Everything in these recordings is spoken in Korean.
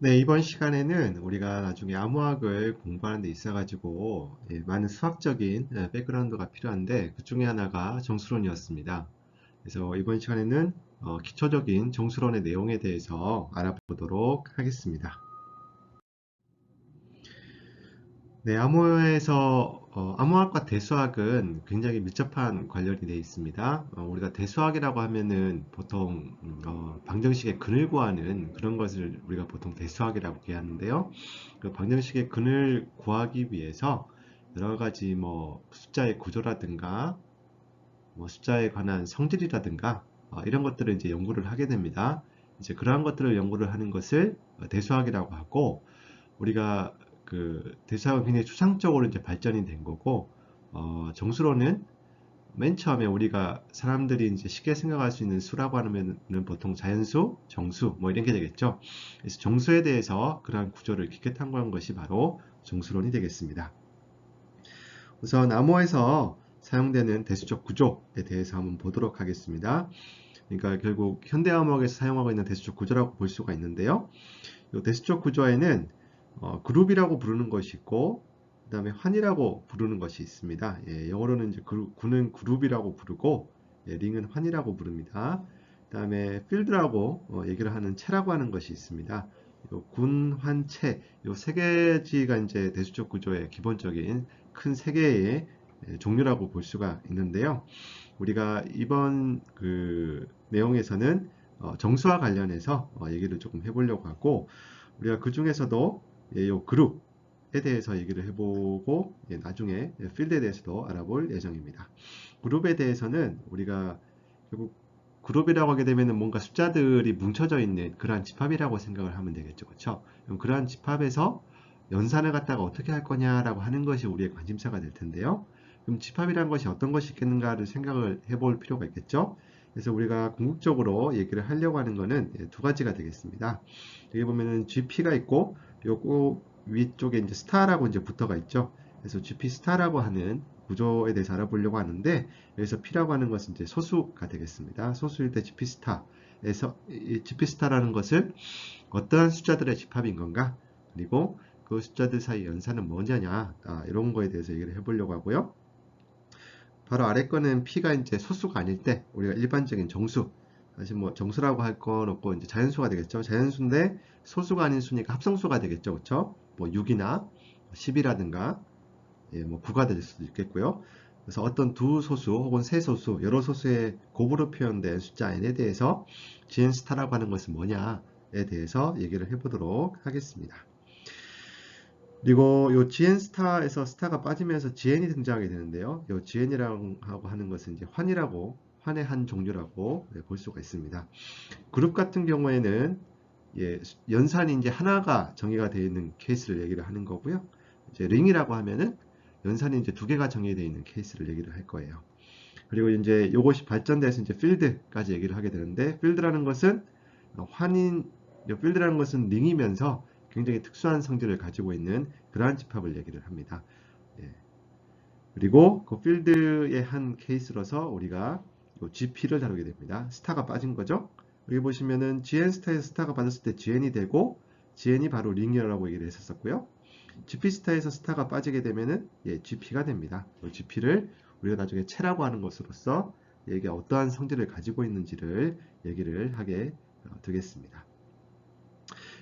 네, 이번 시간에는 우리가 나중에 암호학을 공부하는 데 있어가지고 많은 수학적인 백그라운드가 필요한데 그 중에 하나가 정수론이었습니다. 그래서 이번 시간에는 기초적인 정수론의 내용에 대해서 알아보도록 하겠습니다. 네, 암호학과 대수학은 굉장히 밀접한 관련이 되어 있습니다. 우리가 대수학이라고 하면은 보통 방정식의 근을 구하는 그런 것을 우리가 보통 대수학이라고 얘기하는데요. 그 방정식의 근을 구하기 위해서 여러 가지 뭐 숫자의 구조라든가 뭐 숫자에 관한 성질이라든가 이런 것들을 이제 연구를 하게 됩니다. 이제 그러한 것들을 연구를 하는 것을 대수학이라고 하고, 우리가 그 대수학은 굉장히 추상적으로 이제 발전이 된 거고, 정수로는 맨 처음에 우리가 사람들이 이제 쉽게 생각할 수 있는 수라고 하면은 보통 자연수, 정수 뭐 이런 게 되겠죠. 그래서 정수에 대해서 그러한 구조를 깊게 탐구한 것이 바로 정수론이 되겠습니다. 우선 암호에서 사용되는 대수적 구조에 대해서 한번 보도록 하겠습니다. 그러니까 결국 현대암호학에서 사용하고 있는 대수적 구조라고 볼 수가 있는데요. 이 대수적 구조에는 그룹이라고 부르는 것이 있고, 그 다음에 환이라고 부르는 것이 있습니다. 영어로는 이제 군은 그룹이라고 부르고, 링은 환이라고 부릅니다. 그 다음에 필드라고 얘기를 하는 체라고 하는 것이 있습니다. 요 군, 환, 체, 요 세 개지가 이제 대수적 구조의 기본적인 큰 세 개의 종류라고 볼 수가 있는데요. 우리가 이번 그 내용에서는 정수와 관련해서 얘기를 조금 해보려고 하고, 우리가 그 중에서도 요 그룹에 대해서 얘기를 해보고 나중에 필드에 대해서도 알아볼 예정입니다. 그룹에 대해서는 우리가 결국 그룹이라고 하게 되면 뭔가 숫자들이 뭉쳐져 있는 그러한 집합이라고 생각을 하면 되겠죠. 그렇죠? 그럼 그러한 집합에서 연산을 갖다가 어떻게 할 거냐라고 하는 것이 우리의 관심사가 될 텐데요. 그럼 집합이란 것이 어떤 것이 있겠는가를 생각을 해볼 필요가 있겠죠. 그래서 우리가 궁극적으로 얘기를 하려고 하는 것은 두 가지가 되겠습니다. 여기 보면은 GP가 있고 요거 위쪽에 이제 스타라고 이제 붙어가 있죠. 그래서 GP 스타라고 하는 구조에 대해서 알아보려고 하는데, 여기서 P라고 하는 것은 이제 소수가 되겠습니다. 소수일 때 GP 스타에서 이 GP 스타라는 것을 어떠한 숫자들의 집합인 건가? 그리고 그 숫자들 사이 연산은 뭐냐냐? 이런 거에 대해서 얘기를 해보려고 하고요. 바로 아래 거는 P가 이제 소수가 아닐 때 우리가 일반적인 정수, 사실 뭐 정수라고 할 건 없고 이제 자연수가 되겠죠. 자연수인데 소수가 아닌 수니까 합성수가 되겠죠. 그렇죠? 뭐 6이나 10이라든가 뭐 9가 될 수도 있겠고요. 그래서 어떤 두 소수 혹은 세 소수, 여러 소수의 곱으로 표현된 숫자 n에 대해서 GN 스타라고 하는 것은 뭐냐에 대해서 얘기를 해보도록 하겠습니다. 그리고 요 GN 스타에서 스타가 빠지면서 GN이 등장하게 되는데요. 요 GN이라고 하는 것은 이제 환의 한 종류라고 볼 수가 있습니다. 그룹 같은 경우에는 연산이 이제 하나가 정의가 되어 있는 케이스를 얘기를 하는 거고요. 이제 링이라고 하면은 연산이 이제 두 개가 정의되어 있는 케이스를 얘기를 할 거예요. 그리고 이제 이것이 발전돼서 이제 필드까지 얘기를 하게 되는데, 필드라는 것은 환인, 필드라는 것은 링이면서 굉장히 특수한 성질을 가지고 있는 그러한 집합을 얘기를 합니다. 예. 그리고 그 필드의 한 케이스로서 우리가 GP를 다루게 됩니다. 스타가 빠진 거죠. 여기 보시면은 GN 스타에서 스타가 빠졌을 때 GN이 되고, GN이 바로 링이라고 얘기를 했었고요. GP 스타에서 스타가 빠지게 되면은 GP가 됩니다. GP를 우리가 나중에 체라고 하는 것으로서 얘가 어떠한 성질을 가지고 있는지를 얘기를 하게 되겠습니다.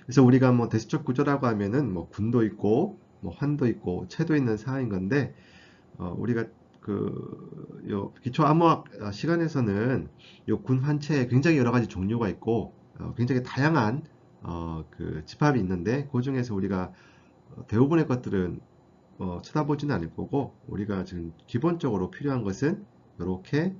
그래서 우리가 뭐 대수적 구조라고 하면은 뭐 군도 있고 뭐 환도 있고 체도 있는 사항인 건데, 우리가 요 기초 암호학 시간에서는 요 군환체에 굉장히 여러 가지 종류가 있고 굉장히 다양한 그 집합이 있는데, 그 중에서 우리가 대부분의 것들은 쳐다보지는 않을 거고, 우리가 지금 기본적으로 필요한 것은 이렇게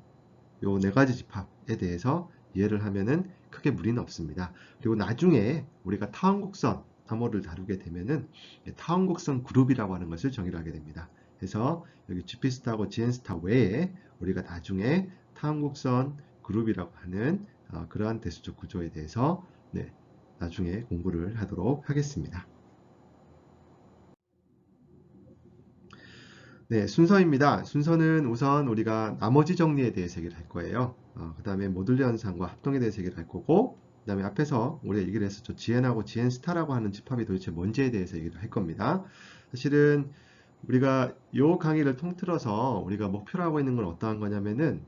요 네 가지 집합에 대해서 이해를 하면은 크게 무리는 없습니다. 그리고 나중에 우리가 타원곡선 암호를 다루게 되면은 타원곡선 그룹이라고 하는 것을 정의를 하게 됩니다. 그래서 여기 GP스타하고 GN스타 외에 우리가 나중에 타원곡선 그룹이라고 하는 그러한 대수적 구조에 대해서 나중에 공부를 하도록 하겠습니다. 네, 순서입니다. 순서는 우선 우리가 나머지 정리에 대해서 얘기를 할 거예요. 그 다음에 모듈 현상과 합동에 대해서 얘기를 할 거고, 그 다음에 앞에서 우리가 얘기를 했었죠. GN하고 GN 스타라고 하는 집합이 도대체 뭔지에 대해서 얘기를 할 겁니다. 사실은 우리가 이 강의를 통틀어서 우리가 목표로 하고 있는 건 어떠한 거냐면은,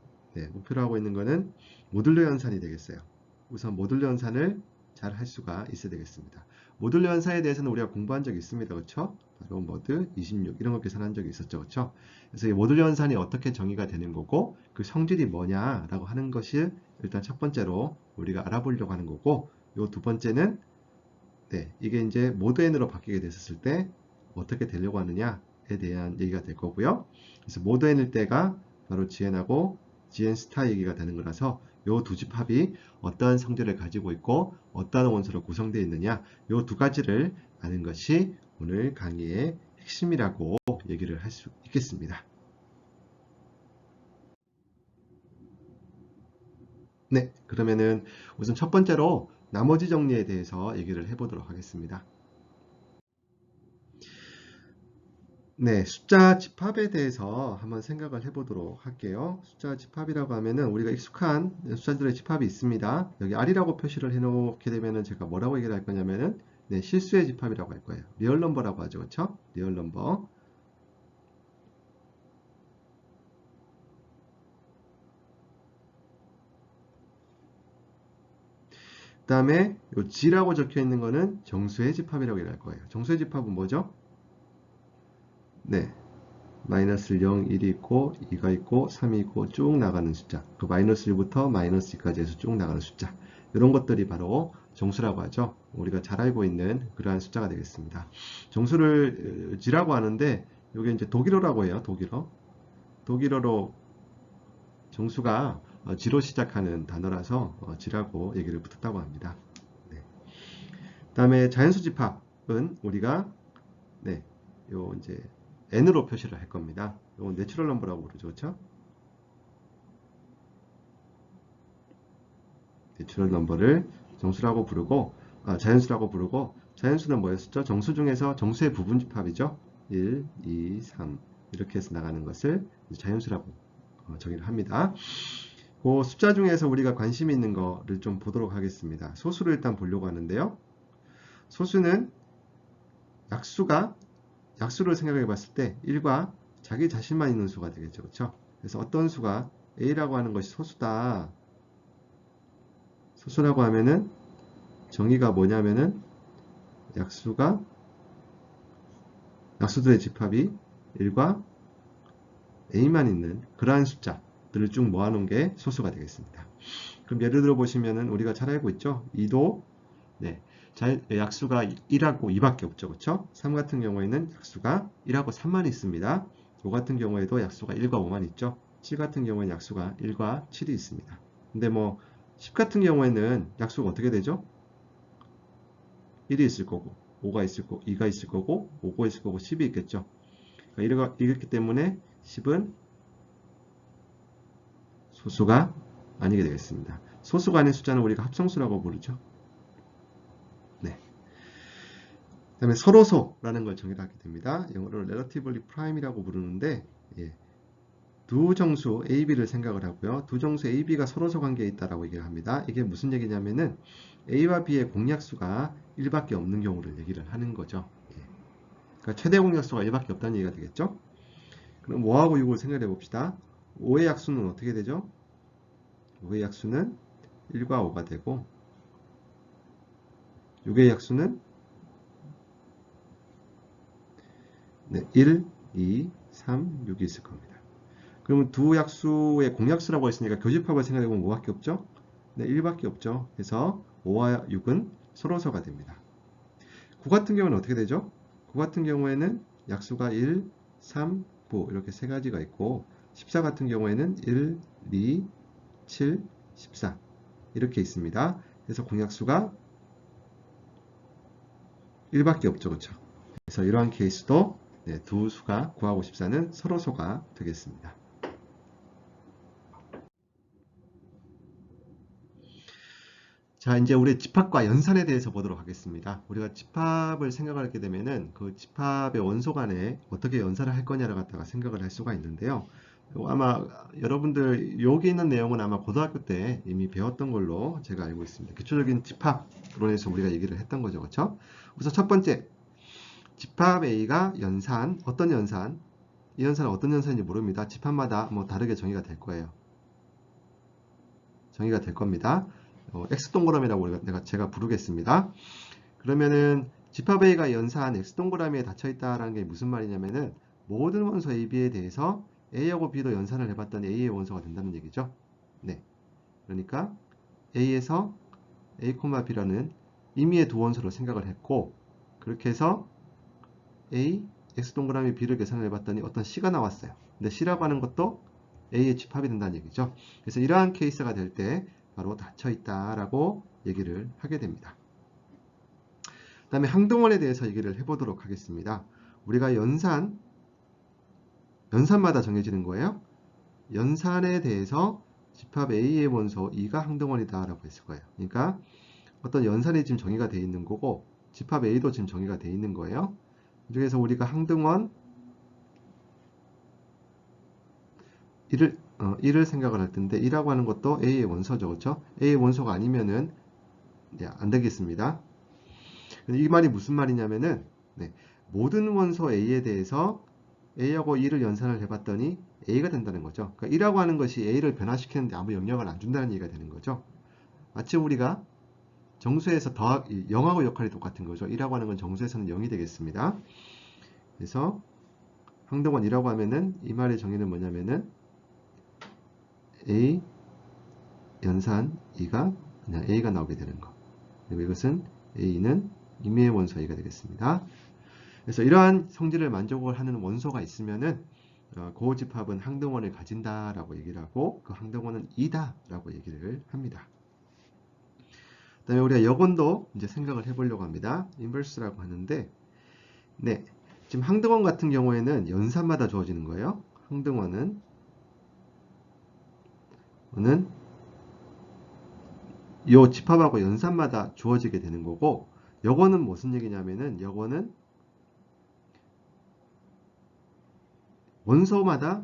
목표로 하고 있는 거는 모듈러 연산이 되겠어요. 우선 모듈러 연산을 잘 할 수가 있어야 되겠습니다. 모듈러 연산에 대해서는 우리가 공부한 적이 있습니다. 그렇죠? 바로 모드 26 이런 거 계산한 적이 있었죠. 그렇죠? 그래서 이 모듈러 연산이 어떻게 정의가 되는 거고 그 성질이 뭐냐라고 하는 것이 일단 첫 번째로 우리가 알아보려고 하는 거고, 요 두 번째는 이게 이제 모드 n으로 바뀌게 됐을 때 어떻게 되려고 하느냐에 대한 얘기가 될 거고요. 그래서 모드 n일 때가 바로 GN하고 GN 스타 얘기가 되는 거라서 요 두 집합이 어떠한 성질을 가지고 있고 어떠한 원소로 구성되어 있느냐, 요 두 가지를 아는 것이 오늘 강의의 핵심이라고 얘기를 할 수 있겠습니다. 네, 그러면은 우선 첫 번째로 나머지 정리에 대해서 얘기를 해보도록 하겠습니다. 네, 숫자 집합에 대해서 한번 생각을 해보도록 할게요. 숫자 집합이라고 하면은 우리가 익숙한 숫자들의 집합이 있습니다. 여기 R이라고 표시를 해놓게 되면은 제가 뭐라고 얘기를 할 거냐면은 실수의 집합이라고 할 거예요. 리얼 넘버라고 하죠, 그렇죠? 리얼 넘버. 그 다음에 요 G라고 적혀 있는 거는 정수의 집합이라고 얘기할 거예요. 정수의 집합은 뭐죠? 네, 마이너스 0, 1이 있고 2가 있고 3이 있고 쭉 나가는 숫자, 그 마이너스 1부터 마이너스 2까지 해서 쭉 나가는 숫자, 이런 것들이 바로 정수라고 하죠. 우리가 잘 알고 있는 그러한 숫자가 되겠습니다. 정수를 G라고 하는데 이게 이제 독일어라고 해요. 독일어로 정수가 G로 시작하는 단어라서 G라고 얘기를 붙였다고 합니다. 네. 그다음에 자연수 집합은 우리가 요 이제 n으로 표시를 할 겁니다. 이건 내추럴 넘버라고 부르죠. 그렇죠? 내추럴 넘버를 정수라고 부르고 자연수라고 부르고, 자연수는 뭐였었죠? 정수 중에서 정수의 부분 집합이죠. 1, 2, 3 이렇게 해서 나가는 것을 자연수라고 정의를 합니다. 그 숫자 중에서 우리가 관심 있는 거를 좀 보도록 하겠습니다. 소수를 일단 보려고 하는데요. 소수는 약수를 생각해 봤을 때 1과 자기 자신만 있는 수가 되겠죠. 그렇죠? 그래서 어떤 수가 A라고 하는 것이 소수다. 소수라고 하면은 정의가 뭐냐면은 약수들의 집합이 1과 A만 있는 그러한 숫자들을 쭉 모아놓은 게 소수가 되겠습니다. 그럼 예를 들어 보시면은 우리가 잘 알고 있죠? 2도 약수가 1하고 2밖에 없죠. 그렇죠? 3 같은 경우에는 약수가 1하고 3만 있습니다. 5 같은 경우에도 약수가 1과 5만 있죠. 7 같은 경우에는 약수가 1과 7이 있습니다. 근데 뭐 10 같은 경우에는 약수가 어떻게 되죠? 1이 있을 거고 5가 있을 거고 2가 있을 거고 5가 있을 거고 10이 있겠죠. 그러니까 이렇기 때문에 10은 소수가 아니게 되겠습니다. 소수가 아닌 숫자는 우리가 합성수라고 부르죠. 네. 그 다음에 서로소라는 걸 정의를 하게 됩니다. 영어로 relatively prime이라고 부르는데, 두 정수 A, B를 생각을 하고요. 두 정수 A, B가 서로소 관계에 있다라고 얘기를 합니다. 이게 무슨 얘기냐면은 A와 B의 공약수가 1밖에 없는 경우를 얘기를 하는 거죠. 그러니까 최대 공약수가 1밖에 없다는 얘기가 되겠죠. 그럼 5하고 6을 생각해 봅시다. 5의 약수는 어떻게 되죠? 5의 약수는 1과 5가 되고 6의 약수는 1, 2, 3, 6이 있을 겁니다. 그러면 두 약수의 공약수라고 했으니까 교집합을 생각해보면 뭐밖에 없죠? 1밖에 없죠. 그래서 5와 6은 서로서가 됩니다. 9 같은 경우는 어떻게 되죠? 9 같은 경우에는 약수가 1, 3, 9 이렇게 세 가지가 있고, 14 같은 경우에는 1, 2, 7, 14 이렇게 있습니다. 그래서 공약수가 1밖에 없죠. 그렇죠? 그래서 이러한 케이스도 두 수가 9하고 14는 서로소가 되겠습니다. 자, 이제 우리 집합과 연산에 대해서 보도록 하겠습니다. 우리가 집합을 생각하게 되면은 그 집합의 원소 간에 어떻게 연산을 할 거냐를 갖다가 생각을 할 수가 있는데요. 아마 여러분들 여기 있는 내용은 아마 고등학교 때 이미 배웠던 걸로 제가 알고 있습니다. 기초적인 집합론에서 우리가 얘기를 했던 거죠. 그렇죠? 우선 첫 번째, 집합 A가 연산, 어떤 연산? 이 연산은 어떤 연산인지 모릅니다. 집합마다 뭐 다르게 정의가 될 거예요. 정의가 될 겁니다. X 동그라미라고 제가 부르겠습니다. 그러면은 집합 A가 연산 X 동그라미에 닫혀 있다라는 게 무슨 말이냐면은 모든 원소 A, B에 대해서 A하고 B도 연산을 해봤더니 A의 원소가 된다는 얘기죠. 네. 그러니까 A에서 A, B라는 임의의 두 원소로 생각을 했고, 그렇게 해서 A, X 동그라미 B를 계산을 해봤더니 어떤 C가 나왔어요. 근데 C라고 하는 것도 A의 집합이 된다는 얘기죠. 그래서 이러한 케이스가 될 때 바로 닫혀 있다라고 얘기를 하게 됩니다. 그 다음에 항등원에 대해서 얘기를 해보도록 하겠습니다. 우리가 연산마다 정해지는 거예요. 연산에 대해서 집합 A의 원소 E가 항등원이다 라고 했을 거예요. 그러니까 어떤 연산이 지금 정의가 되어 있는 거고 집합 A도 지금 정의가 되어 있는 거예요. 그중에서 우리가 항등원 1을 생각을 할 텐데 1이라고 하는 것도 A의 원소죠. 그렇죠? A의 원소가 아니면은 안 되겠습니다. 이 말이 무슨 말이냐면은 네, 모든 원소 A에 대해서 A하고 2를 연산을 해봤더니 A가 된다는 거죠. 그러니까 1이라고 하는 것이 A를 변화시키는데 아무 영향을 안 준다는 얘기가 되는 거죠. 마치 우리가 정수에서 0하고 역할이 똑같은 거죠. 1이라고 하는 건 정수에서는 0이 되겠습니다. 그래서 항등원 2라고 하면은 이 말의 정의는 뭐냐면은 A 연산 2가 그냥 A가 나오게 되는 거. 그리고 이것은 A는 임의의 원소 A가 되겠습니다. 그래서 이러한 성질을 만족을 하는 원소가 있으면은 고집합은 항등원을 가진다라고 얘기를 하고 그 항등원은 2다라고 얘기를 합니다. 그다음에 우리가 역원도 이제 생각을 해보려고 합니다. 인버스라고 하는데, 네, 지금 항등원 같은 경우에는 연산마다 주어지는 거예요. 항등원은 이 집합하고 연산마다 주어지게 되는 거고, 역원은 무슨 얘기냐면은 역원은 원소마다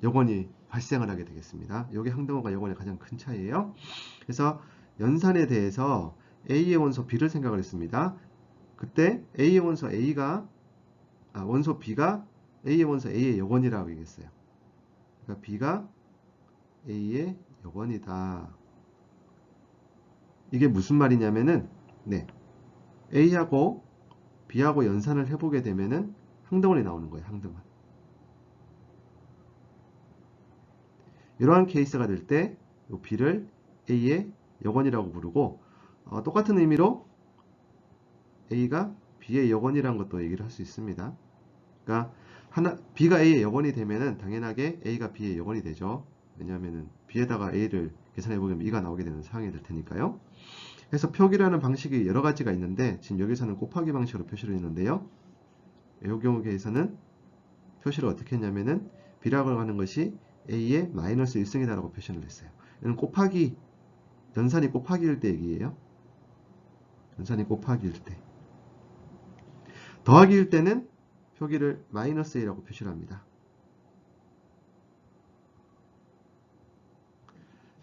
역원이 발생을 하게 되겠습니다. 이게 항등원과 역원의 가장 큰 차이예요. 그래서 연산에 대해서 A의 원소 B를 생각을 했습니다. 그때 A의 원소 원소 B가 A의 원소 A의 역원이라고 얘기했어요. 그러니까 B가 A의 역원이다. 이게 무슨 말이냐면은 네, A하고 B하고 연산을 해보게 되면은 항등원이 나오는 거예요. 항등원. 이러한 케이스가 될 때 B를 A의 역원이라고 부르고 똑같은 의미로 A가 B의 역원이라는 것도 얘기를 할 수 있습니다. 그러니까 B가 A의 역원이 되면은 당연하게 A가 B의 역원이 되죠. 왜냐하면은 B에다가 A를 계산해보면 2가 나오게 되는 상황이 될 테니까요. 그래서 표기라는 방식이 여러 가지가 있는데 지금 여기서는 곱하기 방식으로 표시를 했는데요. 이 경우에서는 표시를 어떻게 했냐면은 B라고 하는 것이 A의 마이너스 1승이다라고 표시를 했어요. 이는 곱하기, 연산이 곱하기일 때 얘기예요. 연산이 곱하기일 때. 더하기일 때는 표기를 마이너스 A라고 표시를 합니다.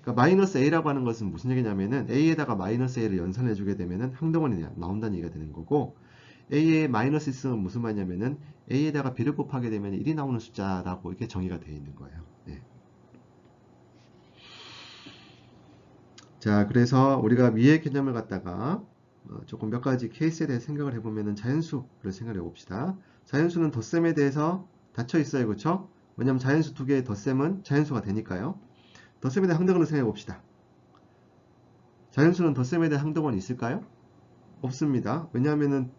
그러니까 마이너스 A라고 하는 것은 무슨 얘기냐면은 A에다가 마이너스 A를 연산해 주게 되면은 항등원이 나온다는 얘기가 되는 거고 A의 마이너스 1승은 무슨 말이냐면은 A에다가 B를 곱하게 되면 1이 나오는 숫자라고 이렇게 정의가 되어 있는 거예요. 네. 자, 그래서 우리가 미의 개념을 갖다가 조금 몇 가지 케이스에 대해 생각을 해보면은 자연수를 생각해 봅시다. 자연수는 덧셈에 대해서 닫혀 있어요. 그렇죠? 왜냐하면 자연수 두 개의 덧셈은 자연수가 되니까요. 덧셈에 대한 항등원을 생각해 봅시다. 자연수는 덧셈에 대한 항등원이 있을까요? 없습니다. 왜냐하면은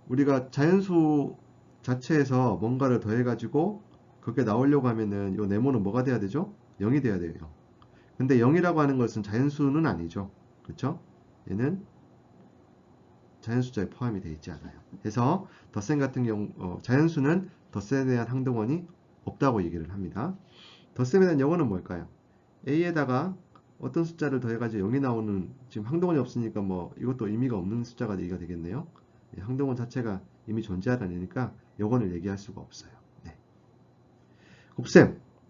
우리가 자연수 자체에서 뭔가를 더해가지고 그렇게 나오려고 하면은 이 네모는 뭐가 돼야 되죠? 0이 돼야 돼요. 근데 0이라고 하는 것은 자연수는 아니죠. 그렇죠? 얘는 자연숫자에 포함이 되어 있지 않아요. 그래서 덧셈 같은 경우 자연수는 덧셈에 대한 항등원이 없다고 얘기를 합니다. 덧셈에 대한 영어는 뭘까요? A에다가 어떤 숫자를 더해가지고 0이 나오는 지금 항등원이 없으니까 뭐 이것도 의미가 없는 숫자가 얘기가 되겠네요. 항등원 자체가 이미 존재하다니까 요거를 얘기할 수가 없어요. 네.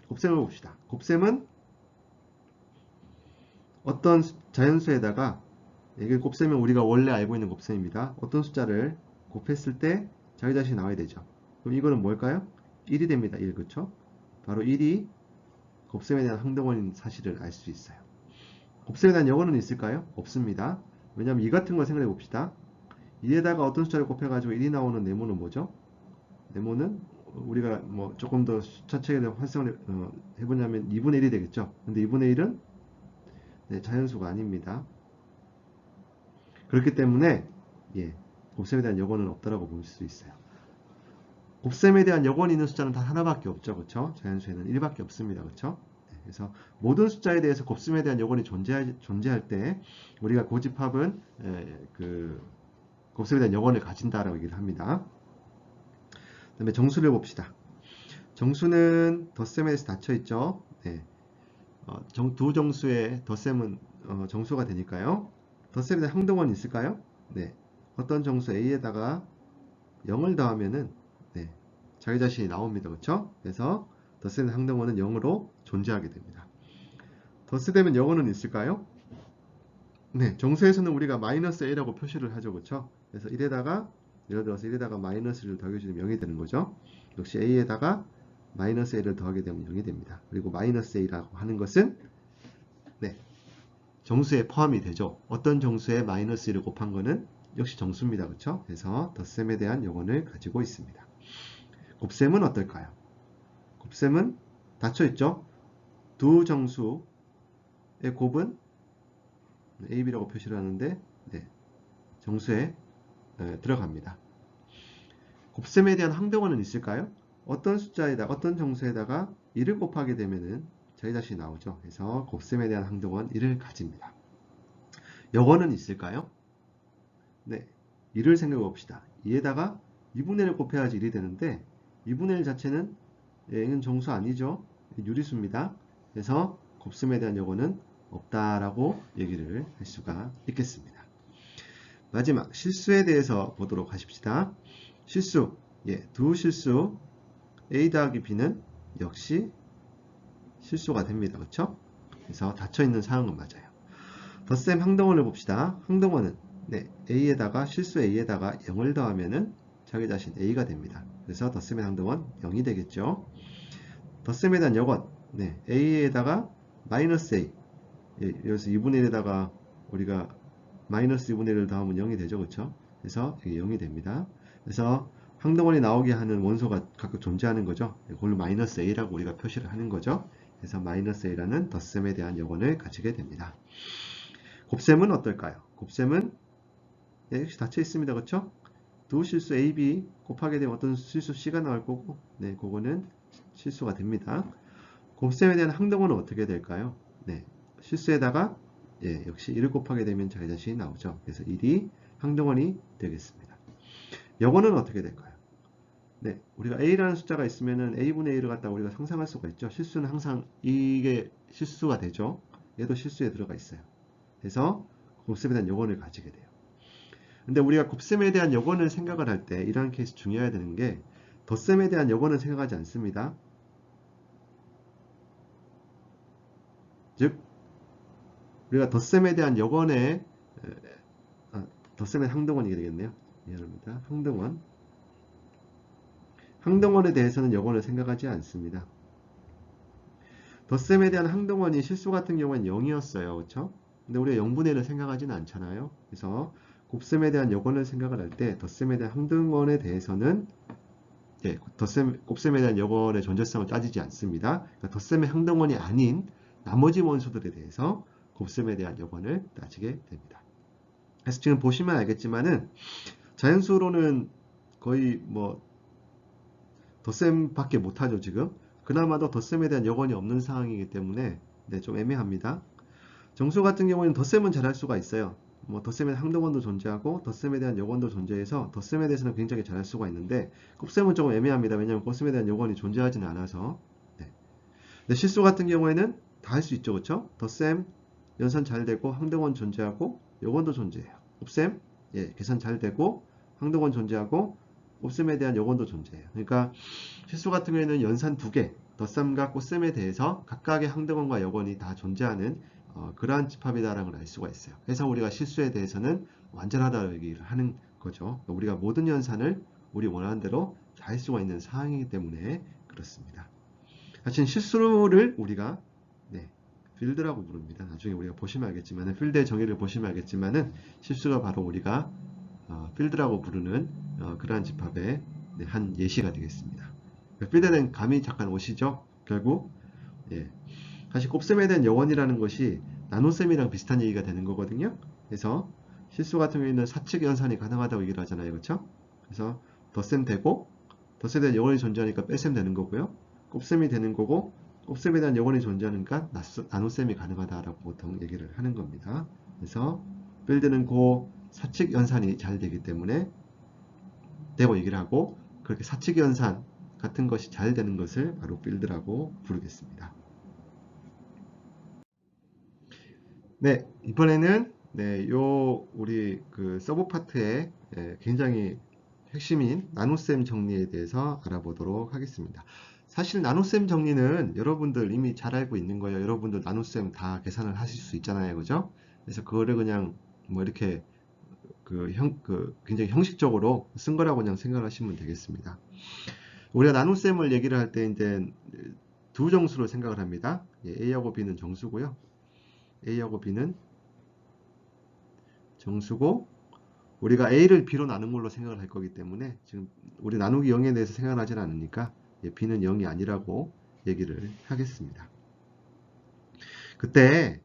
곱셈을 봅시다. 곱셈은 어떤 자연수에다가, 이게 곱셈은 우리가 원래 알고 있는 곱셈입니다. 어떤 숫자를 곱했을 때 자기 자신이 나와야 되죠. 그럼 이거는 뭘까요? 1이 됩니다. 1, 그쵸? 바로 1이 곱셈에 대한 항등원인 사실을 알 수 있어요. 곱셈에 대한 영어는 있을까요? 없습니다. 왜냐하면 이 같은 걸 생각해 봅시다. 2에다가 어떤 숫자를 곱해가지고 1이 나오는 네모는 뭐죠? 네모는 우리가 뭐 조금 더 숫자책에 대한 활성을 해보냐면 2분의 1이 되겠죠. 근데 2분의 1은 자연수가 아닙니다. 그렇기 때문에 곱셈에 대한 여건은 없다라고 볼 수 있어요. 곱셈에 대한 여건이 있는 숫자는 단 하나밖에 없죠. 그렇죠? 자연수에는 1밖에 없습니다. 그렇죠? 그래서 모든 숫자에 대해서 곱셈에 대한 여건이 존재할 때 우리가 고집합은 그 곱셈에 대한 여건을 가진다라고 얘기를 합니다. 그 다음에 정수를 봅시다. 정수는 덧셈에서 닫혀 있죠. 두 정수의 덧셈은 정수가 되니까요. 덧셈에 대한 항등원이 있을까요? 네. 어떤 정수 A에다가 0을 더하면은 자기 자신이 나옵니다. 그렇죠? 그래서 덧셈의 항등원은 0으로 존재하게 됩니다. 덧셈되면 영어는 있을까요? 네, 정수에서는 우리가 마이너스 A라고 표시를 하죠. 그렇죠? 그래서 1에다가 예를 들어서 1에다가 마이너스를 더해주면 0이 되는 거죠. 역시 A에다가 마이너스 A를 더하게 되면 0이 됩니다. 그리고 마이너스 A라고 하는 것은 정수에 포함이 되죠. 어떤 정수에 마이너스 1을 곱한 거는 역시 정수입니다. 그렇죠? 그래서 덧셈에 대한 요건을 가지고 있습니다. 곱셈은 어떨까요? 곱셈은 닫혀 있죠. 두 정수의 곱은 A, B라고 표시를 하는데 정수에 들어갑니다. 곱셈에 대한 항등원은 있을까요? 어떤 어떤 정수에다가 1을 곱하게 되면은 자기 자신이 나오죠. 그래서 곱셈에 대한 항등원 1을 가집니다. 여건은 있을까요? 네, 1을 생각해 봅시다. 2에다가 2분의 1을 곱해야지 1이 되는데 2분의 1 자체는 이건 정수 아니죠. 유리수입니다. 그래서 곱셈에 대한 여건은 없다라고 얘기를 할 수가 있겠습니다. 마지막 실수에 대해서 보도록 하십시다. 실수, 두 실수 A 더하기 B는 역시 실수가 됩니다. 그렇죠? 그래서 닫혀있는 사항은 맞아요. 덧셈 항등원을 봅시다. 항등원은 A에다가 실수 A에다가 0을 더하면은 자기 자신 A가 됩니다. 그래서 덧셈의 항등원 0이 되겠죠. 덧셈에 대한 여건, A에다가 마이너스 A, 여기서 2분의 1에다가 우리가 마이너스 2분의 1을 더하면 0이 되죠. 그렇죠? 그래서 이게 0이 됩니다. 그래서 항등원이 나오게 하는 원소가 각각 존재하는 거죠. 이걸로 마이너스 A라고 우리가 표시를 하는 거죠. 그래서 마이너스 A라는 덧셈에 대한 여건을 가지게 됩니다. 곱셈은 어떨까요? 곱셈은 역시 닫혀 있습니다. 그렇죠? 두 실수 A, B 곱하게 되면 어떤 실수 C가 나올 거고 그거는 실수가 됩니다. 곱셈에 대한 항등원은 어떻게 될까요? 실수에다가 역시 1을 곱하게 되면 자기 자신이 나오죠. 그래서 1이 항등원이 되겠습니다. 여건은 어떻게 될까요? 우리가 A라는 숫자가 있으면은 A분의 1을 갖다 우리가 상상할 수가 있죠. 실수는 항상 이게 실수가 되죠. 얘도 실수에 들어가 있어요. 그래서 곱셈에 대한 여건을 가지게 돼요. 근데 우리가 곱셈에 대한 여건을 생각을 할 때 이러한 케이스 중요해야 되는 게 덧셈에 대한 여건을 생각하지 않습니다. 즉 우리가 덧셈에 대한 여건에 덧셈의 항등원이 되겠네요. 미안합니다. 항등원에 대해서는 여건을 생각하지 않습니다. 덧셈에 대한 항등원이 실수 같은 경우는 0이었어요. 그렇죠? 근데 우리가 0분의 1을 생각하지는 않잖아요. 그래서 곱셈에 대한 여건을 생각을 할 때 덧셈에 대한 항등원에 대해서는 곱셈에 대한 여건의 존재성을 따지지 않습니다. 그러니까 덧셈의 항등원이 아닌 나머지 원소들에 대해서 곱셈에 대한 여건을 따지게 됩니다. 그래서 지금 보시면 알겠지만은 자연수로는 거의 뭐 덧셈밖에 못하죠. 지금 그나마도 덧셈에 대한 여건이 없는 상황이기 때문에 좀 애매합니다. 정수 같은 경우에는 덧셈은 잘할 수가 있어요. 뭐 덧셈에 항등원도 존재하고 덧셈에 대한 여건도 존재해서 덧셈에 대해서는 굉장히 잘할 수가 있는데 곱셈은 조금 애매합니다. 왜냐하면 곱셈에 대한 여건이 존재하지는 않아서. 근데 실수 같은 경우에는 다 할 수 있죠. 그렇죠? 덧셈 연산 잘 되고 항등원 존재하고 여건도 존재해요. 곱셈 계산 잘 되고 항등원 존재하고 곱셈에 대한 여건도 존재해요. 그러니까 실수 같은 경우에는 연산 2개 덧셈과 꽃셈에 대해서 각각의 항등원과 역원이 다 존재하는 그러한 집합이다라는 걸 알 수가 있어요. 그래서 우리가 실수에 대해서는 완전하다고 얘기를 하는 거죠. 우리가 모든 연산을 우리 원하는 대로 다 할 수가 있는 상황이기 때문에 그렇습니다. 사실 실수를 우리가 필드라고 부릅니다. 나중에 우리가 보시면 알겠지만 필드의 정의를 보시면 알겠지만은 실수가 바로 우리가 필드라고 부르는 그러한 집합의 한 예시가 되겠습니다. 필드에 대한 감이 잠깐 오시죠? 결국 사실 곱셈에 대한 여원이라는 것이 나눗셈이랑 비슷한 얘기가 되는 거거든요. 그래서 실수 같은 경우에는 사측 연산이 가능하다고 얘기를 하잖아요. 그렇죠? 그래서 덧셈 되고 덧셈에 대한 여원이 존재하니까 뺄셈 되는 거고요. 곱셈이 되는 거고 곱셈에 대한 여원이 존재하니까 나눗셈이 가능하다라고 보통 얘기를 하는 겁니다. 그래서 필드는 그 사측 연산이 잘 되기 때문에 되고 얘기를 하고 그렇게 사측 연산 같은 것이 잘 되는 것을 바로 필드라고 부르겠습니다. 네, 이번에는 우리 그 서브 파트의 굉장히 핵심인 나눗셈 정리에 대해서 알아보도록 하겠습니다. 사실 나눗셈 정리는 여러분들 이미 잘 알고 있는 거예요. 여러분들 나눗셈 다 계산을 하실 수 있잖아요. 그죠? 그래서 그거를 그냥 뭐 이렇게 굉장히 형식적으로 쓴 거라고 그냥 생각하시면 되겠습니다. 우리가 나눗셈을 얘기를 할 때 이제 두 정수로 생각을 합니다. A하고 B는 정수고요. A하고 B는 정수고 우리가 A를 B로 나눈 걸로 생각을 할 거기 때문에 지금 우리 나누기 0에 대해서 생각을 하진 않으니까 B는 0이 아니라고 얘기를 하겠습니다. 그때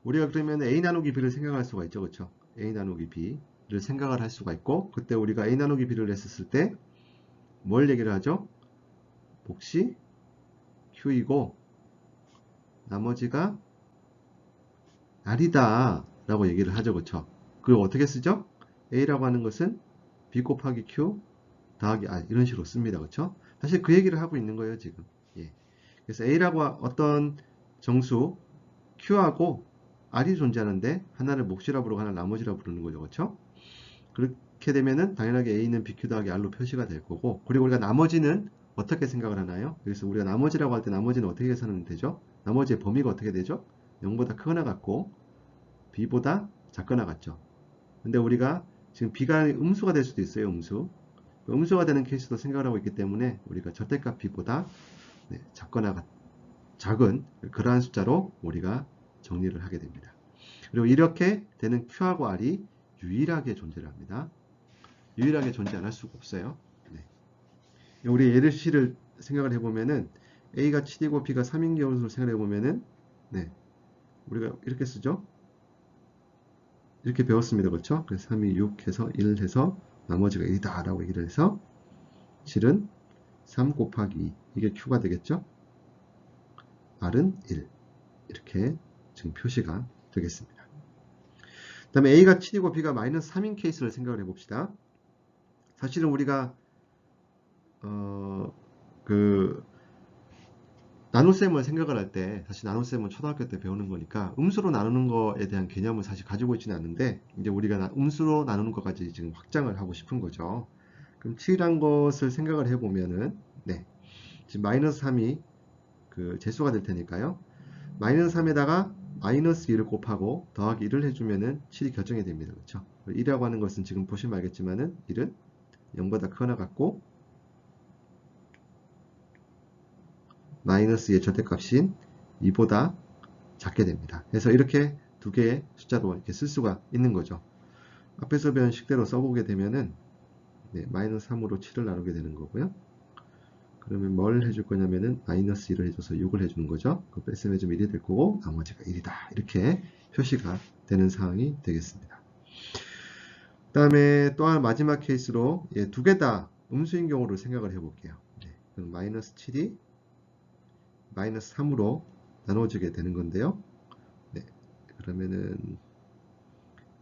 우리가 그러면 A 나누기 B를 생각할 수가 있죠. 그렇죠? A 나누기 B를 생각을 할 수가 있고 그때 우리가 A 나누기 B를 했었을 때 뭘 얘기를 하죠? 몫이 Q이고 나머지가 R이다 라고 얘기를 하죠. 그렇죠? 그걸 어떻게 쓰죠? A라고 하는 것은 B 곱하기 Q 더하기 R 이런 식으로 씁니다. 그렇죠? 사실 그 얘기를 하고 있는 거예요. 지금. 그래서 A라고 어떤 정수 Q하고 R이 존재하는데 하나를 몫이라 부르고 하나를 나머지라 부르는 거죠. 그렇죠? 그렇게 되면은 당연하게 A는 BQ 더하기 R로 표시가 될 거고 그리고 우리가 나머지는 어떻게 생각을 하나요? 그래서 우리가 나머지라고 할 때 나머지는 어떻게 계산하면 되죠? 나머지의 범위가 어떻게 되죠? 0보다 크거나 같고 B보다 작거나 같죠. 근데 우리가 지금 B가 음수가 될 수도 있어요. 음수가 되는 케이스도 생각을 하고 있기 때문에 우리가 절대값 B보다 작거나 작은 그러한 숫자로 우리가 정리를 하게 됩니다. 그리고 이렇게 되는 Q하고 R이 유일하게 존재를 합니다. 유일하게 존재 안 할 수가 없어요. 우리 예를 생각을 해보면은 A가 7이고 B가 3인 경우를 생각해 보면은 우리가 이렇게 쓰죠. 이렇게 배웠습니다. 그렇죠? 그래서 3이 6 해서 1 해서 나머지가 1이다 라고 얘기를 해서 7은 3 곱하기 2 이게 Q가 되겠죠? R은 1 이렇게 지금 표시가 되겠습니다. 그 다음에 A가 7이고 B가 마이너스 3인 케이스를 생각을 해봅시다. 사실은 우리가 나눗셈을 생각을 할 때 사실 나눗셈은 초등학교 때 배우는 거니까 음수로 나누는 거에 대한 개념을 사실 가지고 있지는 않은데 이제 우리가 음수로 나누는 것까지 지금 확장을 하고 싶은 거죠. 그럼 7이란 것을 생각을 해보면은 지금 마이너스 3이 그 재수가 될 테니까요. 마이너스 3에다가 마이너스 2를 곱하고 더하기 1을 해주면은 7이 결정이 됩니다. 그렇죠? 1이라고 하는 것은 지금 보시면 알겠지만은 1은 0보다 크거나 같고 마이너스의 절대값인 2보다 작게 됩니다. 그래서 이렇게 두 개의 숫자로 이렇게 쓸 수가 있는 거죠. 앞에서 배운 식대로 써보게 되면은 마이너스 3으로 7을 나누게 되는 거고요. 그러면 뭘 해줄 거냐면은 마이너스 1을 해줘서 6을 해주는 거죠. 그 뺄셈 해주면 1이 될 거고 나머지가 1이다. 이렇게 표시가 되는 상황이 되겠습니다. 그 다음에 또 한 마지막 케이스로 두 개 다 음수인 경우를 생각을 해볼게요. 그럼 마이너스 7이 마이너스 3으로 나눠지게 되는 건데요. 그러면은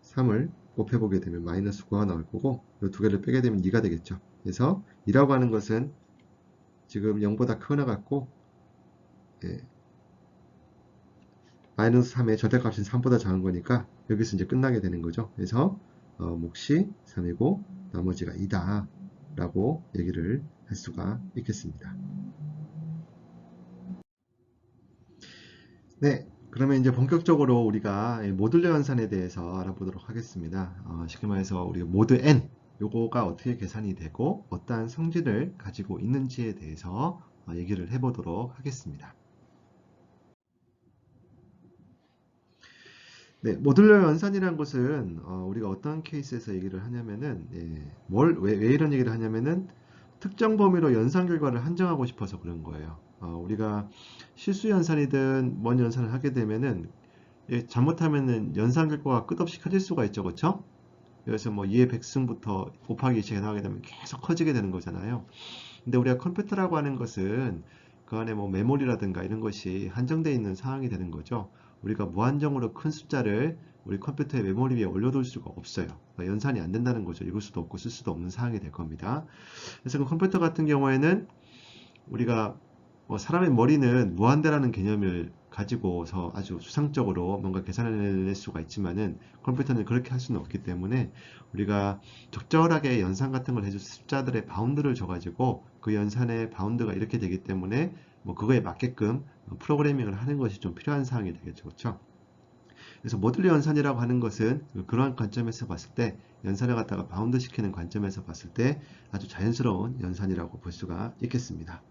3을 곱해보게 되면 마이너스 9가 나올 거고 이 두 개를 빼게 되면 2가 되겠죠. 그래서 2라고 하는 것은 지금 0보다 크거나 같고 마이너스 3의 절대값인 3보다 작은 거니까 여기서 이제 끝나게 되는 거죠. 그래서 몫이 3이고 나머지가 2다 라고 얘기를 할 수가 있겠습니다. 네, 그러면 이제 본격적으로 우리가 이 모듈러 연산에 대해서 알아보도록 하겠습니다. 쉽게 말해서 우리 모드 n 요거가 어떻게 계산이 되고 어떠한 성질을 가지고 있는지에 대해서 얘기를 해보도록 하겠습니다. 네, 모듈러 연산이라는 것은 우리가 어떤 케이스에서 얘기를 하냐면은 왜 이런 얘기를 하냐면은 특정 범위로 연산 결과를 한정하고 싶어서 그런 거예요. 우리가 실수 연산이든 뭔 연산을 하게 되면은 잘못하면은 연산 결과가 끝없이 커질 수가 있죠, 그렇죠? 그래서 뭐 2의 백승부터 곱하기 2씩 해나가게 되면 계속 커지게 되는 거잖아요. 근데 우리가 컴퓨터라고 하는 것은 그 안에 뭐 메모리라든가 이런 것이 한정되어 있는 상황이 되는 거죠. 우리가 무한정으로 큰 숫자를 우리 컴퓨터의 메모리 위에 올려둘 수가 없어요. 그러니까 연산이 안 된다는 거죠. 읽을 수도 없고 쓸 수도 없는 상황이 될 겁니다. 그래서 그 컴퓨터 같은 경우에는 우리가 사람의 머리는 무한대라는 개념을 가지고서 아주 추상적으로 뭔가 계산을 낼 수가 있지만은 컴퓨터는 그렇게 할 수는 없기 때문에 우리가 적절하게 연산 같은 걸 해줄 숫자들의 바운드를 줘가지고 그 연산의 바운드가 이렇게 되기 때문에 뭐 그거에 맞게끔 프로그래밍을 하는 것이 좀 필요한 사항이 되겠죠. 그렇죠? 그래서 모듈러 연산이라고 하는 것은 그러한 관점에서 봤을 때 연산을 갖다가 바운드 시키는 관점에서 봤을 때 아주 자연스러운 연산이라고 볼 수가 있겠습니다.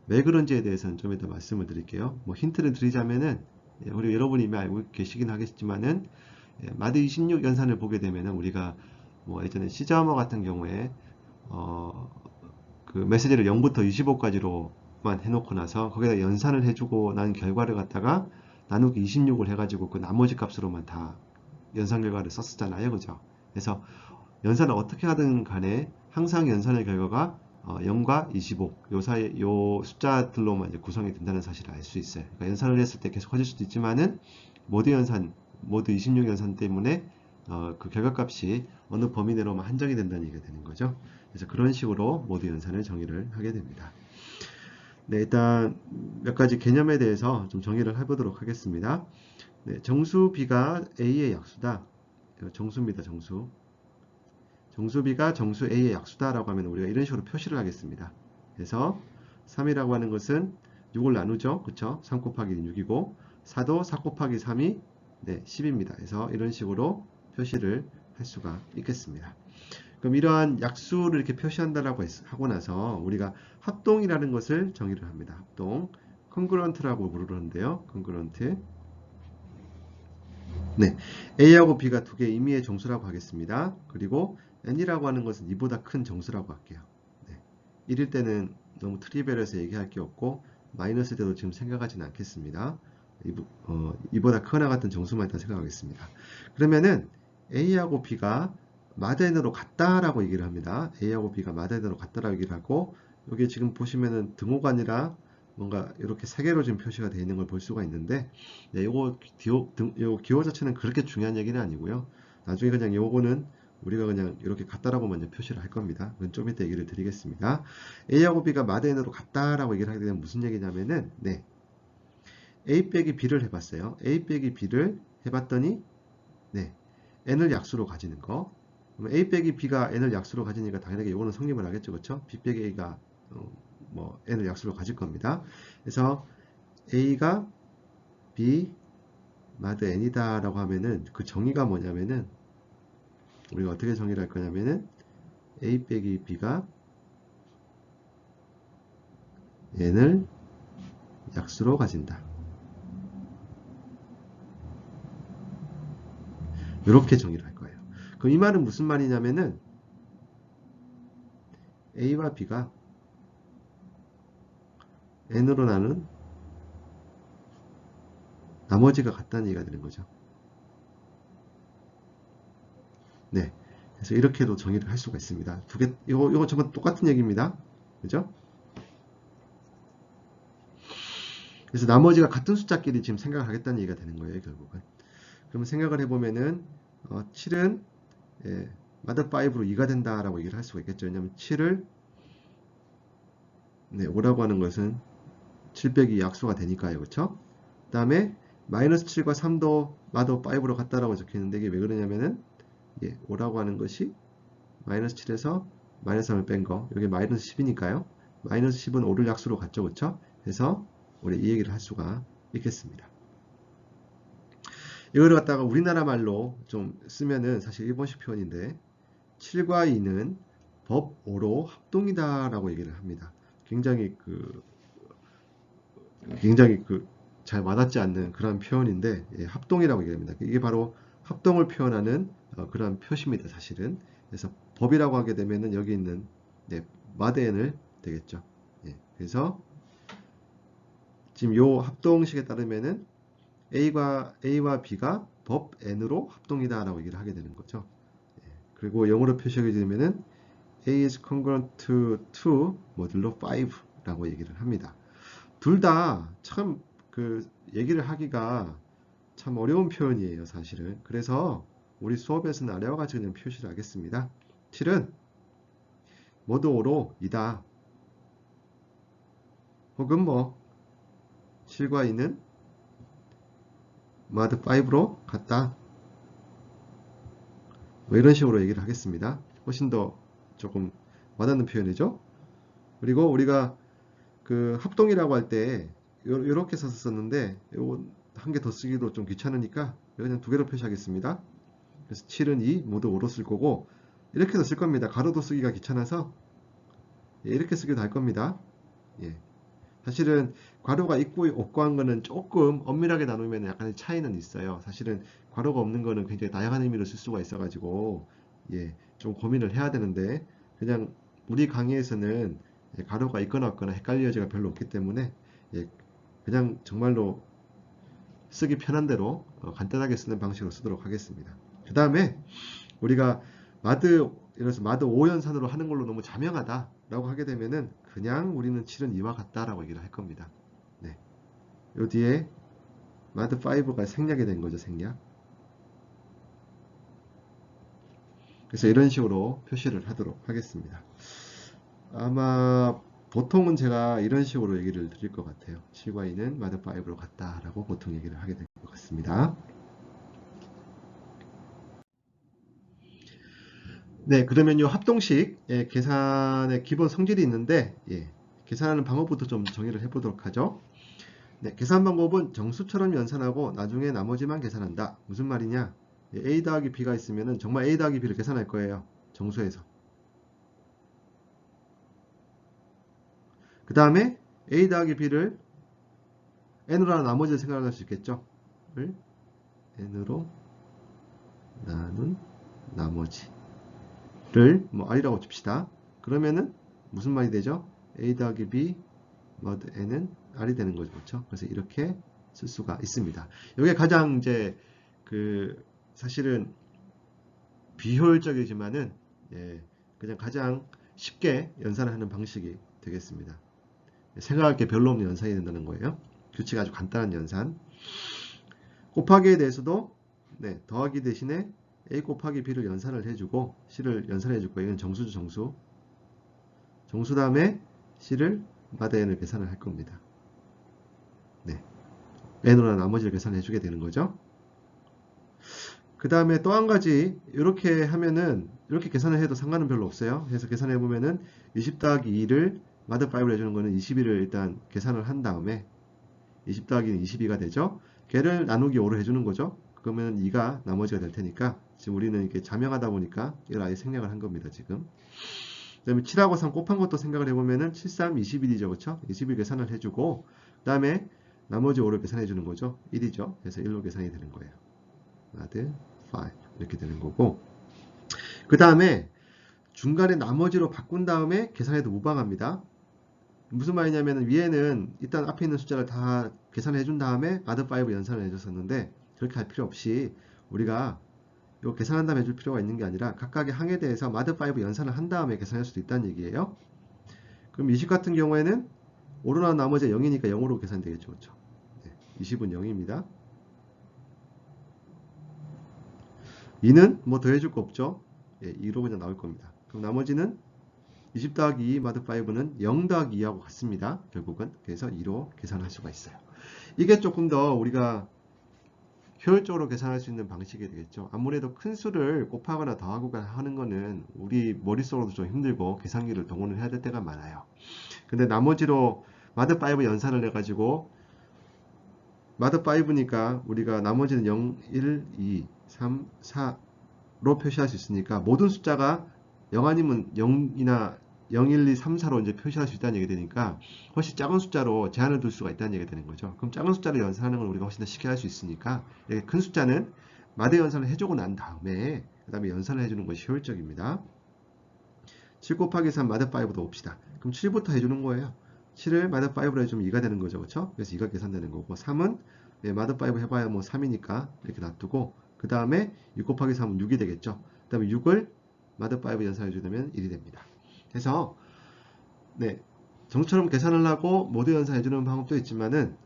왜 그런지에 대해서는 좀 이따 말씀을 드릴게요. 뭐 힌트를 드리자면은 우리 여러분이 이미 알고 계시긴 하겠지만은 마드 26 연산을 보게 되면은 우리가 뭐 예전에 시자어머 같은 경우에 어, 그 메시지를 0부터 25까지로만 해놓고 나서 거기다 연산을 해주고 난 결과를 갖다가 나누기 26을 해가지고 그 나머지 값으로만 다 연산 결과를 썼었잖아요, 그죠? 그래서 연산을 어떻게 하든 간에 항상 연산의 결과가 0과 25, 요 사이, 요 숫자들로만 이제 구성이 된다는 사실을 알 수 있어요. 그러니까 연산을 했을 때 계속 커질 수도 있지만은, 모드 26 연산 때문에, 그 결과값이 어느 범위 내로만 한정이 된다는 얘기가 되는 거죠. 그래서 그런 식으로 모드 연산을 정의를 하게 됩니다. 네, 일단 몇 가지 개념에 대해서 좀 정의를 해보도록 하겠습니다. 네, 정수 B가 A의 약수다. 정수입니다, 정수. 정수비가 정수 A의 약수다라고 하면 우리가 이런 식으로 표시를 하겠습니다. 그래서 3이라고 하는 것은 6을 나누죠. 그쵸? 3 곱하기 6이고 4도 4 곱하기 3이 10입니다. 그래서 이런 식으로 표시를 할 수가 있겠습니다. 그럼 이러한 약수를 이렇게 표시한다라고 하고 나서 우리가 합동이라는 것을 정의를 합니다. 합동. 컨그런트라고 부르는데요. 컨그런트. 네, A하고 B가 두 개의 임의의 정수라고 하겠습니다. 그리고 N이라고 하는 것은 이보다 큰 정수라고 할게요. 네, 1일 때는 너무 트리비얼해서 얘기할 게 없고 마이너스 때도 지금 생각하지는 않겠습니다. 이보다 크거나 같은 정수만 일단 생각하겠습니다. 그러면은 A하고 B가 마다인으로 같다라고 얘기를 합니다. A하고 B가 마다인으로 같다라고 얘기를 하고 여기 지금 보시면은 등호가 아니라 뭔가 이렇게 세 개로 지금 표시가 되어 있는 걸 볼 수가 있는데 요 기호 자체는 그렇게 중요한 얘기는 아니고요. 나중에 그냥 요거는 우리가 그냥 이렇게 같다라고 먼저 표시를 할 겁니다. 그건 좀 이따 얘기를 드리겠습니다. A하고 B가 마다인으로 같다라고 얘기를 하게 되면 무슨 얘기냐면은 A 빼기 B를 해봤어요. A 빼기 B를 해봤더니 N을 약수로 가지는 거. 그러면 A 빼기 B가 N을 약수로 가지니까 당연하게 이거는 성립을 하겠죠. 그렇죠? B 빼기 A가 뭐 N을 약수로 가질 겁니다. 그래서 A가 B 마드 N이다 라고 하면은 그 정의가 뭐냐면은 우리가 어떻게 정의를 할 거냐면은 A 빼기 B가 N을 약수로 가진다. 이렇게 정의를 할 거예요. 그럼 이 말은 무슨 말이냐면은 A와 B가 N으로 나눈 나머지가 같다는 얘기가 되는 거죠. 네. 그래서 이렇게도 정의를 할 수가 있습니다. 이거 전부 똑같은 얘기입니다. 그죠? 그래서 나머지가 같은 숫자끼리 지금 생각을 하겠다는 얘기가 되는 거예요, 결국은. 그러면 생각을 해보면은, 7은, 마더 5로 2가 된다라고 얘기를 할 수가 있겠죠. 왜냐면 7을, 5라고 하는 것은 7 빼기 약수가 되니까요. 그쵸? 그 다음에, 마이너스 7과 3도 마더 5로 같다라고 적혀 있는데, 이게 왜 그러냐면은, 5라고 하는 것이 마이너스 7에서 마이너스 3을 뺀 거, 여기 마이너스 10이니까요. 마이너스 10은 5를 약수로 갔죠. 그쵸? 그래서, 우리 이 얘기를 할 수가 있겠습니다. 이거를 갖다가 우리나라 말로 좀 쓰면은 사실 일본식 표현인데 7과 2는 법 5로 합동이다 라고 얘기를 합니다. 굉장히 잘 와닿지 않는 그런 표현인데 합동이라고 얘기합니다. 이게 바로 합동을 표현하는 그런 표시입니다. 사실은. 그래서 법이라고 하게 되면은 여기 있는 마드n을 되겠죠. 그래서 지금 요 합동식에 따르면은 A와 B가 법 N으로 합동이다 라고 얘기를 하게 되는 거죠. 그리고 영어로 표시하게 되면은 A is congruent to 모듈로 5 라고 얘기를 합니다. 둘 다 참 얘기를 하기가 참 어려운 표현이에요, 사실은. 그래서 우리 수업에서는 아래와 같이 그냥 표시를 하겠습니다. 7은 모두 5로 2다. 혹은 7과 2는 mod 5로 같다. 이런 식으로 얘기를 하겠습니다. 훨씬 더 조금 와닿는 표현이죠. 그리고 우리가 합동이라고 할 때 이렇게 써서 썼는데 한 개 더 쓰기도 좀 귀찮으니까 그냥 두 개로 표시하겠습니다. 그래서 7은 2, 모두 5로 쓸 거고 이렇게도 쓸 겁니다. 가로도 쓰기가 귀찮아서 이렇게 쓰기도 할 겁니다. 사실은 괄호가 있고 없고 한 거는 조금 엄밀하게 나누면 약간의 차이는 있어요. 사실은 괄호가 없는 거는 굉장히 다양한 의미로 쓸 수가 있어가지고 좀 고민을 해야 되는데 그냥 우리 강의에서는 괄호가 있거나 없거나 헷갈릴 여지가 별로 없기 때문에 그냥 정말로 쓰기 편한 대로 간단하게 쓰는 방식으로 쓰도록 하겠습니다. 그 다음에 우리가 마드, 이래서 마드 5연산으로 하는 걸로 너무 자명하다 라고 하게 되면은 그냥 우리는 7은 2와 같다 라고 얘기를 할 겁니다. 요 뒤에 마드 5가 생략이 된 거죠, 생략. 그래서 이런 식으로 표시를 하도록 하겠습니다. 아마 보통은 제가 이런 식으로 얘기를 드릴 것 같아요. 7과 2는 마드 5로 같다 라고 보통 얘기를 하게 될 것 같습니다. 네, 그러면 요 합동식 계산의 기본 성질이 있는데 계산하는 방법부터 좀 정의를 해보도록 하죠. 네, 계산 방법은 정수처럼 연산하고 나중에 나머지만 계산한다. 무슨 말이냐? A 더하기 B가 있으면 정말 A 더하기 B를 계산할 거예요. 정수에서. 그 다음에 A 더하기 B를 N으로 하나 나머지를 생각할 수 있겠죠. N으로 나눈 나머지를 R이라고 칩시다. 그러면은 무슨 말이 되죠? A 더하기 B mod N은 R이 되는 거죠. 그렇죠? 그래서 이렇게 쓸 수가 있습니다. 이게 가장 이제 사실은 비효율적이지만은 그냥 가장 쉽게 연산을 하는 방식이 되겠습니다. 생각할 게 별로 없는 연산이 된다는 거예요. 규칙 아주 간단한 연산. 곱하기에 대해서도 더하기 대신에 A 곱하기 B를 연산을 해주고 C를 연산해 줄 거예요. 이건 정수죠, 정수. 정수 다음에 C를 마다 N을 계산을 할 겁니다. N으로 나머지를 계산해 주게 되는 거죠. 그 다음에 또 한 가지 이렇게 하면은 이렇게 계산을 해도 상관은 별로 없어요. 그래서 계산해 보면은 20 더하기 2를 마드 5를 해주는 거는 21을 일단 계산을 한 다음에 20 더하기는 22가 되죠. 걔를 나누기 5로 해주는 거죠. 그러면 2가 나머지가 될 테니까 지금 우리는 이렇게 자명하다 보니까 이걸 아예 생략을 한 겁니다. 지금. 그 다음에 7하고 3 곱한 것도 생각을 해보면은 7, 3, 21이죠. 그렇죠? 21 계산을 해주고 그 다음에 나머지 5를 계산해 주는 거죠. 1이죠. 그래서 1로 계산이 되는 거예요. add 5 이렇게 되는 거고 그 다음에 중간에 나머지로 바꾼 다음에 계산해도 무방합니다. 무슨 말이냐면 위에는 일단 앞에 있는 숫자를 다 계산해 준 다음에 add 5 연산을 해줬었는데 그렇게 할 필요 없이 우리가 이거 계산한 다음에 해줄 필요가 있는 게 아니라 각각의 항에 대해서 add 5 연산을 한 다음에 계산할 수도 있다는 얘기예요. 그럼 20 같은 경우에는 5로 나온 나머지가 0이니까 0으로 계산되겠죠. 그렇죠? 20은 0입니다. 2는 뭐 더해줄 거 없죠. 2로 그냥 나올 겁니다. 그럼 나머지는 20 더하기 2 마드 5는 0 더하기 2하고 같습니다. 결국은. 그래서 2로 계산할 수가 있어요. 이게 조금 더 우리가 효율적으로 계산할 수 있는 방식이 되겠죠. 아무래도 큰 수를 곱하거나 더하고 하는 거는 우리 머릿속으로도 좀 힘들고 계산기를 동원을 해야 될 때가 많아요. 근데 나머지로 마드 5 연산을 해가지고 마드 5니까 우리가 나머지는 0, 1, 2, 3, 4로 표시할 수 있으니까 모든 숫자가 0 아니면 0이나 0, 1, 2, 3, 4로 이제 표시할 수 있다는 얘기 되니까 훨씬 작은 숫자로 제한을 둘 수가 있다는 얘기가 되는 거죠. 그럼 작은 숫자를 연산하는 걸 우리가 훨씬 더 쉽게 할 수 있으니까 이렇게 큰 숫자는 마드 연산을 해주고 난 다음에 그 다음에 연산을 해주는 것이 효율적입니다. 7 곱하기 3 마드 5도 봅시다. 그럼 7부터 해주는 거예요. 7을 마드 5로 해주면 2가 되는 거죠. 그렇죠? 그래서 2가 계산되는 거고 3은 마드 5 해봐야 뭐 3이니까 이렇게 놔두고 그 다음에 6 곱하기 3은 6이 되겠죠. 그 다음에 6을 마드 5 연산해 주면 1이 됩니다. 그래서 네, 정처럼 계산을 하고 모두 연산해 주는 방법도 있지만은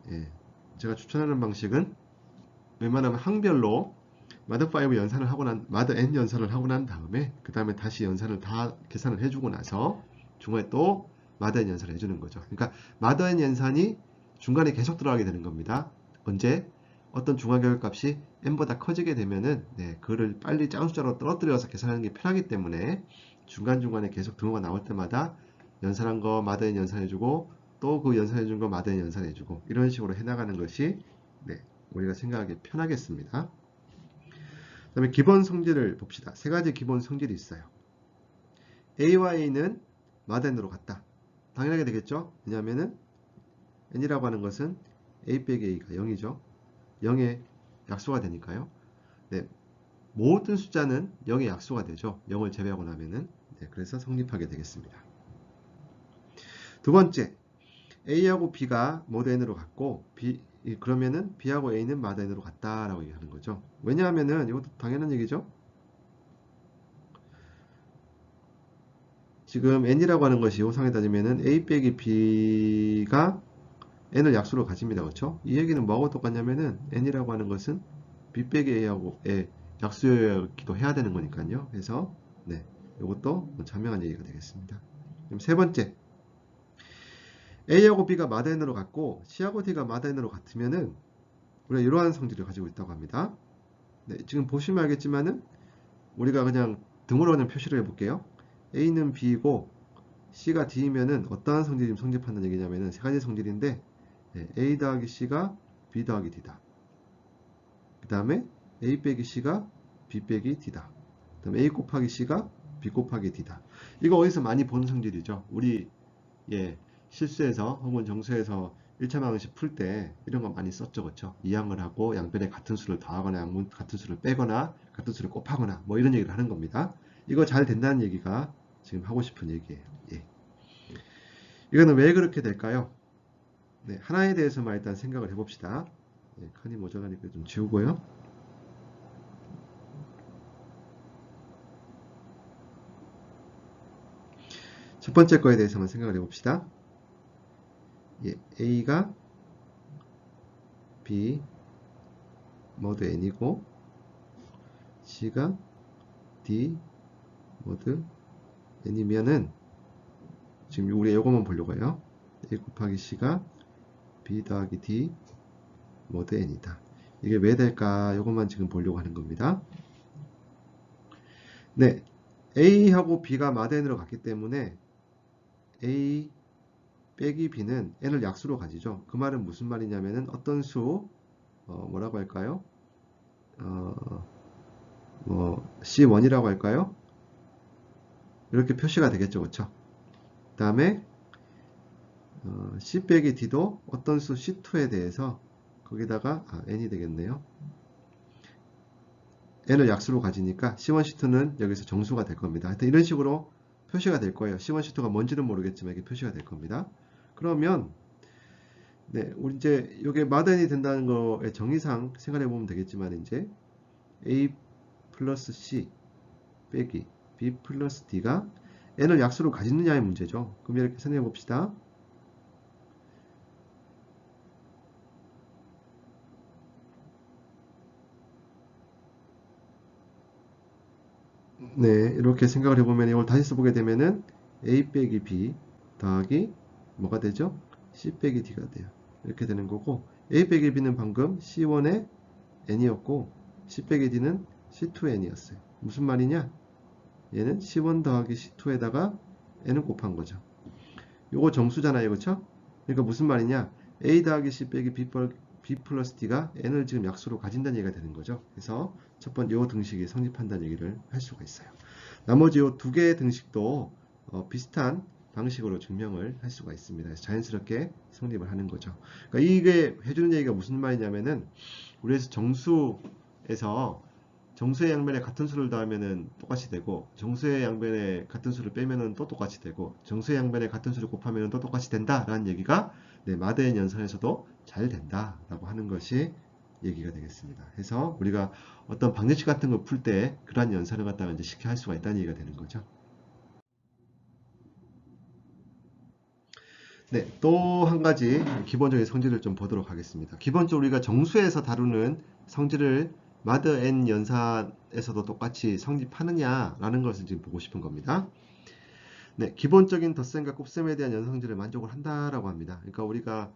제가 추천하는 방식은 웬만하면 항별로 마드 5 연산을 하고 마드 n 연산을 하고 난 다음에 그 다음에 다시 연산을 다 계산을 해주고 나서 중간에 또 마드 n 연산을 해주는 거죠. 그러니까 마드 n 연산이 중간에 계속 들어가게 되는 겁니다. 언제 어떤 중앙결합값이 n보다 커지게 되면은 그를 빨리 작은 숫자로 떨어뜨려서 계산하는 게 편하기 때문에 중간중간에 계속 등호가 나올 때마다 연산한 거 마드 n 연산해주고 또 그 연산해준 거 마드 n 연산해주고 이런 식으로 해나가는 것이 우리가 생각하기 편하겠습니다. 그 다음에 기본 성질을 봅시다. 세 가지 기본 성질이 있어요. A와 A는 마드 n으로 같다. 당연하게 되겠죠? 왜냐하면은 n이라고 하는 것은 A 빼기 A가 0이죠. 0의 약수가 되니까요. 모든 숫자는 0의 약수가 되죠. 0을 제외하고 나면은. 그래서 성립하게 되겠습니다. 두 번째, A하고 B가 모두 n으로 같고 그러면은 B하고 A는 마드 n으로 같다라고 얘기하는 거죠. 왜냐하면은 이것도 당연한 얘기죠. 지금 n이라고 하는 것이 요상에 따지면은 A 빼기 B가 n을 약수로 가집니다. 그렇죠? 이 얘기는 뭐하고 똑같냐면은 n이라고 하는 것은 B 빼기 A하고 약수이기도 해야 되는 거니까요. 그래서 이것도 자명한 얘기가 되겠습니다. 그럼 세 번째, A하고 B가 마드 n으로 같고 C하고 D가 마드 n으로 같으면은 우리가 이러한 성질을 가지고 있다고 합니다. 지금 보시면 알겠지만은 우리가 그냥 등으로 그냥 표시를 해볼게요. A는 B이고 C가 D이면은 어떠한 성질이 지금 성립한다는 얘기냐면은 세 가지 성질인데 A 더하기 C가 B 더하기 D다. 그 다음에 A 빼기 C가 B 빼기 D다. 그 다음에 A 곱하기 C가 B 곱하기 D다. 이거 어디서 많이 본 성질이죠. 우리 실수에서 혹은 정수에서 1차 방정식 풀 때 이런 거 많이 썼죠. 그렇죠? 이항을 하고 양변에 같은 수를 더하거나 같은 수를 빼거나 같은 수를 곱하거나 뭐 이런 얘기를 하는 겁니다. 이거 잘 된다는 얘기가 지금 하고 싶은 얘기예요. 이거는 왜 그렇게 될까요? 하나에 대해서만 일단 생각을 해봅시다. 칸이 모자라니까 좀 지우고요. 첫 번째 거에 대해서만 생각을 해봅시다. A가 B 모드 n이고 C가 D 모드 n이면은 지금 우리가 이것만 보려고 해요. A 곱하기 C가 B 더하기 D 모드 n이다. 이게 왜 될까? 이것만 지금 보려고 하는 겁니다. A하고 B가 마드 n으로 같기 때문에 A 빼기 B는 n을 약수로 가지죠. 그 말은 무슨 말이냐면은 어떤 수 뭐라고 할까요? C1이라고 할까요? 이렇게 표시가 되겠죠. 그쵸? 그 다음에 C 빼기 D도 어떤 수 C2에 대해서 거기다가 n이 되겠네요. n을 약수로 가지니까 C1, C2는 여기서 정수가 될 겁니다. 하여튼 이런 식으로 표시가 될 거예요. C1, C2가 뭔지는 모르겠지만 이게 표시가 될 겁니다. 그러면 우리 이제 이게 마드n이 된다는 거의 정의상 생각해 보면 되겠지만 이제 A 플러스 C 빼기 B 플러스 D가 n을 약수로 가지느냐의 문제죠. 그럼 이렇게 생각해 봅시다. 이렇게 생각을 해보면 이걸 다시 써보게 되면은 A 빼기 B 더하기 뭐가 되죠? C 빼기 D가 돼요. 이렇게 되는 거고 A 빼기 B는 방금 C1의 n이었고 C 빼기 D는 C2의 n이었어요. 무슨 말이냐? 얘는 C1 더하기 C2에다가 n을 곱한 거죠. 요거 정수잖아요. 그렇죠? 그러니까 무슨 말이냐? A 더하기 C 빼기 B 플러스 D가 N을 지금 약수로 가진다는 얘기가 되는 거죠. 그래서 첫 번째 요 등식이 성립한다는 얘기를 할 수가 있어요. 나머지 요 두 개의 등식도 비슷한 방식으로 증명을 할 수가 있습니다. 그래서 자연스럽게 성립을 하는 거죠. 그러니까 이게 해주는 얘기가 무슨 말이냐면은 우리에서 정수의 양변에 같은 수를 더하면은 똑같이 되고 정수의 양변에 같은 수를 빼면은 또 똑같이 되고 정수의 양변에 같은 수를 곱하면은 또 똑같이 된다라는 얘기가 네, 마드엔 연산에서도 잘 된다라고 하는 것이 얘기가 되겠습니다. 해서 우리가 어떤 방정식 같은 걸 풀 때 그러한 연산을 갖다가 이제 쉽게 할 수가 있다는 얘기가 되는 거죠. 네, 또 한 가지 기본적인 성질을 좀 보도록 하겠습니다. 기본적으로 우리가 정수에서 다루는 성질을 마드 n 연산에서도 똑같이 성립하느냐라는 것을 지금 보고 싶은 겁니다. 네, 기본적인 덧셈과 곱셈에 대한 연산성질을 만족을 한다라고 합니다. 그러니까 우리가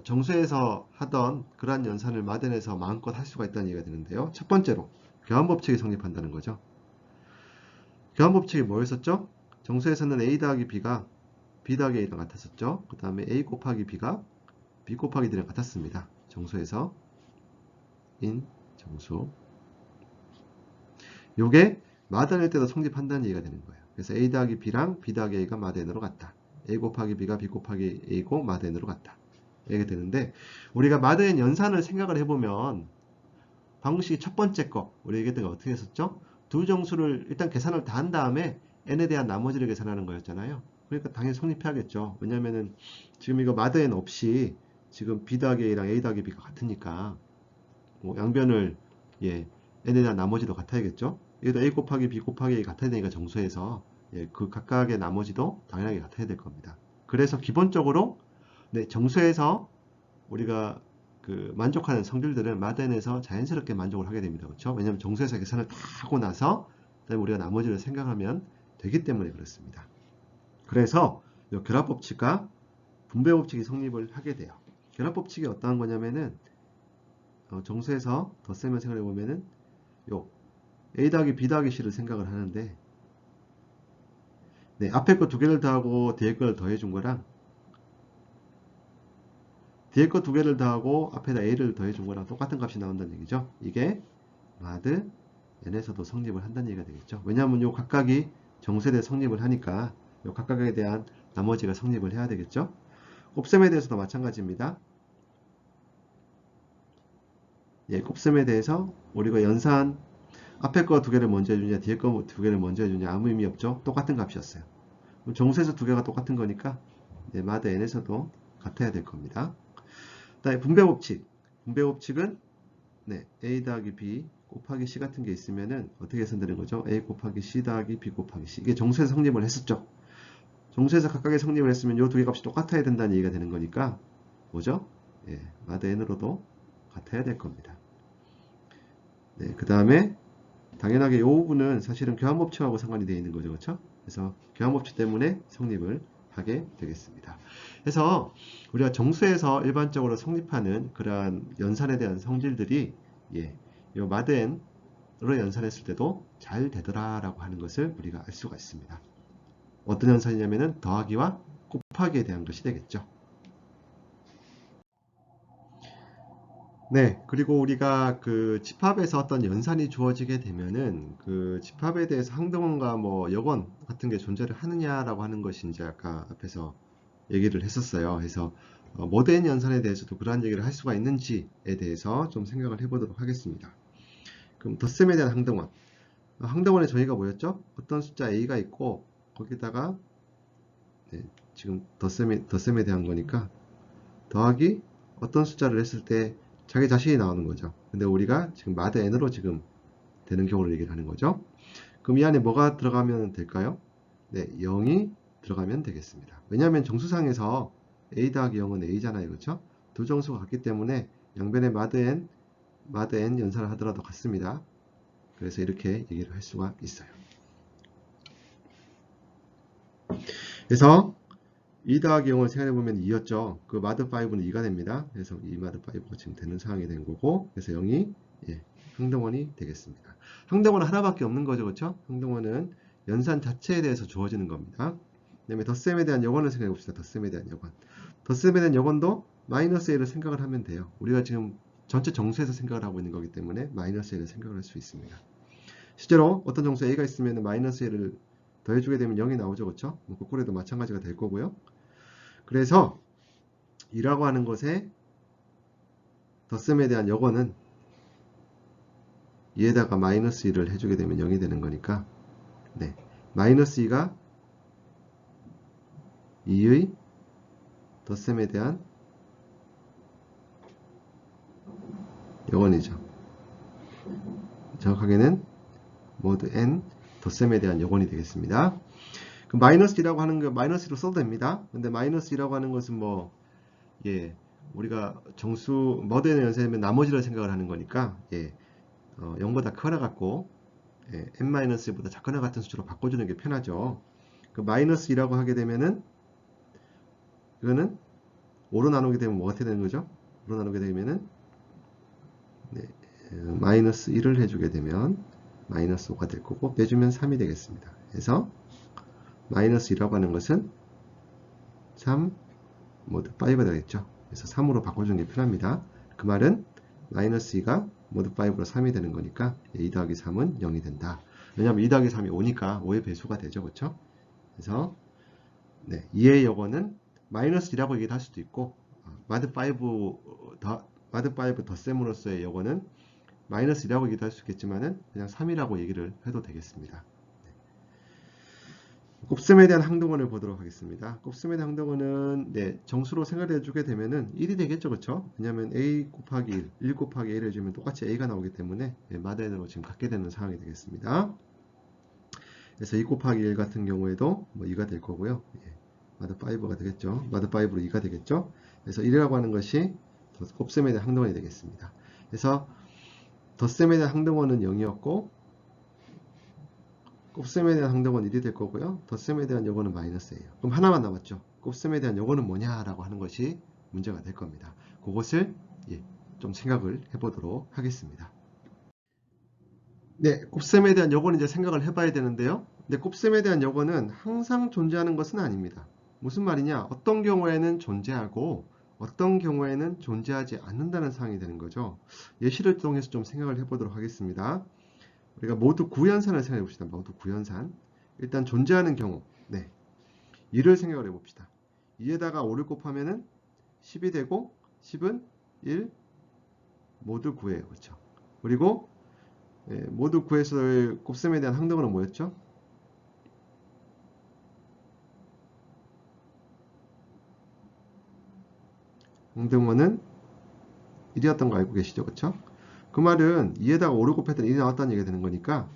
정수에서 하던 그러한 연산을 마드 n에서 마음껏 할 수가 있다는 얘기가 되는데요. 첫 번째로 교환법칙이 성립한다는 거죠. 교환법칙이 뭐였었죠? 정수에서는 a 더하기 b가 b 더하기 a랑 같았었죠. 그 다음에 a 곱하기 b가 b 곱하기 d랑 같았습니다. 정수에서 인 정수. 요게 마다낼 때도 성립한다는 얘기가 되는 거예요. 그래서 a 더하기 b랑 b 더하기 a가 마다n으로 같다. a 곱하기 b가 b 곱하기 a고 마다n으로 같다. 이게 되는데 우리가 마다n 연산을 생각을 해보면 방정식이 첫 번째 거 우리 얘기했던 거 어떻게 했었죠? 두 정수를 일단 계산을 다 한 다음에 n에 대한 나머지를 계산하는 거였잖아요. 그러니까 당연히 성립해야겠죠. 왜냐면은 지금 이거 마다n 없이 지금 b 더하기 a랑 a 더하기 b가 같으니까 뭐 양변을 예 n에 대한 나머지도 같아야겠죠. 여기도 a 곱하기 b 곱하기 a 같아야 되니까 정수에서 예, 그 각각의 나머지도 당연하게 같아야 될 겁니다. 그래서 기본적으로 네, 정수에서 우리가 그 만족하는 성질들은 마다n에서 자연스럽게 만족을 하게 됩니다. 그렇죠? 왜냐하면 정수에서 계산을 다 하고 나서 그다음에 우리가 나머지를 생각하면 되기 때문에 그렇습니다. 그래서 이 결합법칙과 분배법칙이 성립을 하게 돼요. 결합법칙이 어떠한 거냐면은 정수에서 덧셈을 생각해 보면은 요 a 더하기 b 더하기 c를 생각을 하는데 네, 앞에 거 두 개를 더하고 뒤에 거를 더해 준 거랑 뒤에 거 두 개를 더하고 앞에다 a를 더해 준 거랑 똑같은 값이 나온다는 얘기죠. 이게 마드 n에서도 성립을 한다는 얘기가 되겠죠. 왜냐하면 요 각각이 정수에 대해 성립을 하니까 요 각각에 대한 나머지가 성립을 해야 되겠죠. 곱셈에 대해서도 마찬가지입니다. 예, 곱셈에 대해서 우리가 연산 앞에 거 두 개를 먼저 해주냐 뒤에 거 두 개를 먼저 해주냐 아무 의미 없죠. 똑같은 값이었어요. 정수에서 두 개가 똑같은 거니까 네, 마드 n에서도 같아야 될 겁니다. 그다음에 분배법칙. 분배법칙은 네, a 더하기 b 곱하기 c 같은 게 있으면은 어떻게 해석되는 거죠? a 곱하기 c 더하기 b 곱하기 c. 이게 정수에서 성립을 했었죠. 정수에서 각각의 성립을 했으면 이 두 개 값이 똑같아야 된다는 얘기가 되는 거니까 뭐죠? 예, 마드 n으로도 같아야 될 겁니다. 네, 그 다음에 당연하게 이 부분은 사실은 교환법칙하고 상관이 되어 있는 거죠. 그렇죠? 그래서 교환법칙 때문에 성립을 하게 되겠습니다. 그래서 우리가 정수에서 일반적으로 성립하는 그러한 연산에 대한 성질들이 예, 요 마드n으로 연산했을 때도 잘 되더라라고 하는 것을 우리가 알 수가 있습니다. 어떤 연산이냐면은 더하기와 곱하기에 대한 것이 되겠죠. 네, 그리고 우리가 그 집합에서 어떤 연산이 주어지게 되면은 그 집합에 대해서 항등원과 뭐 역원 같은 게 존재를 하느냐라고 하는 것이 이제 아까 앞에서 얘기를 했었어요. 그래서 모든 연산에 대해서도 그러한 얘기를 할 수가 있는지에 대해서 좀 생각을 해보도록 하겠습니다. 그럼 덧셈에 대한 항등원. 항등원의 정의가 뭐였죠? 어떤 숫자 a가 있고 거기다가 네, 지금 덧셈에 대한 거니까 더하기 어떤 숫자를 했을 때 자기 자신이 나오는 거죠. 근데 우리가 지금 마드 n으로 지금 되는 경우를 얘기를 하는 거죠. 그럼 이 안에 뭐가 들어가면 될까요? 네, 0이 들어가면 되겠습니다. 왜냐하면 정수상에서 a 더하기 0은 a잖아요. 그렇죠? 두 정수가 같기 때문에 양변의 마드 n 연산을 하더라도 같습니다. 그래서 이렇게 얘기를 할 수가 있어요. 그래서 2 더하기 0을 생각해보면 2였죠. 그 마드 5는 2가 됩니다. 그래서 2 마드 5가 지금 되는 상황이 된 거고, 그래서 0이 예, 항등원이 되겠습니다. 항등원은 하나밖에 없는 거죠. 그렇죠? 항등원은 연산 자체에 대해서 주어지는 겁니다. 그 다음에 덧셈에 대한 역원을 생각해 봅시다. 덧셈에 대한 역원. 덧셈에 대한 역원도 마이너스 a를 생각을 하면 돼요. 우리가 지금 전체 정수에서 생각을 하고 있는 거기 때문에 마이너스 a를 생각을 할 수 있습니다. 실제로 어떤 정수 a가 있으면 마이너스 a를 더해주게 되면 0이 나오죠. 그렇죠? 거꾸로도 마찬가지가 될 거고요. 그래서 이라고 하는 것에 덧셈에 대한 여건은 이에다가 마이너스 2를 해주게 되면 0이 되는 거니까 네, 마이너스 2가 2의 덧셈에 대한 여건이죠. 정확하게는 모드 n 덧셈에 대한 여건이 되겠습니다. 그 마이너스 2라고 하는 거 마이너스 2로 써도 됩니다. 근데 마이너스 2라고 하는 것은 뭐 우리가 정수 모드 n 연산하면 나머지를 생각을 하는 거니까 0보다 크거나 같고 n-보다 작거나 같은 수치로 바꿔주는 게 편하죠. 그 마이너스 2라고 하게 되면은 이거는 5로 나누게 되면 뭐 어떻게 되는 거죠? 5로 나누게 되면은 마이너스 1을 해주게 되면 마이너스 5가 될 거고 빼주면 3이 되겠습니다. 그래서 마이너스 2라고 하는 것은 3 모드 5가 되겠죠. 그래서 3으로 바꿔주는 게 편합니다. 그 말은 마이너스 2가 모드 5로 3이 되는 거니까 2 더하기 3은 0이 된다. 왜냐하면 2 더하기 3이 5니까 5의 배수가 되죠. 그렇죠? 그래서 2의 여건은 마이너스 2라고 얘기를 할 수도 있고 마드 5 덧셈으로서의 여건은 마이너스 2라고 얘기도 할 수 있겠지만은 그냥 3이라고 얘기를 해도 되겠습니다. 곱셈에 대한 항등원을 보도록 하겠습니다. 곱셈에 대한 항등원은 정수로 생각해 주게 되면은 1이 되겠죠. 그렇죠? 왜냐하면 a 곱하기 1 곱하기 a를 해주면 똑같이 a가 나오기 때문에 마드 n으로 지금 갖게 되는 상황이 되겠습니다. 그래서 2 곱하기 1 같은 경우에도 뭐 2가 될 거고요. 마드 5가 되겠죠. 마드 5로 2가 되겠죠. 그래서 1이라고 하는 것이 곱셈에 대한 항등원이 되겠습니다. 그래서 덧셈에 대한 항등원은 0이었고 곱셈에 대한 항등원 1이 될 거고요. 덧셈에 대한 요거는 마이너스예요. 그럼 하나만 남았죠. 곱셈에 대한 요거는 뭐냐라고 하는 것이 문제가 될 겁니다. 그것을 좀 생각을 해보도록 하겠습니다. 네, 곱셈에 대한 요거는 이제 생각을 해봐야 되는데요. 근데 곱셈에 대한 요거는 항상 존재하는 것은 아닙니다. 무슨 말이냐? 어떤 경우에는 존재하고 어떤 경우에는 존재하지 않는다는 상황이 되는 거죠. 예시를 통해서 좀 생각을 해보도록 하겠습니다. 우리가 모두 구연산을 생각해 봅시다. 모두 구연산. 일단 존재하는 경우, 2를 생각을 해 봅시다. 2에다가 5를 곱하면은 10이 되고 10은 1, 모두 9예요. 그렇죠? 그리고 모두 9에서의 곱셈에 대한 항등원은 뭐였죠? 항등원은 1이었던 거 알고 계시죠? 그렇죠? 그 말은 2에다가 5를 곱했더니 1이 나왔다는 얘기가 되는 거니까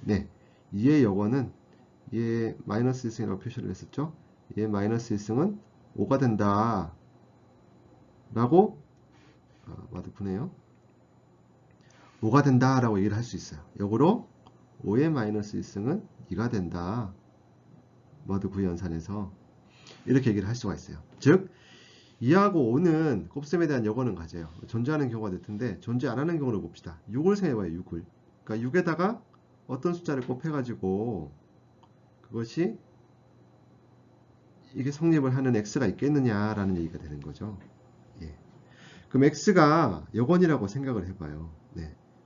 2의 여건은 2의 마이너스 1승이라고 표시를 했었죠. 2의 마이너스 1승은 5가 된다 라고 마드 9네요. 5가 된다 라고 얘기를 할 수 있어요. 역으로 5의 마이너스 1승은 2가 된다. 마드 9의 연산에서 이렇게 얘기를 할 수가 있어요. 즉 2하고 5는 곱셈에 대한 여건은 가져요. 존재하는 경우가 될 텐데 존재 안 하는 경우를 봅시다. 6을 생각해봐요. 6을. 그러니까 6에다가 어떤 숫자를 곱해가지고 그것이 이게 성립을 하는 x가 있겠느냐라는 얘기가 되는 거죠. 그럼 x가 여건이라고 생각을 해봐요.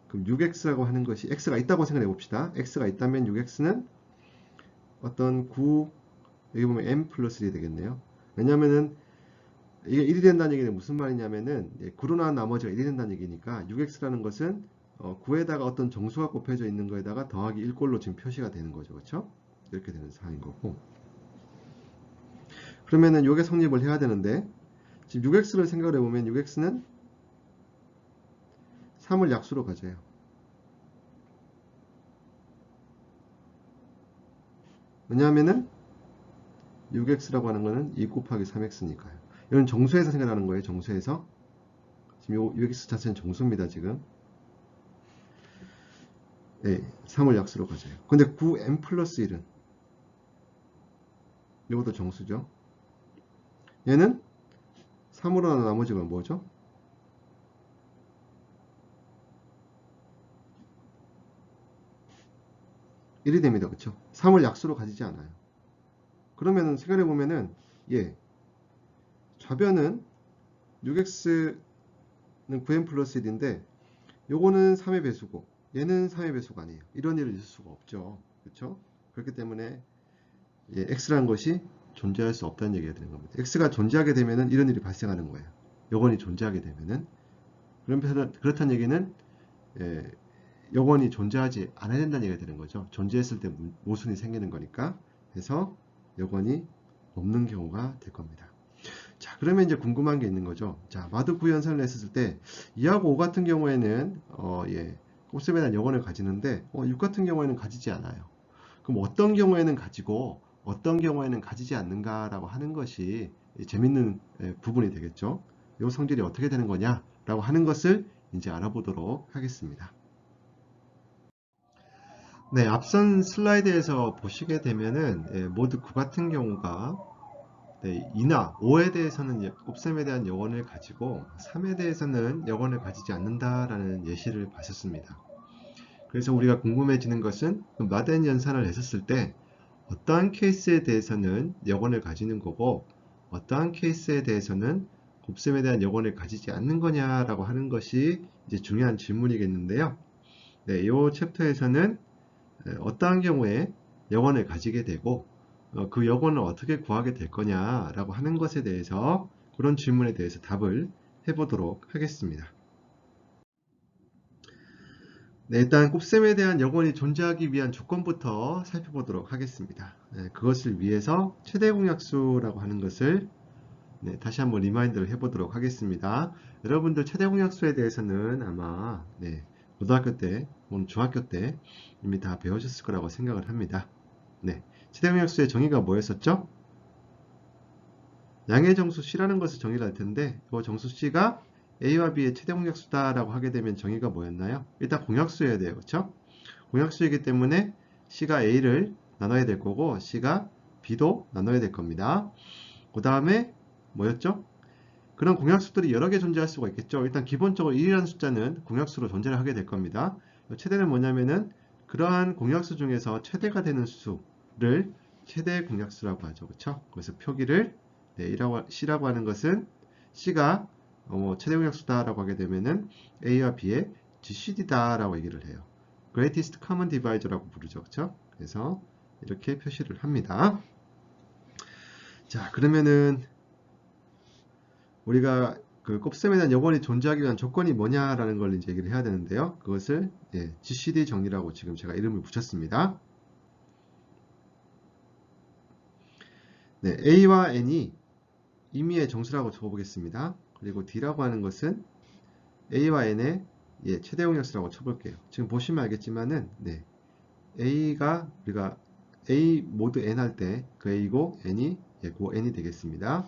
그럼 6x라고 하는 것이 x가 있다고 생각해 봅시다. x가 있다면 6x는 어떤 9, 여기 보면 m 플러스 1이 되겠네요. 왜냐면은 이게 1이 된다는 얘기는 무슨 말이냐면은 9로 나온 나머지가 1이 된다는 얘기니까 6x라는 것은 9에다가 어떤 정수가 곱해져 있는 거에다가 더하기 1꼴로 지금 표시가 되는 거죠. 그렇죠? 이렇게 되는 상황인 거고. 그러면은 이게 성립을 해야 되는데 지금 6x를 생각을 해보면 6x는 3을 약수로 가져요. 왜냐하면은 6x라고 하는 거는 2 곱하기 3x니까요. 이건 정수에서 생각하는 거예요. 정수에서. 지금 요 6x 자체는 정수입니다. 지금. 3을 약수로 가져요. 근데 9m 플러스 1은 이것도 정수죠. 얘는 3으로 나눈 나머지가 뭐죠? 1이 됩니다. 그쵸? 3을 약수로 가지지 않아요. 그러면은 생각해 보면은 좌변은 6x는 9n 플러스 1인데 요거는 3의 배수고 얘는 3의 배수가 아니에요. 이런 일을 있을 수가 없죠. 그렇죠? 그렇기 때문에 예, x라는 것이 존재할 수 없다는 얘기가 되는 겁니다. x가 존재하게 되면은 이런 일이 발생하는 거예요. 요건이 존재하게 되면은 그렇다는 얘기는 예, 요건이 존재하지 않아야 된다는 얘기가 되는 거죠. 존재했을 때 모순이 생기는 거니까. 그래서 요건이 없는 경우가 될 겁니다. 자, 그러면 이제 궁금한 게 있는 거죠. 자, 마드 구현선을 했을 때 2하고 5 같은 경우에는 곱셈에 대한 요건을 가지는데 6 같은 경우에는 가지지 않아요. 그럼 어떤 경우에는 가지고 어떤 경우에는 가지지 않는가라고 하는 것이 재밌는 부분이 되겠죠. 이 성질이 어떻게 되는 거냐라고 하는 것을 이제 알아보도록 하겠습니다. 네, 앞선 슬라이드에서 보시게 되면은 모드 9 같은 경우가 2나 5에 대해서는 곱셈에 대한 여건을 가지고 3에 대해서는 여건을 가지지 않는다라는 예시를 봤었습니다. 그래서 우리가 궁금해지는 것은 마덴 연산을 했었을 때 어떠한 케이스에 대해서는 여건을 가지는 거고 어떠한 케이스에 대해서는 곱셈에 대한 여건을 가지지 않는 거냐라고 하는 것이 이제 중요한 질문이겠는데요. 네, 이 챕터에서는 어떠한 경우에 여건을 가지게 되고 그 여건을 어떻게 구하게 될 거냐라고 하는 것에 대해서 그런 질문에 대해서 답을 해보도록 하겠습니다. 네, 일단 곱셈에 대한 여건이 존재하기 위한 조건부터 살펴보도록 하겠습니다. 네, 그것을 위해서 최대 공약수라고 하는 것을 다시 한번 리마인드를 해보도록 하겠습니다. 여러분들 최대 공약수에 대해서는 아마 고등학교 때 혹은 중학교 때 이미 다 배우셨을 거라고 생각을 합니다. 최대 공약수의 정의가 뭐였었죠? 양의 정수 C라는 것을 정의를 할 텐데 그 정수 C가 A와 B의 최대 공약수다라고 하게 되면 정의가 뭐였나요? 일단 공약수여야 돼요. 그렇죠? 공약수이기 때문에 C가 A를 나눠야 될 거고 C가 B도 나눠야 될 겁니다. 그 다음에 뭐였죠? 그런 공약수들이 여러 개 존재할 수가 있겠죠. 일단 기본적으로 1이라는 숫자는 공약수로 존재를 하게 될 겁니다. 최대는 뭐냐면은 그러한 공약수 중에서 최대가 되는 수를 최대 공약수라고 하죠. 그렇죠? 그래서 표기를 C라고 하는 것은 C가 최대 공약수다라고 하게 되면은 A와 B의 GCD다라고 얘기를 해요. Greatest Common Divisor라고 부르죠. 그렇죠? 그래서 이렇게 표시를 합니다. 자, 그러면은 우리가 그 곱셈에 대한 여건이 존재하기 위한 조건이 뭐냐라는 걸 이제 얘기를 해야 되는데요. 그것을 GCD 정리라고 지금 제가 이름을 붙였습니다. A와 N이 임의의 정수라고 적어보겠습니다. 그리고 D라고 하는 것은 A와 N의 최대 공약수라고 쳐볼게요. 지금 보시면 알겠지만은 A가 우리가 A 모드 N 할 때 그 A고 N이 고 N이 되겠습니다.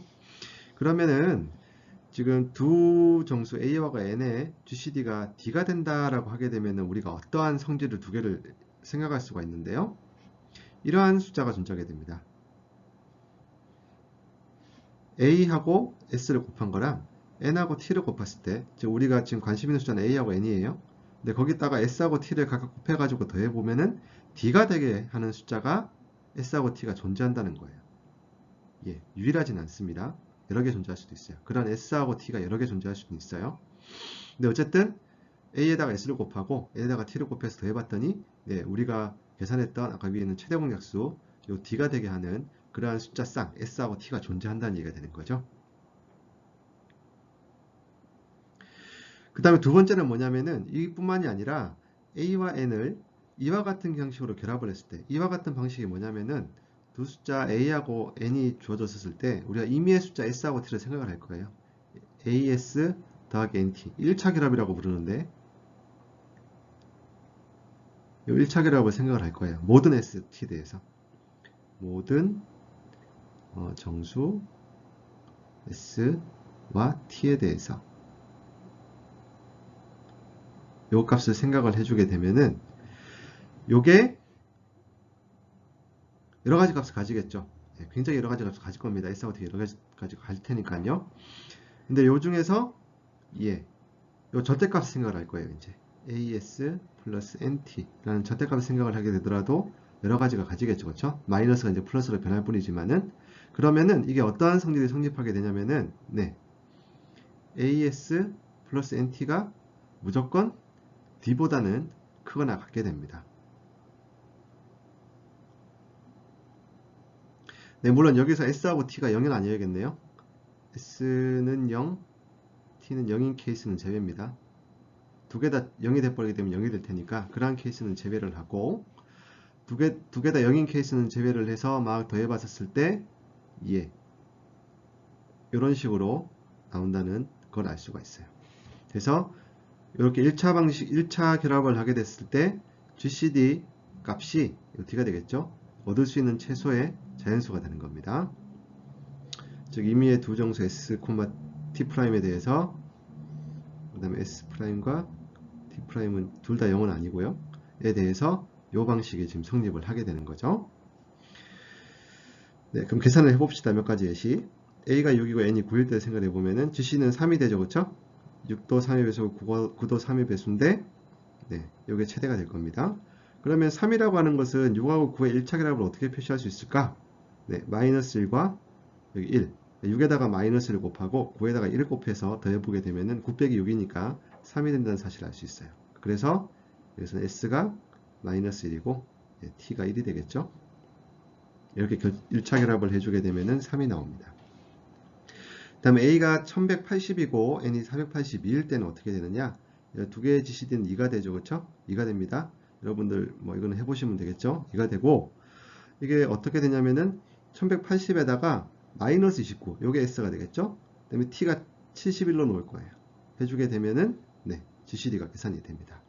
그러면은 지금 두 정수 A와 N의 GCD가 D가 된다라고 하게 되면 우리가 어떠한 성질을 두 개를 생각할 수가 있는데요. 이러한 숫자가 존재하게 됩니다. A하고 S를 곱한 거랑 N하고 T를 곱했을 때, 즉 우리가 지금 관심 있는 숫자는 A하고 N이에요. 근데 거기다가 S하고 T를 각각 곱해가지고 더해보면은 D가 되게 하는 숫자가 S하고 T가 존재한다는 거예요. 유일하진 않습니다. 여러 개 존재할 수도 있어요. 그런 S하고 T가 여러 개 존재할 수도 있어요. 근데 어쨌든 A에다가 S를 곱하고 N에다가 T를 곱해서 더해봤더니 우리가 계산했던 아까 위에 있는 최대 공약수 요 D가 되게 하는 그러한 숫자 쌍 S하고 T가 존재한다는 얘기가 되는 거죠. 그 다음에 두 번째는 뭐냐면은 이뿐만이 아니라 A와 N을 이와 같은 형식으로 결합을 했을 때 이와 같은 방식이 뭐냐면은 두 숫자 A하고 N이 주어졌을 때 우리가 임의의 숫자 S하고 T를 생각을 할 거예요. AS 더하기 NT 1차 결합이라고 부르는데 이 1차 결합을 생각을 할 거예요. 모든 ST에 대해서 모든 정수 S와 T에 대해서 요 값을 생각을 해주게 되면은 요게 여러 가지 값을 가지겠죠. 굉장히 여러 가지 값을 가질 겁니다. S하고 T 여러 가지 가질 테니까요. 근데 요 중에서 요 절대값 생각을 할 거예요. 이제 AS 플러스 NT라는 절대값을 생각을 하게 되더라도 여러 가지가 가지겠죠. 그렇죠? 마이너스가 이제 플러스로 변할 뿐이지만은 그러면은 이게 어떠한 성질이 성립하게 되냐면은 AS 플러스 NT가 무조건 D보다는 크거나 같게 됩니다. 네, 물론 여기서 S하고 T가 0은 아니어야겠네요. S는 0, T는 0인 케이스는 제외입니다. 두 개 다 0이 돼버리게 되면 0이 될 테니까 그러한 케이스는 제외를 하고 두 개 다 0인 케이스는 제외를 해서 막 더해봤었을 때 예, 이런 식으로 나온다는 걸 알 수가 있어요. 그래서 이렇게 1차 결합을 하게 됐을 때 GCD 값이 어떻게 되겠죠? 얻을 수 있는 최소의 자연수가 되는 겁니다. 즉 임의의 두 정수 S, T'에 대해서 그 다음에 S'과 T'은 둘 다 0은 아니고요. 에 대해서 이 방식이 지금 성립을 하게 되는 거죠. 네, 그럼 계산을 해봅시다. 몇 가지 예시. A가 6이고 N이 9일 때 생각해 보면은 GC는 3이 되죠. 그쵸? 6도 3의 배수고 9도 3의 배수인데 네, 이게 최대가 될 겁니다. 그러면 3이라고 하는 것은 6하고 9의 1차 결합을 어떻게 표시할 수 있을까? 네, 마이너스 1과 여기 1. 6에다가 마이너스를 곱하고 9에다가 1을 곱해서 더해보게 되면은 9 빼기 6이니까 3이 된다는 사실을 알 수 있어요. 그래서 여기서 S가 마이너스 1이고 T가 1이 되겠죠. 이렇게 1차 결합을 해주게 되면은 3이 나옵니다. 그 다음에 A가 1180이고 N이 482일 때는 어떻게 되느냐? 두 개의 GCD는 2가 되죠. 그렇죠? 2가 됩니다. 여러분들 뭐 이거는 해보시면 되겠죠? 2가 되고 이게 어떻게 되냐면은 1180에다가 마이너스 29 요게 S가 되겠죠? 그 다음에 T가 71로 놓을 거예요. 해주게 되면은 네, GCD가 계산이 됩니다.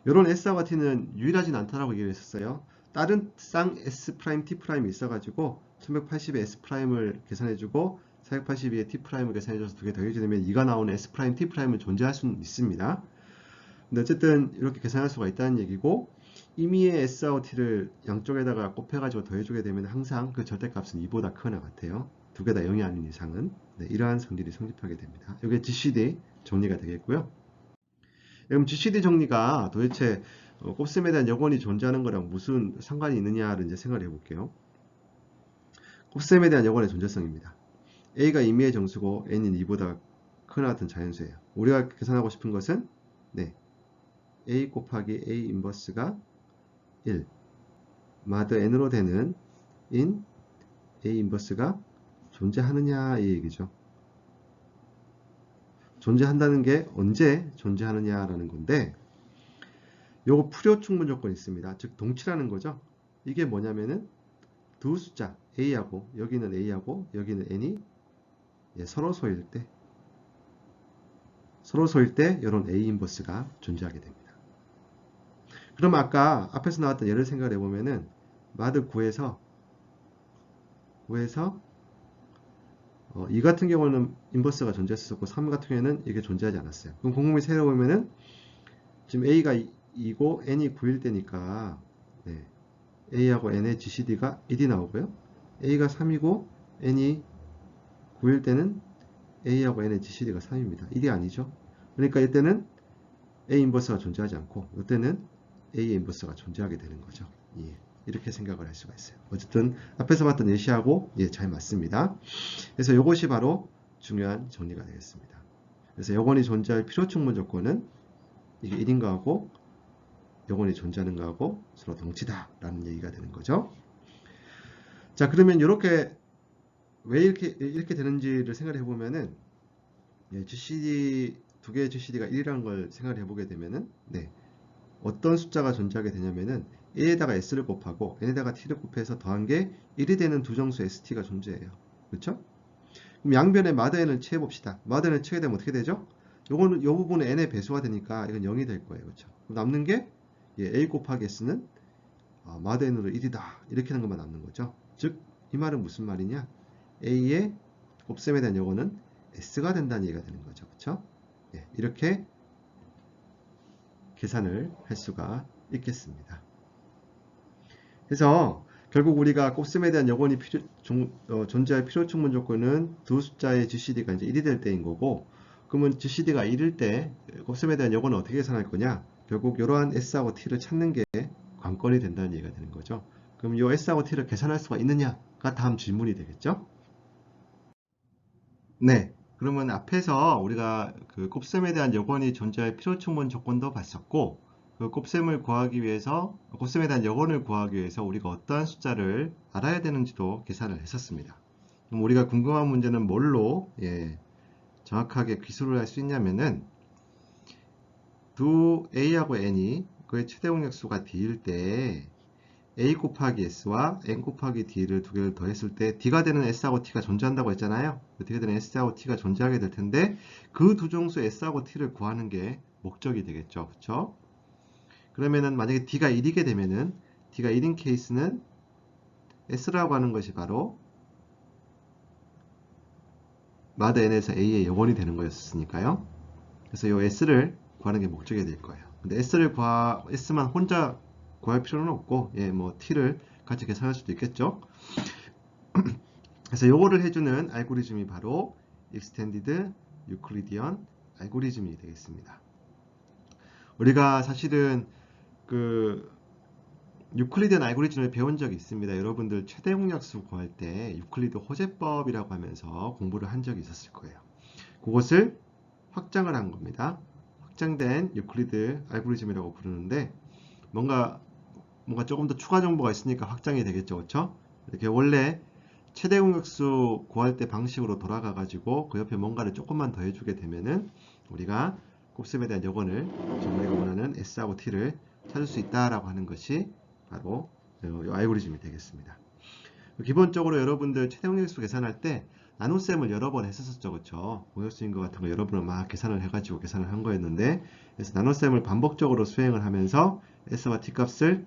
요런 S와 T는 유일하진 않다라고 얘기를 했었어요. 다른 쌍 S 프라임 T 프라임이 있어가지고 1180의 S 프라임을 계산해주고 482의 T 프라임을 계산해줘서 두 개 더해주면 2가 나오는 S 프라임 T 프라임은 존재할 수는 있습니다. 근데 어쨌든 이렇게 계산할 수가 있다는 얘기고 임의의 S와 T를 양쪽에다가 곱해가지고 더해주게 되면 항상 그 절대값은 2보다 크거나 같아요. 두 개 다 0이 아닌 이상은 네, 이러한 성질이 성립하게 됩니다. 이게 GCD 정리가 되겠고요. 그럼 GCD 정리가 도대체 곱셈에 대한 여건이 존재하는 거랑 무슨 상관이 있느냐를 이제 생각을 해볼게요. 곱셈에 대한 여건의 존재성입니다. A가 임의의 정수고 N이 2보다 크나 같은 자연수예요. 우리가 계산하고 싶은 것은 네, A 곱하기 A 인버스가 1 마드 N으로 되는 인 A 인버스가 존재하느냐 이 얘기죠. 존재한다는 게 언제 존재하느냐라는 건데 요거 불효충분 조건이 있습니다. 즉 동치라는 거죠. 이게 뭐냐면은 두 숫자 A하고 여기는 A하고 여기는 N이 서로 소일 때 이런 A 인버스가 존재하게 됩니다. 그럼 아까 앞에서 나왔던 예를 생각해 보면은 마드 9에서 2 같은 경우는 인버스가 존재했었고 3 같은 경우에는 이게 존재하지 않았어요. 그럼 곰곰이 세려보면은 지금 A가 2고 N이 9일 때니까 네, A하고 N의 GCD가 1이 나오고요. A가 3이고 N이 9일 때는 A하고 N의 GCD가 3입니다. 1이 아니죠. 그러니까 이때는 A 인버스가 존재하지 않고 이때는 A의 인버스가 존재하게 되는 거죠. 예, 이렇게 생각을 할 수가 있어요. 어쨌든 앞에서 봤던 예시하고 잘 맞습니다. 그래서 이것이 바로 중요한 정리가 되겠습니다. 그래서 여건이 존재할 필요충분 조건은 이게 1인 거하고 여건이 존재하는 거하고 서로 동치다라는 얘기가 되는 거죠. 자, 그러면 이렇게 왜 이렇게 되는지를 생각해 보면은 GCD 두 개의 GCD가 1이라는 걸 생각해 보게 되면은 어떤 숫자가 존재하게 되냐면은 A에다가 S를 곱하고 N에다가 T를 곱해서 더한 게 1이 되는 두 정수 ST가 존재해요. 그렇죠? 그럼 양변에 마드 N을 취해 봅시다. 마드 N을 취하게 되면 어떻게 되죠? 요거는 요 부분은 N의 배수가 되니까 이건 0이 될 거예요. 그렇죠? 남는 게 A 곱하기 S는 마드 N으로 1이다. 이렇게 하는 것만 남는 거죠. 즉, 이 말은 무슨 말이냐? A의 곱셈에 대한 요거는 S가 된다는 얘기가 되는 거죠. 그렇죠? 이렇게 계산을 할 수가 있겠습니다. 그래서 결국 우리가 곱셈에 대한 여건이 존재할 필요충분 조건은 두 숫자의 GCD가 이제 1이 될 때인 거고, 그러면 GCD가 1일 때 곱셈에 대한 여건은 어떻게 계산할 거냐? 결국 이러한 S하고 T를 찾는 게 관건이 된다는 얘기가 되는 거죠. 그럼 이 S하고 T를 계산할 수가 있느냐가 다음 질문이 되겠죠? 네. 그러면 앞에서 우리가 그 곱셈에 대한 여건이 존재할 필요 충분 조건도 봤었고, 그 곱셈을 구하기 위해서, 곱셈에 대한 여건을 구하기 위해서 우리가 어떠한 숫자를 알아야 되는지도 계산을 했었습니다. 그럼 우리가 궁금한 문제는 뭘로 정확하게 기술을 할 수 있냐면은, 두 a하고 n이 그의 최대 공약수가 d일 때 a 곱하기 s와 n 곱하기 d를 두 개를 더했을 때 d가 되는 s하고 t가 존재한다고 했잖아요. d가 되는 s하고 t가 존재하게 될 텐데 그 두 정수 s하고 t를 구하는 게 목적이 되겠죠. 그쵸? 그러면은 만약에 d가 1이게 되면은 d가 1인 케이스는 s라고 하는 것이 바로 마드 n에서 a의 여건이 되는 거였으니까요. 그래서 이 s를 구하는 게 목적이 될 거예요. 근데 s만 혼자 구할 필요는 없고, 뭐 t를 같이 계산할 수도 있겠죠. 그래서 요거를 해주는 알고리즘이 바로 Extended Euclidean 알고리즘이 되겠습니다. 우리가 사실은 그 유클리드는 알고리즘을 배운 적이 있습니다. 여러분들 최대 공약수 구할 때 유클리드 호재법이라고 하면서 공부를 한 적이 있었을 거예요. 그것을 확장을 한 겁니다. 확장된 유클리드 알고리즘이라고 부르는데 뭔가 조금 더 추가 정보가 있으니까 확장이 되겠죠. 그렇죠? 이렇게 원래 최대 공약수 구할 때 방식으로 돌아가 가지고 그 옆에 뭔가를 조금만 더 해주게 되면은 우리가 곱셈에 대한 여건을 우리가 원하는 S하고 T를 찾을 수 있다라고 하는 것이 바로 이 알고리즘이 되겠습니다. 기본적으로 여러분들 최대 공약수 계산할 때 나눗셈을 여러 번 했었죠. 그렇죠? 공약수인 것 같은 거 여러 번을 막 계산을 해가지고 계산을 한 거였는데 그래서 나눗셈을 반복적으로 수행을 하면서 S와 T 값을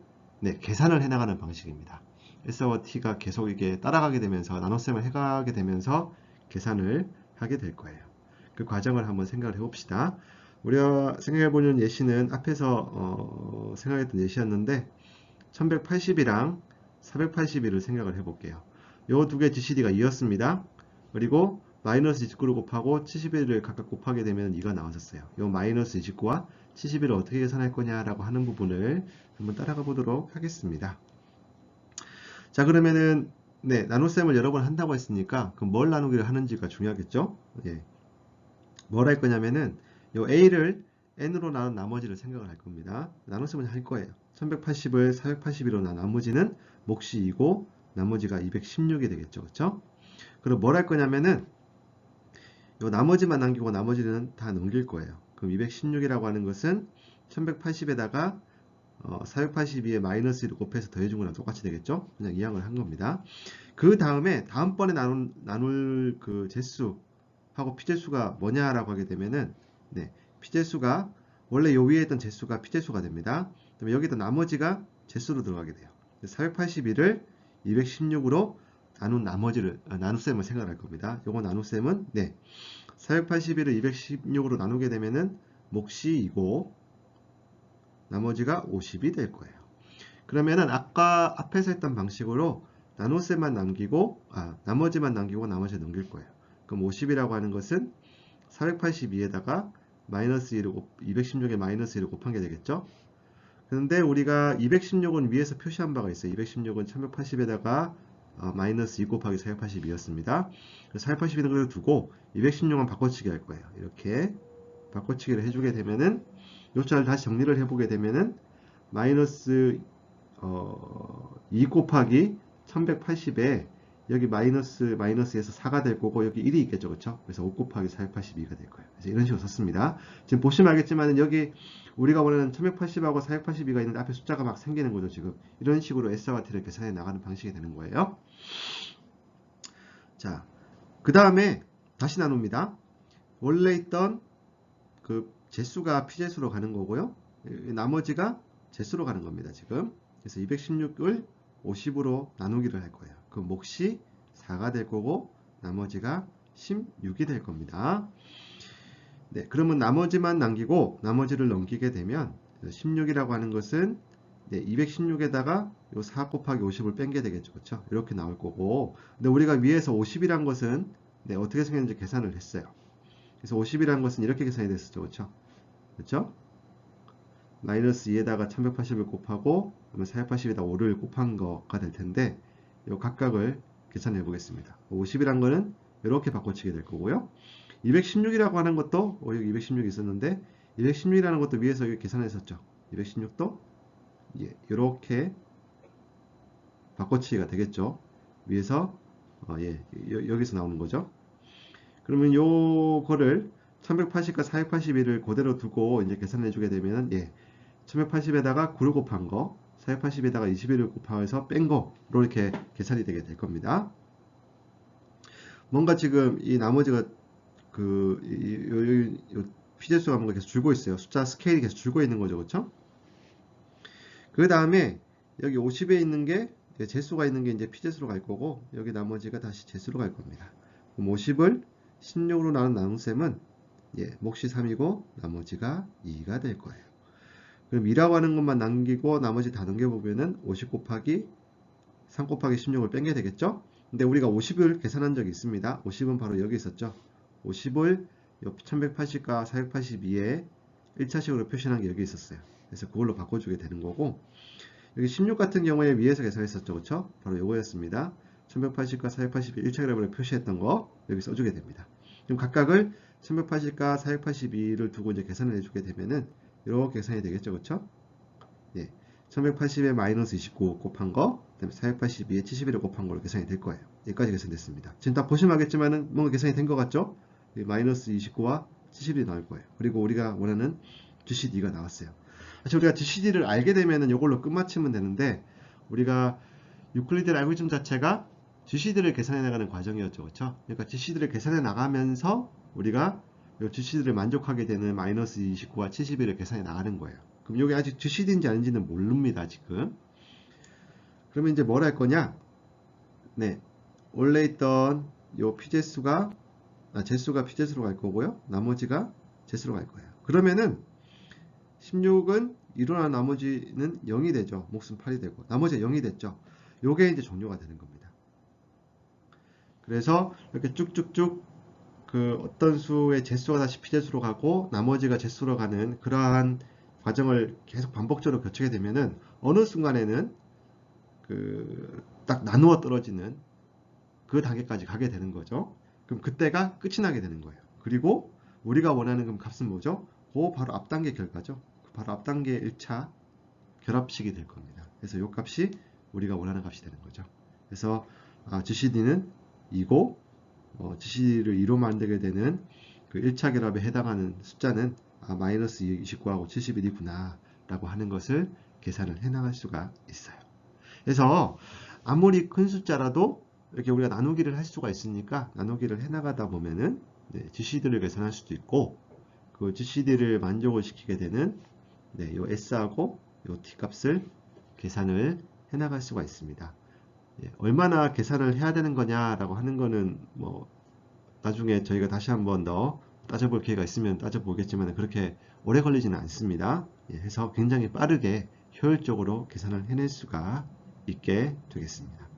계산을 해나가는 방식입니다. S와 T가 계속 이게 따라가게 되면서 나눗셈을 해가게 되면서 계산을 하게 될 거예요. 그 과정을 한번 생각을 해봅시다. 우리가 생각해보는 예시는 앞에서 생각했던 예시였는데 1180이랑 481을 생각을 해볼게요. 요 두 개 GCD가 2였습니다. 그리고 마이너스 29를 곱하고 71을 각각 곱하게 되면 2가 나왔었어요. 요 마이너스 29와 71을 어떻게 계산할 거냐라고 하는 부분을 한번 따라가 보도록 하겠습니다. 자, 그러면은 나눗셈을 여러 번 한다고 했으니까 그럼 뭘 나누기를 하는지가 중요하겠죠? 뭘 할 거냐면은 요 A를 N으로 나눈 나머지를 생각을 할 겁니다. 나눗셈을 할 거예요. 1180을 481로 나머지는 몫이 2고 나머지가 216이 되겠죠. 그렇죠? 그럼 뭘 할 거냐면은 요 나머지만 남기고 나머지는 다 넘길 거예요. 그럼 216이라고 하는 것은 1180에다가 482에 마이너스 1을 곱해서 더해준 거랑 똑같이 되겠죠? 그냥 이항을 한 겁니다. 그 다음에 다음번에 나눌 그 재수하고 피재수가 뭐냐라고 하게 되면은 피재수가 원래 요 위에 있던 재수가 피재수가 됩니다. 그러면 여기다 나머지가 재수로 들어가게 돼요. 481을 216으로 나눈 나머지를 나눗셈을 생각할 겁니다. 요거 나눗셈은 481을 216으로 나누게 되면은 몫이 2고 나머지가 50이 될 거예요. 그러면은 아까 앞에서 했던 방식으로 나눗셈만 남기고 나머지만 남기고 나머지 넘길 거예요. 그럼 50이라고 하는 것은 482에다가 마이너스 1을 216에 마이너스 1을 곱한 게 되겠죠. 그런데 우리가 216은 위에서 표시한 바가 있어요. 216은 1180에다가 마이너스 2 곱하기 482였습니다. 482는 그대로 두고 216은 바꿔치기 할 거예요. 이렇게 바꿔치기를 해주게 되면은 요자를 다시 정리를 해보게 되면은 마이너스 2 곱하기 1180에 여기 마이너스에서 4가 될 거고 여기 1이 있겠죠. 그렇죠? 그래서 5 곱하기 482가 될 거예요. 그래서 이런 식으로 썼습니다. 지금 보시면 알겠지만 여기 우리가 원하는 1180하고 482가 있는데 앞에 숫자가 막 생기는 거죠. 지금 이런 식으로 S와 T를 계산해 나가는 방식이 되는 거예요. 자, 그 다음에 다시 나눕니다. 원래 있던 그 재수가 피재수로 가는 거고요. 나머지가 재수로 가는 겁니다. 지금. 그래서 216을 50으로 나누기를 할 거예요. 그 몫이 4가 될 거고 나머지가 16이 될 겁니다. 그러면 나머지만 남기고 나머지를 넘기게 되면 16이라고 하는 것은 216에다가 요 4 곱하기 50을 뺀 게 되겠죠. 그렇죠? 이렇게 나올 거고 근데 우리가 위에서 50이란 것은 어떻게 생겼는지 계산을 했어요. 그래서 50이라는 것은 이렇게 계산이 됐었죠. 그렇죠? 그렇죠? 마이너스 2에다가 1180을 곱하고 그러면 480에다 5를 곱한 거가 될 텐데 이 각각을 계산해 보겠습니다. 50이란 거는 이렇게 바꿔치게 될 거고요. 216이라고 하는 것도 여기 216이 있었는데 216이라는 것도 위에서 여기 계산했었죠. 216도 이렇게 바꿔치기가 되겠죠. 위에서 여기서 나오는 거죠. 그러면 요거를 1180과 481을 그대로 두고 이제 계산해 주게 되면 1180에다가 9를 곱한 거, 480에다가 21을 곱해서 뺀 거로 이렇게 계산이 되게 될 겁니다. 뭔가 지금 이 나머지가 피제수가 뭔가 계속 줄고 있어요. 숫자 스케일이 계속 줄고 있는 거죠. 그렇죠? 그 다음에 여기 50에 있는 게 제수가 있는 게 이제 피제수로 갈 거고 여기 나머지가 다시 제수로 갈 겁니다. 그럼 50을 16으로 나눈 몫이 3이고 나머지가 2가 될 거예요. 그럼 2라고 하는 것만 남기고 나머지 다 넘겨보면은 50 곱하기 3 곱하기 16을 뺀 게 되겠죠? 근데 우리가 50을 계산한 적이 있습니다. 50은 바로 여기 있었죠. 50을 1180과 482에 1차식으로 표시한 게 여기 있었어요. 그래서 그걸로 바꿔주게 되는 거고 여기 16 같은 경우에 위에서 계산했었죠. 그쵸? 바로 요거였습니다. 1180과 482 1차그래프를 표시했던 거 여기 써주게 됩니다. 그럼 각각을 1180과 482를 두고 이제 계산을 해주게 되면은 이렇게 계산이 되겠죠. 그쵸? 1180에 마이너스 29 곱한 거, 그 다음에 482에 71을 곱한 걸로 계산이 될 거예요. 여기까지 계산됐습니다. 지금 다 보시면 알겠지만은 뭔가 계산이 된 것 같죠? 마이너스 29와 71이 나올 거예요. 그리고 우리가 원하는 GCD가 나왔어요. 사실 우리가 GCD를 알게 되면은 이걸로 끝마치면 되는데 우리가 유클리드 알고리즘 자체가 GCD를 계산해 나가는 과정이었죠. 그렇죠? 그러니까 GCD를 계산해 나가면서 우리가 이 GCD를 만족하게 되는 마이너스 29와 71을 계산해 나가는 거예요. 그럼 여기 아직 GCD인지 아닌지는 모릅니다. 지금. 그러면 이제 뭘 할 거냐? 원래 있던 요 피제수가 제수가 피제수로 갈 거고요. 나머지가 제수로 갈 거예요. 그러면은 16은 일어난 나머지는 0이 되죠. 몫은 8이 되고 나머지가 0이 됐죠. 요게 이제 종료가 되는 겁니다. 그래서 이렇게 쭉쭉쭉 어떤 수의 제수가 다시 피제수로 가고 나머지가 제수로 가는 그러한 과정을 계속 반복적으로 거치게 되면은 어느 순간에는 딱 나누어 떨어지는 그 단계까지 가게 되는 거죠. 그럼 그때가 끝이 나게 되는 거예요. 그리고 우리가 원하는 그럼 값은 뭐죠? 그 바로 앞단계 결과죠. 바로 앞단계 1차 결합식이 될 겁니다. 그래서 이 값이 우리가 원하는 값이 되는 거죠. 그래서 GCD는 2고 GCD를 2로 만들게 되는 그 1차 결합에 해당하는 숫자는 마이너스 29하고 71이구나 라고 하는 것을 계산을 해나갈 수가 있어요. 그래서 아무리 큰 숫자라도 이렇게 우리가 나누기를 할 수가 있으니까 나누기를 해나가다 보면은 GCD를 계산할 수도 있고 그 GCD를 만족을 시키게 되는 요 S하고 요 T 값을 계산을 해나갈 수가 있습니다. 얼마나 계산을 해야 되는 거냐라고 하는 거는 뭐 나중에 저희가 다시 한번 더 따져볼 기회가 있으면 따져보겠지만 그렇게 오래 걸리지는 않습니다. 해서 굉장히 빠르게 효율적으로 계산을 해낼 수가 있게 되겠습니다.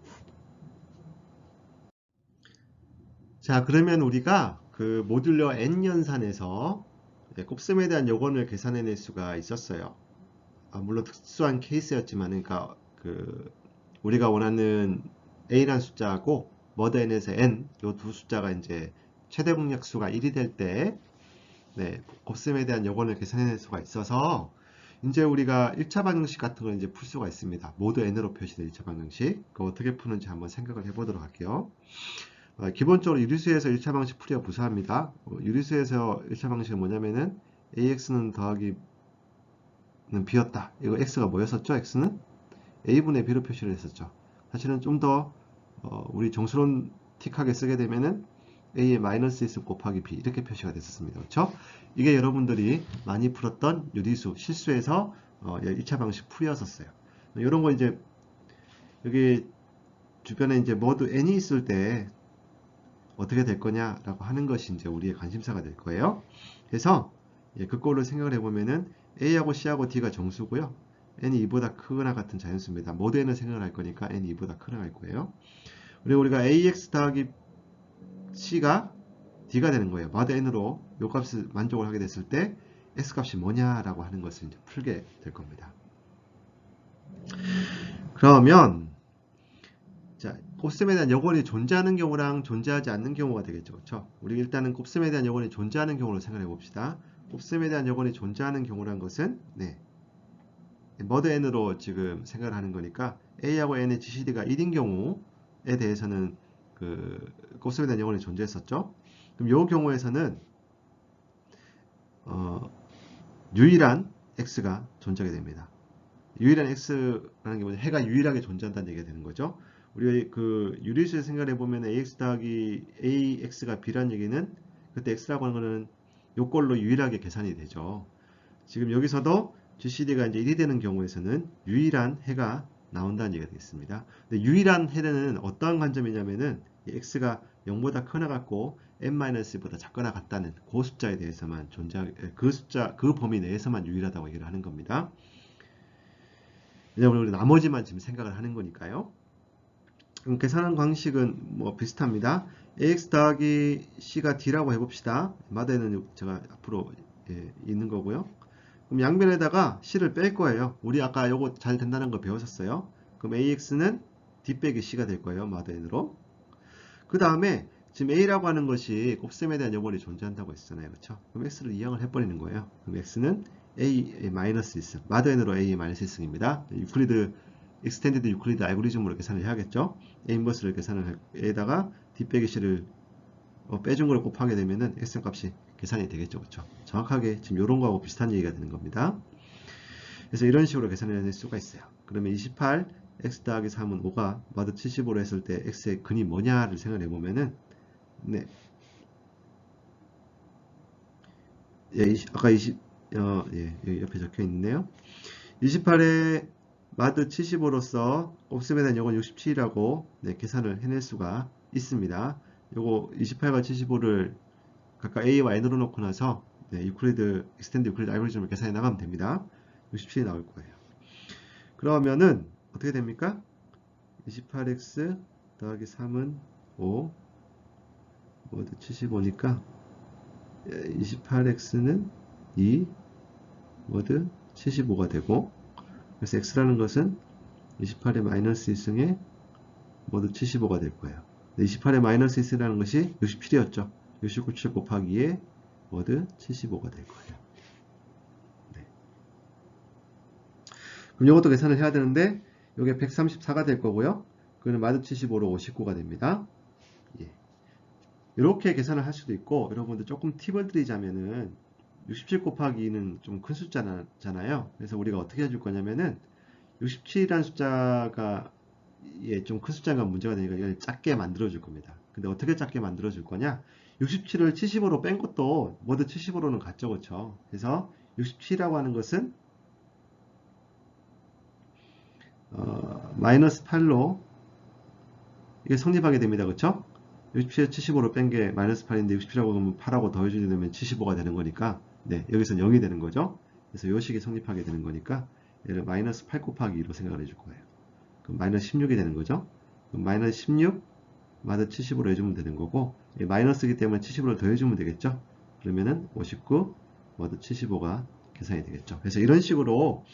자, 그러면 우리가 그 모듈러 N연산에서 곱셈에 대한 요건을 계산해낼 수가 있었어요. 물론 특수한 케이스였지만, 그러니까 우리가 원하는 A란 숫자하고 mod n에서 n 요 두 숫자가 이제 최대 공약수가 1이 될 때 곱셈에 대한 요건을 계산해낼 수가 있어서 이제 우리가 1차 방정식 같은 걸 이제 풀 수가 있습니다. 모두 n으로 표시된 1차 방정식. 그거 어떻게 푸는지 한번 생각을 해보도록 할게요. 기본적으로 유리수에서 1차 방식 풀이가 무사합니다. 유리수에서 1차 방식은 뭐냐면은 ax는 더하기는 b였다. 이거 x가 뭐였었죠? x는 a분의 b로 표시를 했었죠. 사실은 좀 더 우리 정수론틱하게 쓰게 되면은 a의 마이너스 1 곱하기 b 이렇게 표시가 됐었습니다. 그렇죠? 이게 여러분들이 많이 풀었던 유리수 실수에서 1차 방식 풀이였었어요. 이런 거 이제 여기 주변에 이제 모두 n이 있을 때 어떻게 될 거냐라고 하는 것이 이제 우리의 관심사가 될 거예요. 그래서 그거를 생각을 해보면은 a하고 c하고 d가 정수고요. n이 2보다 크거나 같은 자연수입니다. 모두 n을 생각을 할 거니까 n이 2보다 크거나 할 거예요. 그리고 우리가 ax 더하기 c가 d가 되는 거예요. mod n으로 요 값을 만족을 하게 됐을 때 x 값이 뭐냐라고 하는 것을 이제 풀게 될 겁니다. 그러면 자, 곱셈에 대한 여건이 존재하는 경우랑 존재하지 않는 경우가 되겠죠. 그렇죠? 우리 일단은 곱셈에 대한 여건이 존재하는 경우로 생각해 봅시다. 곱셈에 대한 여건이 존재하는 경우란 것은 mod n으로 지금 생각을 하는 거니까 a하고 n의 GCD가 1인 경우에 대해서는 그 곱셈에 대한 여건이 존재했었죠. 그럼 이 경우에서는 유일한 x가 존재하게 됩니다. 유일한 x라는 게 뭐냐? 해가 유일하게 존재한다는 얘기가 되는 거죠. 우리가 그 유리수에 생각해 보면 ax 더하기 ax가 b란 얘기는 그때 x라고 하는 거는 요걸로 유일하게 계산이 되죠. 지금 여기서도 GCD가 이제 1이 되는 경우에서는 유일한 해가 나온다는 얘기가 되겠습니다. 근데 유일한 해는 어떠한 관점이냐면은 x가 0보다 크나 같고 n-보다 작거나 같다는 그 숫자에 대해서만 그 숫자, 그 범위 내에서만 유일하다고 얘기를 하는 겁니다. 왜냐하면 우리 나머지만 지금 생각을 하는 거니까요. 그럼 계산하는 방식은 뭐 비슷합니다. ax 더하기 c가 d라고 해봅시다. 마대는 제가 앞으로 있는 거고요. 그럼 양변에다가 c를 뺄 거예요. 우리 아까 요거 잘 된다는 거 배웠었어요. 그럼 ax는 d 빼기 c가 될 거예요. 마더 n으로. 그 다음에 지금 a라고 하는 것이 곱셈에 대한 여건이 존재한다고 했잖아요. 그렇죠? 그럼 x를 이항을 해버리는 거예요. 그럼 x는 a-1승, 마더 n으로 a-1승입니다. 유클리드 익스텐디드 유클리드 알고리즘으로 계산을 해야겠죠. a 인버스를 계산을 에다가 d 빼기 c를 빼준 걸 곱하게 되면은 x 값이 계산이 되겠죠. 그렇죠? 정확하게 지금 이런 거하고 비슷한 얘기가 되는 겁니다. 그래서 이런 식으로 계산을 해낼 수가 있어요. 그러면 28 x 더하기 3은 5가 마드 75로 했을 때 x의 근이 뭐냐를 생각해 보면은 아까 20 여기 옆에 적혀 있네요. 28에 마드 75로서 곱셈에 대한 여건 67이라고 계산을 해낼 수가 있습니다. 요거 28과 75를 각각 a와 n으로 놓고 나서 유클리드 익스텐드 유클리드 알고리즘을 계산해 나가면 됩니다. 67이 나올 거예요. 그러면은 어떻게 됩니까? 28x 더하기 3은 5 모두 75니까 28x는 2 모두 75가 되고, 그래서 x라는 것은 28의 마이너스 2승에 모두 75가 될 거예요. 28의 마이너스 2승이라는 것이 67이었죠. 69 곱하기 2에 모두 75가 될 거예요. 그럼 이것도 계산을 해야 되는데 이게 134가 될 거고요. 그거는 마드 75로 59가 됩니다. 이렇게 계산을 할 수도 있고, 여러분들 조금 팁을 드리자면은 67 곱하기 2는 좀 큰 숫자잖아요. 그래서 우리가 어떻게 해줄 거냐면은 67이라는 숫자가 좀 큰 숫자가 문제가 되니까 이걸 작게 만들어 줄 겁니다. 근데 어떻게 작게 만들어 줄 거냐? 67을 75로 뺀 것도 모두 75로는 같죠, 그렇죠? 그래서 67이라고 하는 것은 마이너스 8로 이게 성립하게 됩니다, 그렇죠? 67에 75로 뺀 게 마이너스 8인데 67하고 그러면 8하고 더해주게 되면 75가 되는 거니까 여기서 0이 되는 거죠. 그래서 요 식이 성립하게 되는 거니까 얘를 마이너스 8 곱하기 2로 생각을 해줄 거예요. 그럼 마이너스 16이 되는 거죠. 그럼 마이너스 16 마이너스 70으로 해주면 되는 거고, 마이너스이기 때문에 70으로 더해주면 되겠죠. 그러면은 59 마이너스 75가 계산이 되겠죠. 그래서 이런 식으로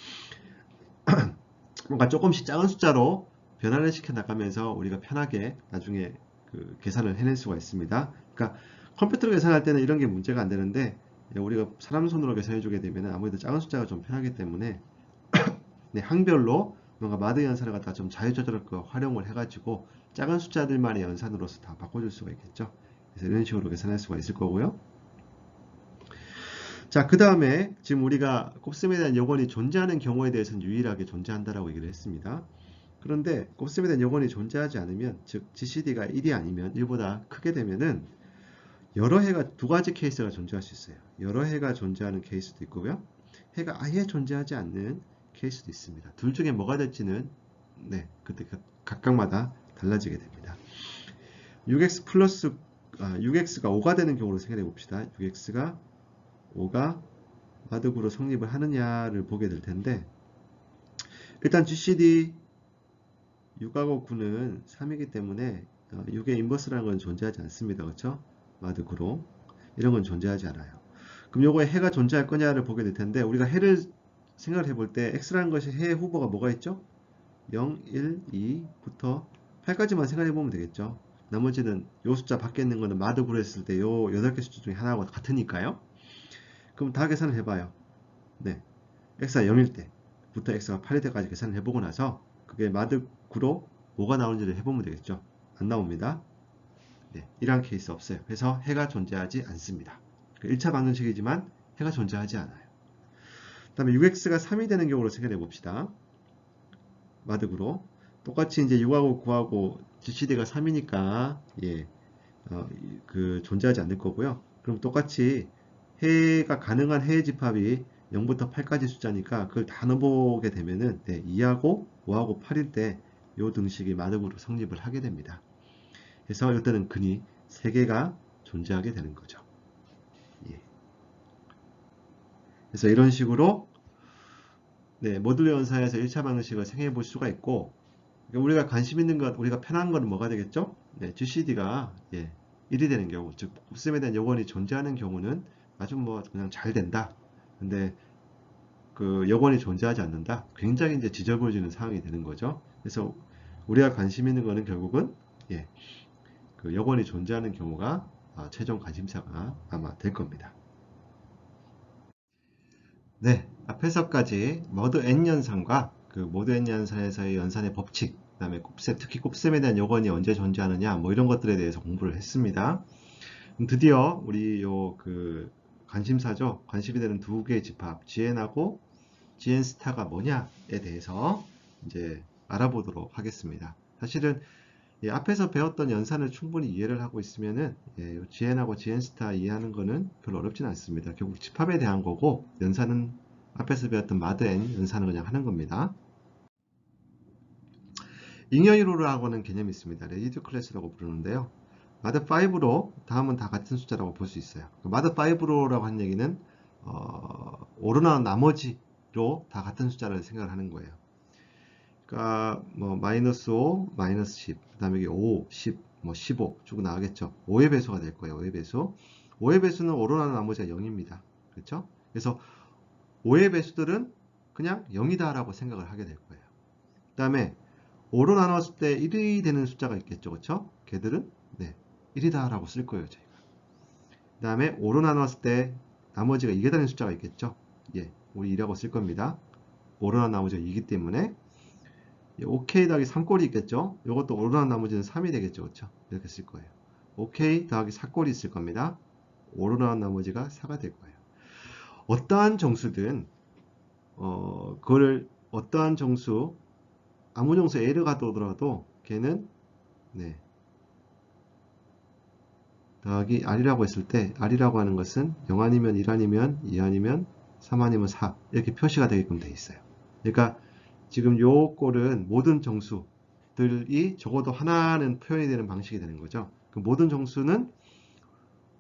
뭔가 조금씩 작은 숫자로 변화를 시켜 나가면서 우리가 편하게 나중에 그 계산을 해낼 수가 있습니다. 그러니까 컴퓨터로 계산할 때는 이런 게 문제가 안 되는데, 우리가 사람 손으로 계산해 주게 되면 아무래도 작은 숫자가 좀 편하기 때문에 항별로 뭔가 마드 연산을 갖다 좀 자유조절 활용을 해가지고 작은 숫자들만의 연산으로서 다 바꿔줄 수가 있겠죠. 그래서 이런 식으로 계산할 수가 있을 거고요. 자, 그 다음에 지금 우리가 곱셈에 대한 여건이 존재하는 경우에 대해서는 유일하게 존재한다라고 얘기를 했습니다. 그런데 곱셈에 대한 여건이 존재하지 않으면, 즉 GCD가 1이 아니면 1보다 크게 되면은 여러 해가 두 가지 케이스가 존재할 수 있어요. 여러 해가 존재하는 케이스도 있고요. 해가 아예 존재하지 않는 케이스도 있습니다. 둘 중에 뭐가 될지는 그때 각각마다 달라지게 됩니다. 6x 플러스 6x가 5가 되는 경우로 생각해 봅시다. 6x가 5가 마득으로 성립을 하느냐를 보게 될 텐데, 일단 GCD 6하고 9는 3이기 때문에 6의 인버스라는 건 존재하지 않습니다. 그렇죠? 마득으로 이런 건 존재하지 않아요. 그럼 요거에 해가 존재할 거냐를 보게 될 텐데, 우리가 해를 생각을 해볼 때 x라는 것이 해의 후보가 뭐가 있죠? 0, 1, 2부터 8까지만 생각해 보면 되겠죠. 나머지는 요 숫자 밖에 있는 거는 마드 구했을 때 요 8개 숫자 중에 하나하고 같으니까요. 그럼 다 계산을 해봐요. 네, x가 0일 때부터 x가 8일 때까지 계산을 해보고 나서 그게 마드 구로 뭐가 나오는지를 해보면 되겠죠. 안 나옵니다. 네, 이러한 케이스 없어요. 그래서 해가 존재하지 않습니다. 1차 방정식이지만 해가 존재하지 않아요. 그 다음에 6x가 3이 되는 경우로 생각해 봅시다. 마득으로 똑같이 이제 6하고 9하고 GCD가 3이니까 예, 존재하지 않을 거고요. 그럼 똑같이 해가 가능한 해의 집합이 0부터 8까지 숫자니까 그걸 다 넣어보게 되면은 네, 2하고 5하고 8일 때 이 등식이 마득으로 성립을 하게 됩니다. 그래서 이때는 근이 3개가 존재하게 되는 거죠. 예. 그래서 이런 식으로 네, 모듈 연산에서 1차 방정식을 생각해 볼 수가 있고 우리가 관심 있는 것, 우리가 편한 건 뭐가 되겠죠? 네, GCD가 예, 1이 되는 경우, 즉 곱셈에 대한 여건이 존재하는 경우는 아주 뭐 그냥 잘 된다. 근데 그 여건이 존재하지 않는다. 굉장히 이제 지저분해지는 상황이 되는 거죠. 그래서 우리가 관심 있는 거는 결국은 예, 그 여건이 존재하는 경우가 최종 관심사가 아마 될 겁니다. 네, 앞에서까지 모드 n 연산과 그 모드 n 연산에서의 연산의 법칙, 그다음에 곱셈, 특히 곱셈에 대한 요건이 언제 존재하느냐, 뭐 이런 것들에 대해서 공부를 했습니다. 드디어 우리 요 그 관심사죠. 관심이 되는 두 개의 집합, GN하고 GN 스타가 뭐냐에 대해서 이제 알아보도록 하겠습니다. 사실은 앞에서 배웠던 연산을 충분히 이해를 하고 있으면은 GN하고 GN 스타 이해하는 거는 별로 어렵진 않습니다. 결국 집합에 대한 거고 연산은 앞에서 배웠던 마드 N 연산을 그냥 하는 겁니다. 잉여유로라고 하는 개념이 있습니다. 레디드 클래스라고 부르는데요. 마드 5로 다음은 다 같은 숫자라고 볼 수 있어요. 마드 5로라고 하는 얘기는 오르나온 나머지로 다 같은 숫자를 생각을 하는 거예요. 그러니까 뭐 마이너스 5, 마이너스 10, 그 다음에 5, 10, 뭐 15 쭉 나가겠죠. 5의 배수가 될 거예요. 5의 배수. 5의 배수는 오르나온 나머지가 0입니다. 그렇죠? 그래서 5의 배수들은 그냥 0이다 라고 생각을 하게 될 거예요. 그 다음에 5로 나눴을 때 1이 되는 숫자가 있겠죠. 그렇죠? 걔들은 네, 1이다 라고 쓸 거예요. 저희가. 그 다음에 5로 나눴을 때 나머지가 2가 되는 숫자가 있겠죠. 예, 우리 2라고 쓸 겁니다. 5로 나눈 나머지가 2이기 때문에 OK 더하기 3꼴이 있겠죠. 이것도 오르난 나머지는 3이 되겠죠. 그렇죠? 이렇게 쓸 거예요. OK 더하기 4꼴이 있을 겁니다. 오르난 나머지가 4가 될 거예요. 어떠한 정수든 그걸 어떠한 정수 아무 정수 A를 가더라도 걔는 네, 더하기 R이라고 했을 때 R이라고 하는 것은 0 아니면 1 아니면 2 아니면 3 아니면 4 이렇게 표시가 되게끔 되어 있어요. 그러니까 지금 요 꼴은 모든 정수들이 적어도 하나는 표현이 되는 방식이 되는 거죠. 그 모든 정수는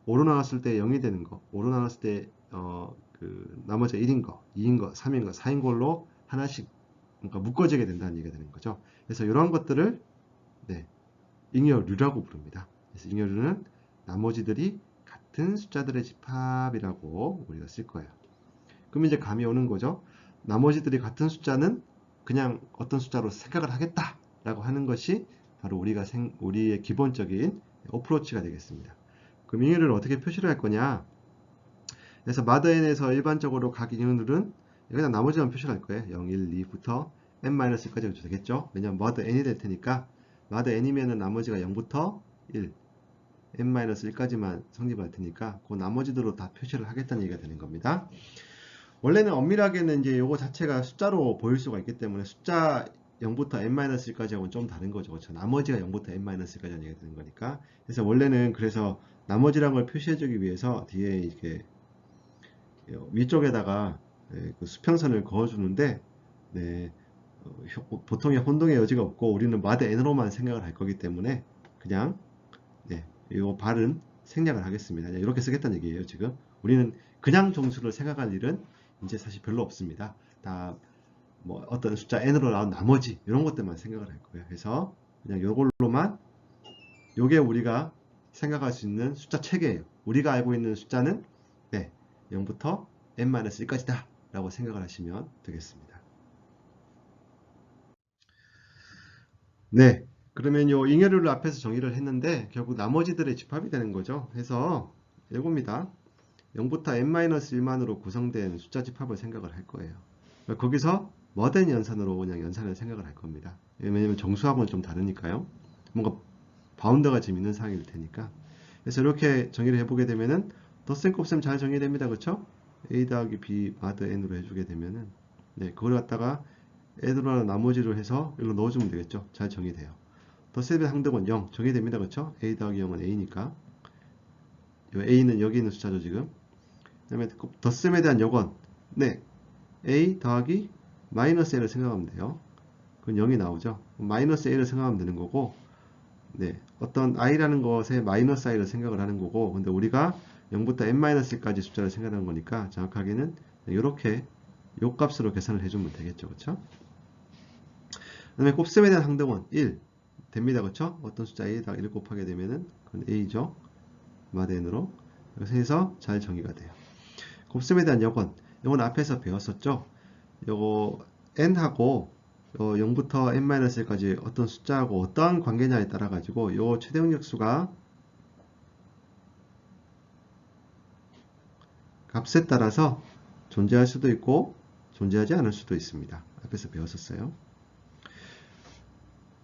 5로 나눴을 때 0이 되는 거, 5로 나눴을 때 그 나머지가 1인 거, 2인 거, 3인 거, 4인 걸로 하나씩 그러니까 묶어지게 된다는 얘기가 되는 거죠. 그래서 이런 것들을 네, 잉여류라고 부릅니다. 그래서 잉여류는 나머지들이 같은 숫자들의 집합이라고 우리가 쓸 거예요. 그럼 이제 감이 오는 거죠. 나머지들이 같은 숫자는 그냥 어떤 숫자로 생각을 하겠다라고 하는 것이 바로 우리의 기본적인 어프로치가 되겠습니다. 그럼 잉여를 어떻게 표시를 할 거냐? 그래서 마더n에서 일반적으로 각 잉여들은 그냥 나머지만 표시를 할 거예요. 0, 1, 2부터 n-1까지 되겠죠? 왜냐면 마더 n이 될 테니까 마더 n이면은 나머지가 0부터 1, n-1까지만 성립할 테니까 그 나머지대로 다 표시를 하겠다는 얘기가 되는 겁니다. 원래는 엄밀하게는 이제 요거 자체가 숫자로 보일 수가 있기 때문에 숫자 0부터 n-1까지 하고는 좀 다른 거죠. 그렇죠? 나머지가 0부터 n-1까지 하는 얘기가 되는 거니까. 그래서 원래는 그래서 나머지란 걸 표시해주기 위해서 뒤에 이렇게 위쪽에다가 그 수평선을 그어주는데 네, 보통의 혼동의 여지가 없고 우리는 마드 n으로만 생각을 할 거기 때문에 그냥 네, 이 발은 생략을 하겠습니다. 이렇게 쓰겠다는 얘기예요. 지금 우리는 그냥 정수를 생각할 일은 이제 사실 별로 없습니다. 다 뭐 어떤 숫자 n으로 나온 나머지 이런 것들만 생각을 할 거예요. 그래서 그냥 이걸로만 요게 우리가 생각할 수 있는 숫자 체계예요. 우리가 알고 있는 숫자는 네, 0부터 n-1까지다 라고 생각을 하시면 되겠습니다. 네, 그러면 요 잉여류를 앞에서 정의를 했는데 결국 나머지들의 집합이 되는 거죠. 해서 이겁니다. 0부터 n-1만으로 구성된 숫자 집합을 생각을 할 거예요. 거기서 뭐된 연산으로 그냥 연산을 생각을 할 겁니다. 왜냐면 정수하고는 좀 다르니까요. 뭔가 바운더가 지금 있는 상황일 테니까. 그래서 이렇게 정의를 해보게 되면은 덧셈 곱셈 잘 정의됩니다. 그렇죠? a 더하기 b 마드 n으로 해주게 되면은 네, 그걸 갖다가 n으로 나머지로 해서 이걸로 넣어주면 되겠죠. 잘 정의돼요. 덧셈의 항등은 0 정의됩니다. 그렇죠? a 더하기 0은 a니까 요 a는 여기 있는 숫자죠 지금. 그 다음에 덧셈에 대한 요건 네 a 더하기 마이너스 a를 생각하면 돼요. 그건 0이 나오죠. 마이너스 a를 생각하면 되는 거고 네, 어떤 i라는 것에 마이너스 i를 생각을 하는 거고 근데 우리가 0부터 n-1까지 숫자를 생각하는 거니까 정확하게는 이렇게 요 값으로 계산을 해주면 되겠죠. 그쵸? 그 다음에 곱셈에 대한 항등은 1 됩니다. 그쵸? 어떤 숫자 a에다가 1 곱하게 되면은 그건 a죠. 마드 n으로 그래서 해서 잘 정의가 돼요. 곱셈에 대한 요건 이건 앞에서 배웠었죠. 요거 n하고 0부터 n-1까지 어떤 숫자하고 어떠한 관계냐에 따라 가지고 요 최대 응력수가 값에 따라서 존재할 수도 있고 존재하지 않을 수도 있습니다. 앞에서 배웠었어요.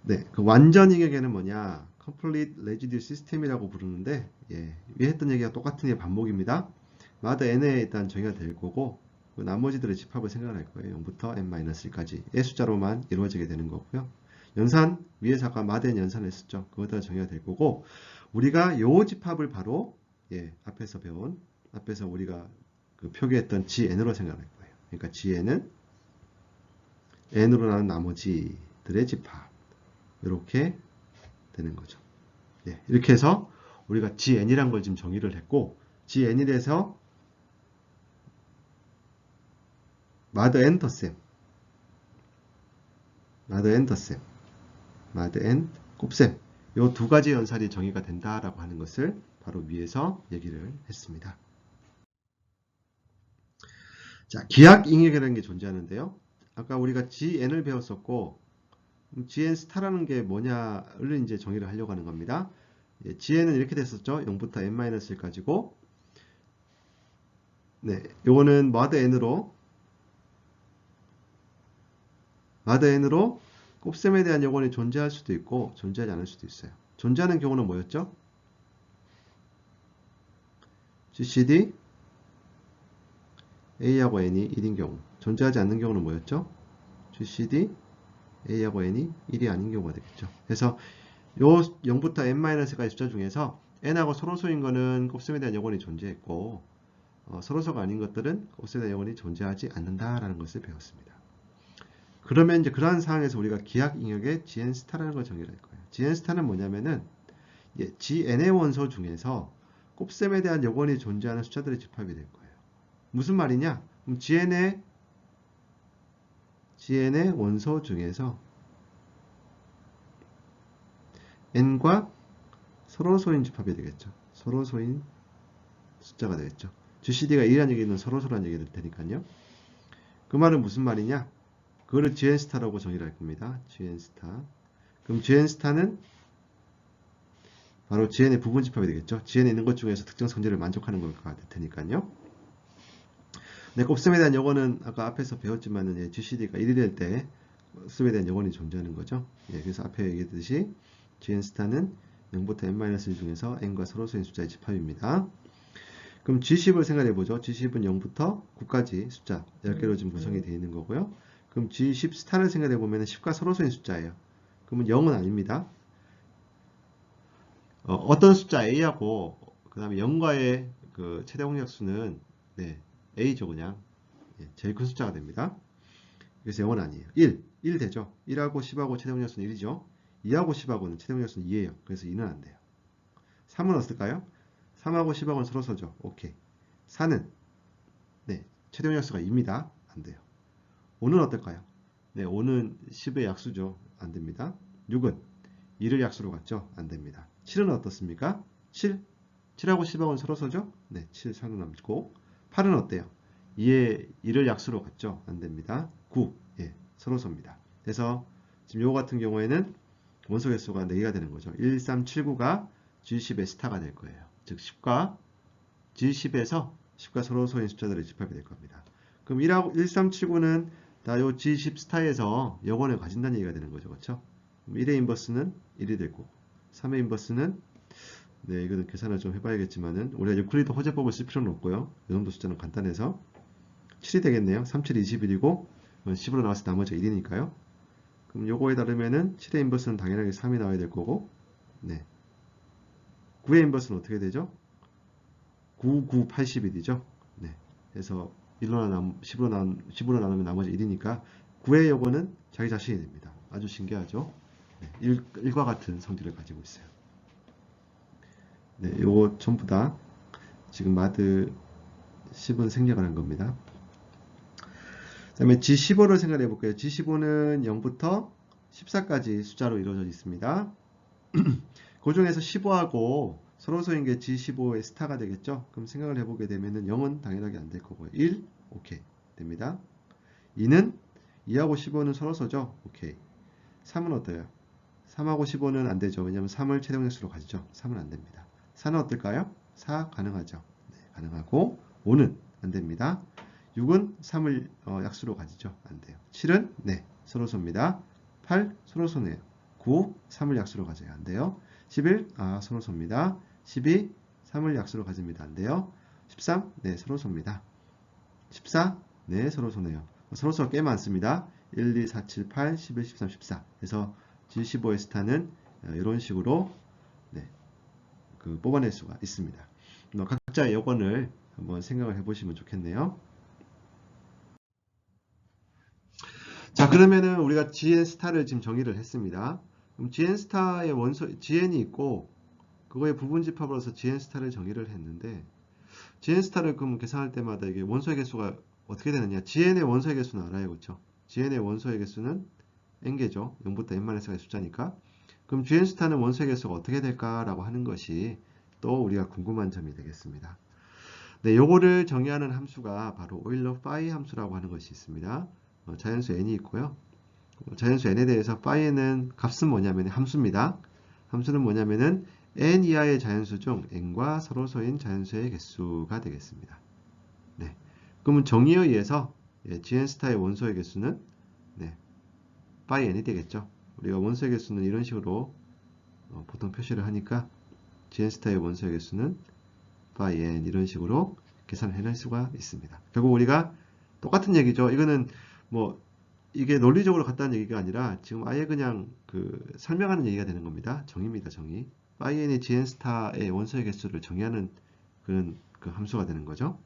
네, 그 완전 이격에는 뭐냐? Complete Residue System이라고 부르는데 예, 위에 했던 얘기가 똑같은 게 반복입니다. 마드 n에 일단 정의가 될 거고 그 나머지들의 집합을 생각할 거예요. 0부터 n-1까지의 숫자로만 이루어지게 되는 거고요. 연산 위에서 아까 마드 n 연산을 했었죠. 그거다 정의가 될 거고 우리가 요 집합을 바로 예, 앞에서 우리가 그 표기했던 GN으로 생각할 거예요. 그러니까 GN은 N으로 나눈 나머지들의 집합 이렇게 되는 거죠. 예, 이렇게 해서 우리가 GN이란 걸 지금 정의를 했고 GN이라서 마드 N 덧셈 마드 N 덧셈 마드 N 곱셈 이 두 가지 연산이 정의가 된다라고 하는 것을 바로 위에서 얘기를 했습니다. 자, 기하 ing역이라는 게 존재하는데요. 아까 우리가 GN을 배웠었고 GN 스타라는 게 뭐냐를 이제 정의를 하려고 하는 겁니다. 예, GN은 이렇게 됐었죠. 0부터 n-1까지고 네, 요거는 마드 n으로 곱셈에 대한 요건이 존재할 수도 있고 존재하지 않을 수도 있어요. 존재하는 경우는 뭐였죠? GCD A하고 N이 1인 경우. 존재하지 않는 경우는 뭐였죠? GCD A하고 N이 1이 아닌 경우가 되겠죠. 그래서 요 0부터 n-까지 숫자 중에서 n하고 서로소인 거는 곱셈에 대한 요건이 존재했고 서로소가 아닌 것들은 곱셈에 대한 요건이 존재하지 않는다라는 것을 배웠습니다. 그러면 이제 그러한 상황에서 우리가 기하 ing역의 GN스타라는 걸 정의를 할 거예요. GN스타는 뭐냐면은 GN의 원소 중에서 곱셈에 대한 요건이 존재하는 숫자들의 집합이 될 거예요. 무슨 말이냐? 그럼 GN의 원소 중에서 N과 서로소인 집합이 되겠죠. 서로소인 숫자가 되겠죠. GCD가 1이라는 얘기는 서로소라는 얘기가 될 테니까요. 그 말은 무슨 말이냐? 그거를 GN스타라고 정의를 할 겁니다. GN스타. 그럼 GN스타는 바로 GN의 부분 집합이 되겠죠. GN에 있는 것 중에서 특정 성질을 만족하는 것가 될 테니까요. 네, 곱셈에 대한 요건은 아까 앞에서 배웠지만은 GCD가 1이 될 때 곱셈에 대한 요건이 존재하는 거죠. 예, 그래서 앞에 얘기했듯이 GN스타는 0부터 n-1 중에서 n과 서로소인 숫자의 집합입니다. 그럼 G10을 생각해보죠. G10은 0부터 9까지 숫자 10개로 지금 구성이 되어 있는 거고요. 그럼 G10 스타를 생각해보면 10과 서로소인 숫자예요. 그러면 0은 아닙니다. 어떤 숫자 A하고 그 다음에 0과의 그 최대 공약수는 네, A죠 그냥. 예, 제일 큰 숫자가 됩니다. 그래서 0은 아니에요. 1 되죠. 1하고 10하고 최대 공약수는 1이죠. 2하고 10하고는 최대 공약수는 2예요. 그래서 2는 안 돼요. 3은 어떨까요? 3하고 10하고는 서로서죠. 오케이. 4는 네, 최대 공약수가 2입니다. 안 돼요. 5는 어떨까요? 네, 5는 10의 약수죠. 안 됩니다. 6은 2를 약수로 갔죠. 안 됩니다. 7은 어떻습니까? 7하고 10하고는 서로서죠. 네, 7 상관없고 8은 어때요? 2를 약수로 갔죠. 안 됩니다. 9, 예, 서로서입니다. 그래서 지금 요거 같은 경우에는 원소 개수가 4개가 되는 거죠. 1379가 G10의 스타가 될 거예요. 즉 10과 G10에서 10과 서로소인 숫자들을 집합이 될 겁니다. 그럼 1379는 다 요 G10 스타에서 여건을 가진다는 얘기가 되는 거죠. 그렇죠? 1의 인버스는 1이 될 거고 3의 인버스는 네, 이거는 계산을 좀 해봐야겠지만은 우리가 유클리드 호재법을 쓸 필요는 없고요. 이 정도 숫자는 간단해서 7이 되겠네요. 3, 7, 21이고 10으로 나와서 나머지가 1이니까요. 그럼 요거에 따르면은 7의 인버스는 당연하게 3이 나와야 될 거고 네. 9의 인버스는 어떻게 되죠? 9, 9, 81이죠. 네. 그래서 10으로 나누면 나머지 1이니까 9의 요거는 자기 자신이 됩니다. 아주 신기하죠? 네. 1과 같은 성질을 가지고 있어요. 네, 요거 전부 다 지금 마드 10은 생략을 한 겁니다. 그 다음에 G15를 생각해 볼게요. G15는 0부터 14까지 숫자로 이루어져 있습니다. 그 중에서 15하고 서로소인 게 G15의 스타가 되겠죠? 그럼 생각을 해보게 되면은 0은 당연하게 안 될 거고요. 1, 오케이. 됩니다. 2는 2하고 15는 서로소죠? 오케이. 3은 어때요? 3하고 15는 안 되죠. 왜냐하면 3을 최종 액수로 가지죠. 3은 안 됩니다. 4는 어떨까요? 4 가능하죠. 네, 가능하고 5는 안 됩니다. 6은 3을 약수로 가지죠. 안 돼요. 7은 네, 서로소입니다. 8 서로소네요. 9 3을 약수로 가져요. 안 돼요. 11 서로소입니다. 12 3을 약수로 가집니다. 안 돼요. 13 네, 서로소입니다. 14 네, 서로소네요. 서로소가 꽤 많습니다. 1, 2, 4, 7, 8, 11, 13, 14. 그래서 G15의 스타는 이런 식으로 네, 뽑아낼 수가 있습니다. 각자의 여건을 한번 생각을 해보시면 좋겠네요. 자, 그러면은 우리가 GN 스타를 지금 정의를 했습니다. 그럼 GN 스타의 원소 GN이 있고 그거의 부분 집합으로서 GN 스타를 정의를 했는데 GN 스타를 그럼 계산할 때마다 이게 원소의 개수가 어떻게 되느냐? GN의 원소의 개수는 알아요, 그렇죠? GN의 원소의 개수는 n개죠. 0부터 n-의 숫자니까. 그럼 GN 스타는 원소의 개수가 어떻게 될까라고 하는 것이 또 우리가 궁금한 점이 되겠습니다. 네, 요거를 정의하는 함수가 바로 오일러 파이 함수라고 하는 것이 있습니다. 자연수 n이 있고요. 자연수 n에 대해서 파이는 값은 뭐냐면 함수입니다. 함수는 뭐냐면은 n 이하의 자연수 중 n과 서로소인 자연수의 개수가 되겠습니다. 네, 그러면 정의에 의해서 gn 스타의 원소의 개수는 네, 파이 n이 되겠죠. 우리가 원소의 개수는 이런 식으로 보통 표시를 하니까 gn 스타의 원소의 개수는 by n 이런 식으로 계산을 해낼 수가 있습니다. 결국 우리가 똑같은 얘기죠. 이거는 뭐 이게 논리적으로 같다는 얘기가 아니라 지금 아예 그냥 설명하는 얘기가 되는 겁니다. 정의입니다. 정의. by n의 gn 스타의 원소의 개수를 정의하는 그런 함수가 되는 거죠.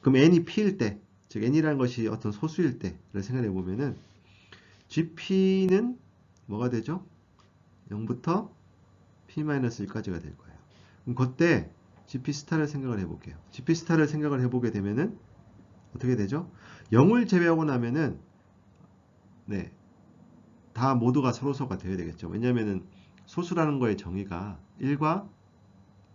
그럼 n이 p일 때, 즉 n이라는 것이 어떤 소수일 때를 생각해 보면은 gp는 뭐가 되죠? 0부터 p-1까지가 될 거예요. 그럼 그때 gp 스타를 생각을 해볼게요. gp 스타를 생각을 해보게 되면은 어떻게 되죠? 0을 제외하고 나면은 네, 다 모두가 서로소가 되어야 되겠죠. 왜냐면은 소수라는 거의 정의가 1과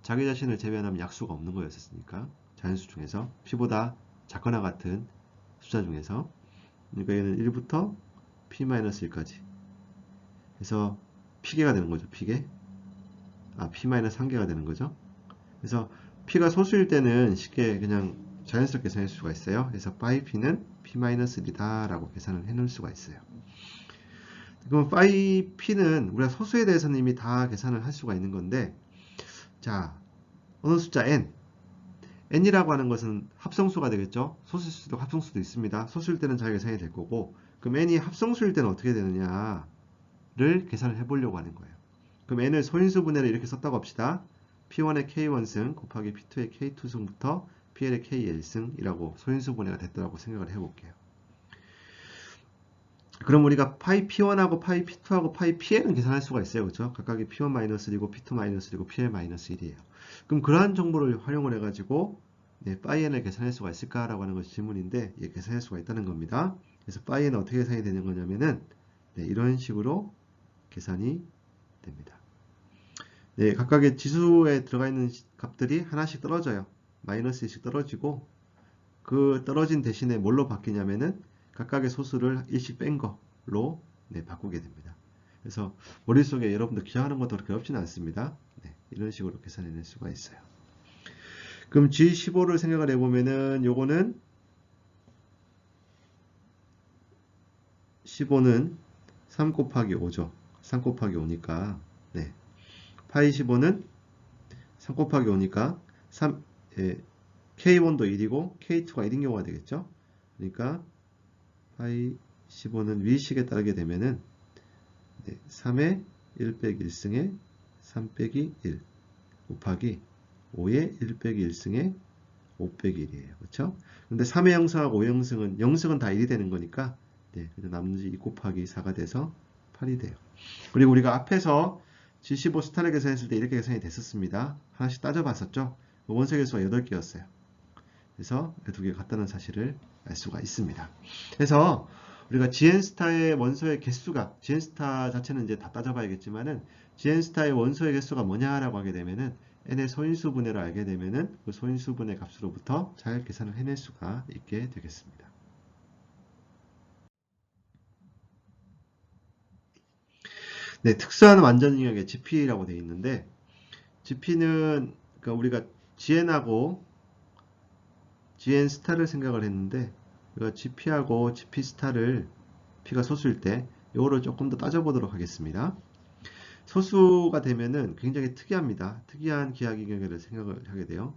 자기 자신을 제외하면 약수가 없는 거였으니까 자연수 중에서 p보다 작거나 같은 숫자 중에서 그러니까 얘는 1부터 p-1까지 그래서 p개가 되는 거죠. p개 p-1개가 되는 거죠. 그래서 p가 소수일 때는 쉽게 그냥 자연스럽게 계산할 수가 있어요. 그래서 phi p는 p-1이다 라고 계산을 해 놓을 수가 있어요. 그럼 phi p는 우리가 소수에 대해서는 이미 다 계산을 할 수가 있는 건데 자, 어느 숫자 n n이라고 하는 것은 합성수가 되겠죠. 소수일 수도 합성수도 있습니다. 소수일 때는 잘 계산이 될 거고 그럼 n이 합성수일 때는 어떻게 되느냐를 계산을 해보려고 하는 거예요. 그럼 n을 소인수 분해를 이렇게 썼다고 합시다. P1의 K1승 곱하기 P2의 K2승부터 PL의 KL승이라고 소인수 분해가 됐다고 생각을 해볼게요. 그럼 우리가 파이 P1하고 파이 P2하고 파이 PL은 계산할 수가 있어요. 그렇죠? 각각이 P1-1이고 P2-1이고 PL-1이에요. 그럼 그러한 정보를 활용을 해가지고 네, 파이 n을 계산할 수가 있을까라고 하는 것이 질문인데 예, 계산할 수가 있다는 겁니다. 그래서 파이 n은 어떻게 계산이 되는 거냐면은 네, 이런 식으로 계산이 됩니다. 네, 각각의 지수에 들어가 있는 값들이 하나씩 떨어져요. 마이너스 1씩 떨어지고 그 떨어진 대신에 뭘로 바뀌냐면은 각각의 소수를 1씩 뺀 거로 네, 바꾸게 됩니다. 그래서 머릿속에 여러분들 기억하는 것도 그렇게 어렵지는 않습니다. 네, 이런 식으로 계산해낼 수가 있어요. 그럼 G15를 생각을 해보면은 요거는 15는 3 곱하기 5죠. 3 곱하기 5니까 네. 파이 15는 3 곱하기 5니까 3, K1도 1이고 K2가 1인 경우가 되겠죠. 그러니까 파이 15는 위식에 따르게 되면은 3의 1 빼기 1승의 3 빼기 1 곱하기 5의 1 빼기 1승의 5 빼기 1이에요. 그렇죠? 근데 3의 영승하고 5의 영승은 영승은 다 1이 되는 거니까 나머지 2 곱하기 4가 돼서 8이 돼요. 그리고 우리가 앞에서 G15 스타를 계산했을 때 이렇게 계산이 됐었습니다. 하나씩 따져봤었죠? 원소 개수가 8개였어요. 그래서 두 개 같다는 사실을 알 수가 있습니다. 그래서 우리가 GN스타의 원소의 개수가, GN스타 자체는 이제 다 따져봐야겠지만은, GN스타의 원소의 개수가 뭐냐라고 하게 되면은, n의 소인수분해를 알게 되면은, 그 소인수분해 값으로부터 잘 계산을 해낼 수가 있게 되겠습니다. 네, 특수한 완전영역의 GP라고 되어 있는데, GP는, 그러니까 우리가 GN하고 GN 스타를 생각을 했는데, 우리가 GP하고 GP 스타를 P가 소수일 때 이거를 조금 더 따져보도록 하겠습니다. 소수가 되면은 굉장히 특이합니다. 특이한 기하기 경계를 생각을 하게 돼요.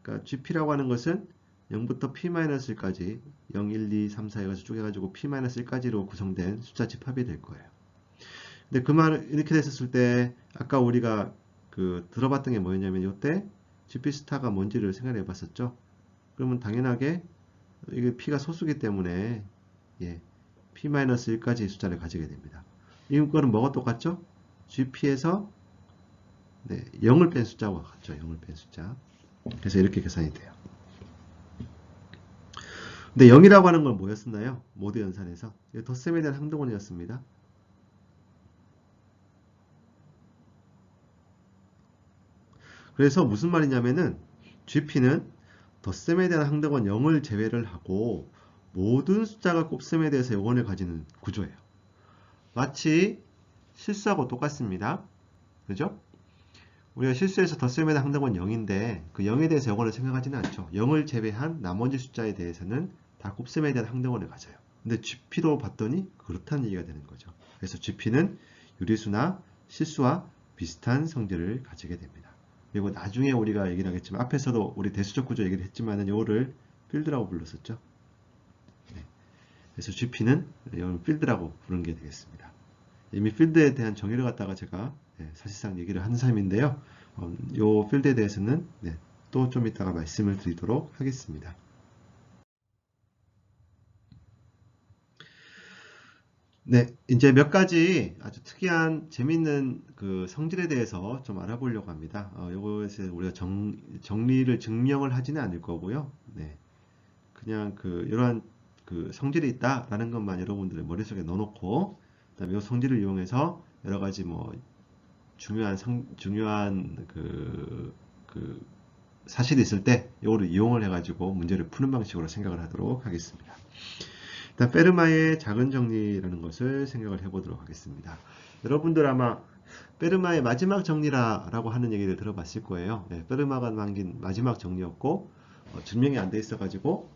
그러니까 GP라고 하는 것은 0부터 P-1까지 0, 1, 2, 3, 4 해가지고 쪼개가지고 P-1까지로 구성된 숫자 집합이 될 거예요. 근데 그 말을 이렇게 됐었을 때 아까 우리가 들어봤던 게 뭐였냐면 이때 GP 스타가 뭔지를 생각해 봤었죠. 그러면 당연하게 이게 P가 소수기 때문에 P-1까지의 숫자를 가지게 됩니다. 이거는 뭐가 똑같죠? GP에서 0을 뺀 숫자와 같죠. 0을 뺀 숫자. 그래서 이렇게 계산이 돼요. 근데 0이라고 하는 건 뭐였었나요? 모드 연산에서 덧셈에 대한 항등원이었습니다. 그래서 무슨 말이냐면은 GP는 덧셈에 대한 항등원 0을 제외를 하고 모든 숫자가 곱셈에 대해서 요건을 가지는 구조예요. 마치 실수하고 똑같습니다. 그죠? 우리가 실수해서 덧셈에 대한 항등원 0인데 그 0에 대해서 요건을 생각하지는 않죠. 0을 제외한 나머지 숫자에 대해서는 다 곱셈에 대한 항등원을 가져요. 근데 GP로 봤더니 그렇다는 얘기가 되는 거죠. 그래서 GP는 유리수나 실수와 비슷한 성질을 가지게 됩니다. 그리고 나중에 우리가 얘기를 하겠지만 앞에서도 우리 대수적 구조 얘기를 했지만은 이거를 필드라고 불렀었죠. 그래서 GP는 이걸 필드라고 부르는 게 되겠습니다. 이미 필드에 대한 정의를 갖다가 제가 사실상 얘기를 한 셈인데요. 이 필드에 대해서는 또 좀 이따가 말씀을 드리도록 하겠습니다. 네, 이제 몇 가지 아주 특이한 재밌는 그 성질에 대해서 좀 알아보려고 합니다. 요것에 우리가 정리를 증명을 하지는 않을 거고요. 네, 그냥 이러한 성질이 있다라는 것만 여러분들의 머릿속에 넣어놓고, 그다음에 이 성질을 이용해서 여러 가지 뭐 중요한 사실이 있을 때 이거를 이용을 해가지고 문제를 푸는 방식으로 생각을 하도록 하겠습니다. 일단 페르마의 작은 정리라는 것을 생각을 해보도록 하겠습니다. 여러분들 아마 페르마의 마지막 정리라고 하는 얘기를 들어봤을 거예요. 페르마가 남긴 마지막 정리였고 증명이 안 돼 있어가지고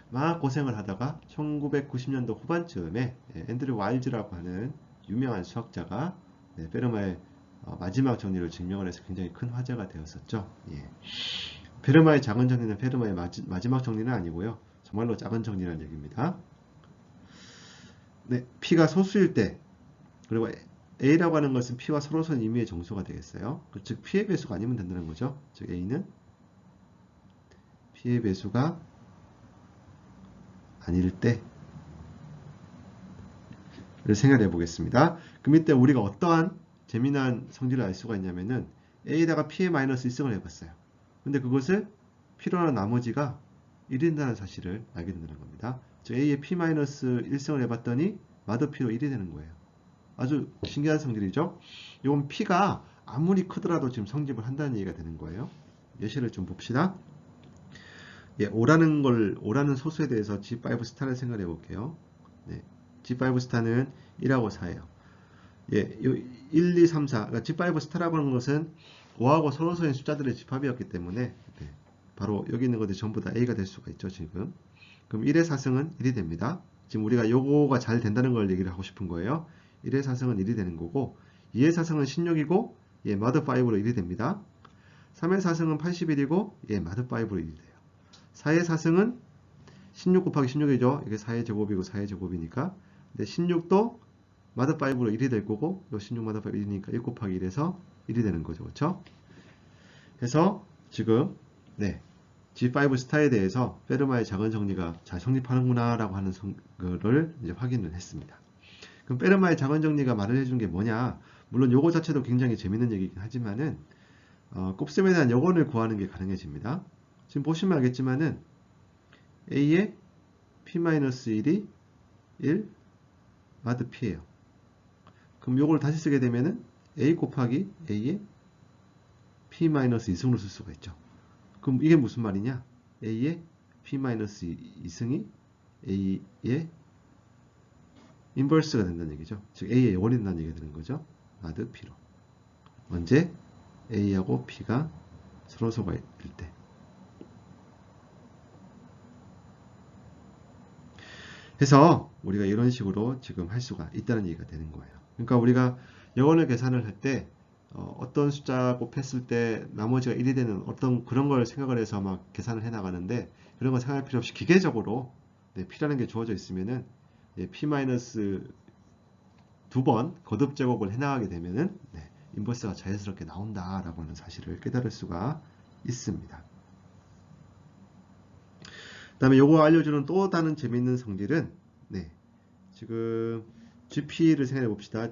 막 고생을 하다가 1990년도 후반쯤에 앤드류 와일즈라고 하는 유명한 수학자가 페르마의 마지막 정리를 증명을 해서 굉장히 큰 화제가 되었었죠. 페르마의 작은 정리는 페르마의 마지막 정리는 아니고요. 정말로 작은 정리라는 얘기입니다. P가 소수일 때, 그리고 A라고 하는 것은 P와 서로선 임의의 정수가 되겠어요. 즉 P의 배수가 아니면 된다는 거죠. 즉 A는 P의 배수가 아닐 때를 생각해 보겠습니다. 그럼 이때 우리가 어떠한 재미난 성질을 알 수가 있냐면은 A에다가 P의 마이너스 1승을 해봤어요. 근데 그것을 P로는 나머지가 1인다는 사실을 알게 된다는 겁니다. 즉 A의 P-1승을 해봤더니 마더 P로 1이 되는 거예요. 아주 신기한 성질이죠. 이건 P가 아무리 크더라도 지금 성립을 한다는 얘기가 되는 거예요. 예시를 좀 봅시다. 오라는 소수에 대해서 G5 스타를 생각해 볼게요. G5 스타는 1하고 4예요. 예, 요 1, 2, 3, 4. 그러니까 G5 스타라고 하는 것은 5하고 서로서인 숫자들의 집합이었기 때문에 네, 바로 여기 있는 것들이 전부 다 A가 될 수가 있죠, 지금. 그럼 1의 4승은 1이 됩니다. 지금 우리가 요거가 잘 된다는 걸 얘기를 하고 싶은 거예요. 1의 4승은 1이 되는 거고 2의 4승은 16이고 예, 마드5로 1이 됩니다. 3의 4승은 81이고 예, 마드5로 1이 돼요. 4의 4승은 16 곱하기 16이죠. 이게 4의 제곱이고 4의 제곱이니까. 근데 16도 마드5로 1이 될 거고 요 16 마드5 1이니까 1 곱하기 1에서 1이 되는 거죠. 그렇죠? 그래서 지금 네, G5 스타에 대해서 페르마의 작은 정리가 잘 성립하는구나 라고 하는 거를 이제 확인을 했습니다. 그럼 페르마의 작은 정리가 말을 해준 게 뭐냐? 물론 요거 자체도 굉장히 재밌는 얘기긴 하지만은 곱셈에 대한 여건을 구하는 게 가능해집니다. 지금 보시면 알겠지만은 A의 P-1이 1 마드 P예요. 그럼 요걸 다시 쓰게 되면은 A 곱하기 A의 P-2승으로 쓸 수가 있죠. 그럼 이게 무슨 말이냐? A의 P-2승이 A의 인버스가 된다는 얘기죠. 즉 A의 여원이 된다는 얘기가 되는 거죠. 마드 P로. 언제? A하고 P가 서로서가 있을 때. 해서 우리가 이런 식으로 지금 할 수가 있다는 얘기가 되는 거예요. 그러니까 우리가 여원을 계산을 할 때 어떤 숫자 곱했을 때 나머지가 1이 되는 어떤 그런 걸 생각을 해서 막 계산을 해 나가는데 그런 거 생각할 필요 없이 기계적으로 네, P라는 게 주어져 있으면은 예, P 마이너스 두 번 거듭 제곱을 해 나가게 되면은 네, 인버스가 자연스럽게 나온다라고 하는 사실을 깨달을 수가 있습니다. 그 다음에 요거 알려주는 또 다른 재미있는 성질은 네, 지금 GP를 생각해 봅시다.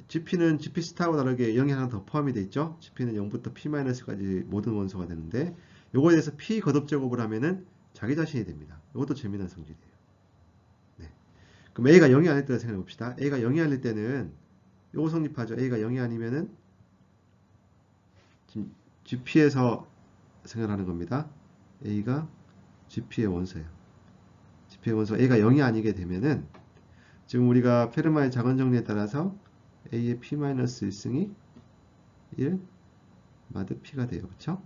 GP는 GP 스타하고 다르게 0이 하나 더 포함이 되어 있죠. GP는 0부터 P-까지 모든 원소가 되는데 요거에 대해서 P 거듭 제곱을 하면은 자기 자신이 됩니다. 이것도 재미난 성질이에요. 네. 그럼 A가 0이 아닐 때를 생각해 봅시다. A가 0이 아닐 때는 요거 성립하죠. A가 0이 아니면은 지금 GP에서 생각하는 겁니다. A가 GP의 원소예요. GP의 원소 A가 0이 아니게 되면은 지금 우리가 페르마의 작은 정리에 따라서 A의 P-1승이 1 마드 P가 돼요. 그쵸?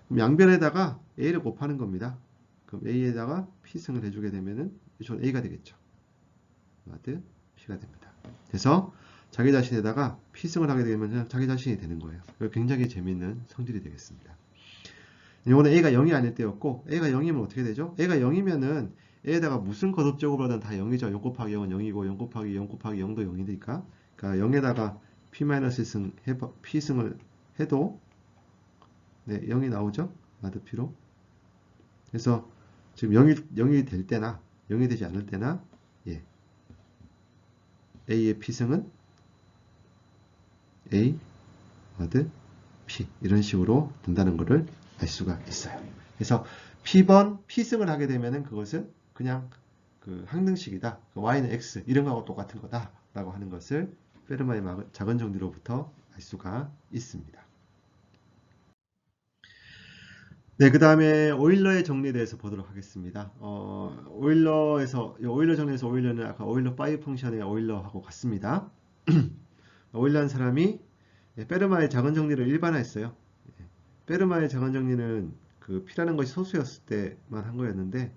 그럼 양변에다가 A를 곱하는 겁니다. 그럼 A에다가 P승을 해주게 되면은 이건 A가 되겠죠. 마드 P가 됩니다. 그래서 자기 자신에다가 P승을 하게 되면 자기 자신이 되는 거예요. 굉장히 재미있는 성질이 되겠습니다. 이거는 A가 0이 아닐 때였고 A가 0이면 어떻게 되죠? A가 0이면은 A에다가 무슨 거듭제곱을 하든 다 0이죠. 0 곱하기 0은 0이고 0 곱하기 0 곱하기 0도 0이니까 그러니까 0에다가 P-1승 P승을 해도 네, 0이 나오죠. 마드 P로. 그래서 지금 0이 될 때나 0이 되지 않을 때나 예, A의 P승은 A 마드 P 이런 식으로 된다는 것을 알 수가 있어요. 그래서 P번 P승을 하게 되면은 그것은 그냥 그 항등식이다. Y는 X 이런 거하고 똑같은 거다 라고 하는 것을 페르마의 작은 정리로부터 알 수가 있습니다. 네, 그 다음에 오일러의 정리에 대해서 보도록 하겠습니다. 오일러 정리에서 오일러는 아까 오일러 5 펑션의 오일러하고 같습니다. 오일러한 사람이 페르마의 작은 정리를 일반화했어요. 페르마의 작은 정리는 그 P라는 것이 소수였을 때만 한 거였는데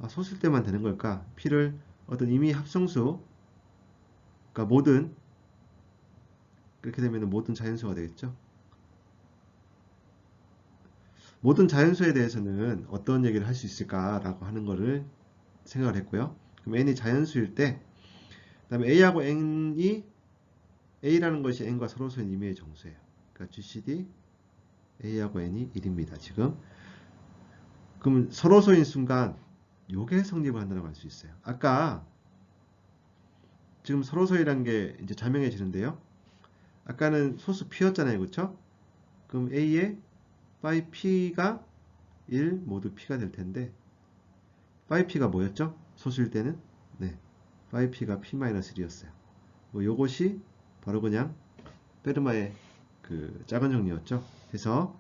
소수일 때만 되는 걸까? P를 어떤 임의 합성수, 그러니까 모든 그렇게 되면 모든 자연수가 되겠죠. 모든 자연수에 대해서는 어떤 얘기를 할 수 있을까라고 하는 거를 생각을 했고요. 그럼 n이 자연수일 때, 그 다음에 a하고 n이 a라는 것이 n과 서로서인 임의의 정수예요. 그러니까 GCD a하고 n이 1입니다. 지금. 그럼 서로서인 순간 요게 성립을 한다고 할 수 있어요. 아까 지금 서로서이라는 게 이제 자명해지는데요. 아까는 소수 p였잖아요. 그렇죠? 그럼 a의 phi p가 1 모두 p가 될 텐데 phi p가 뭐였죠? 소수일 때는 네, phi p가 p-1이었어요. 뭐 요것이 바로 그냥 페르마의 그 작은 정리였죠. 그래서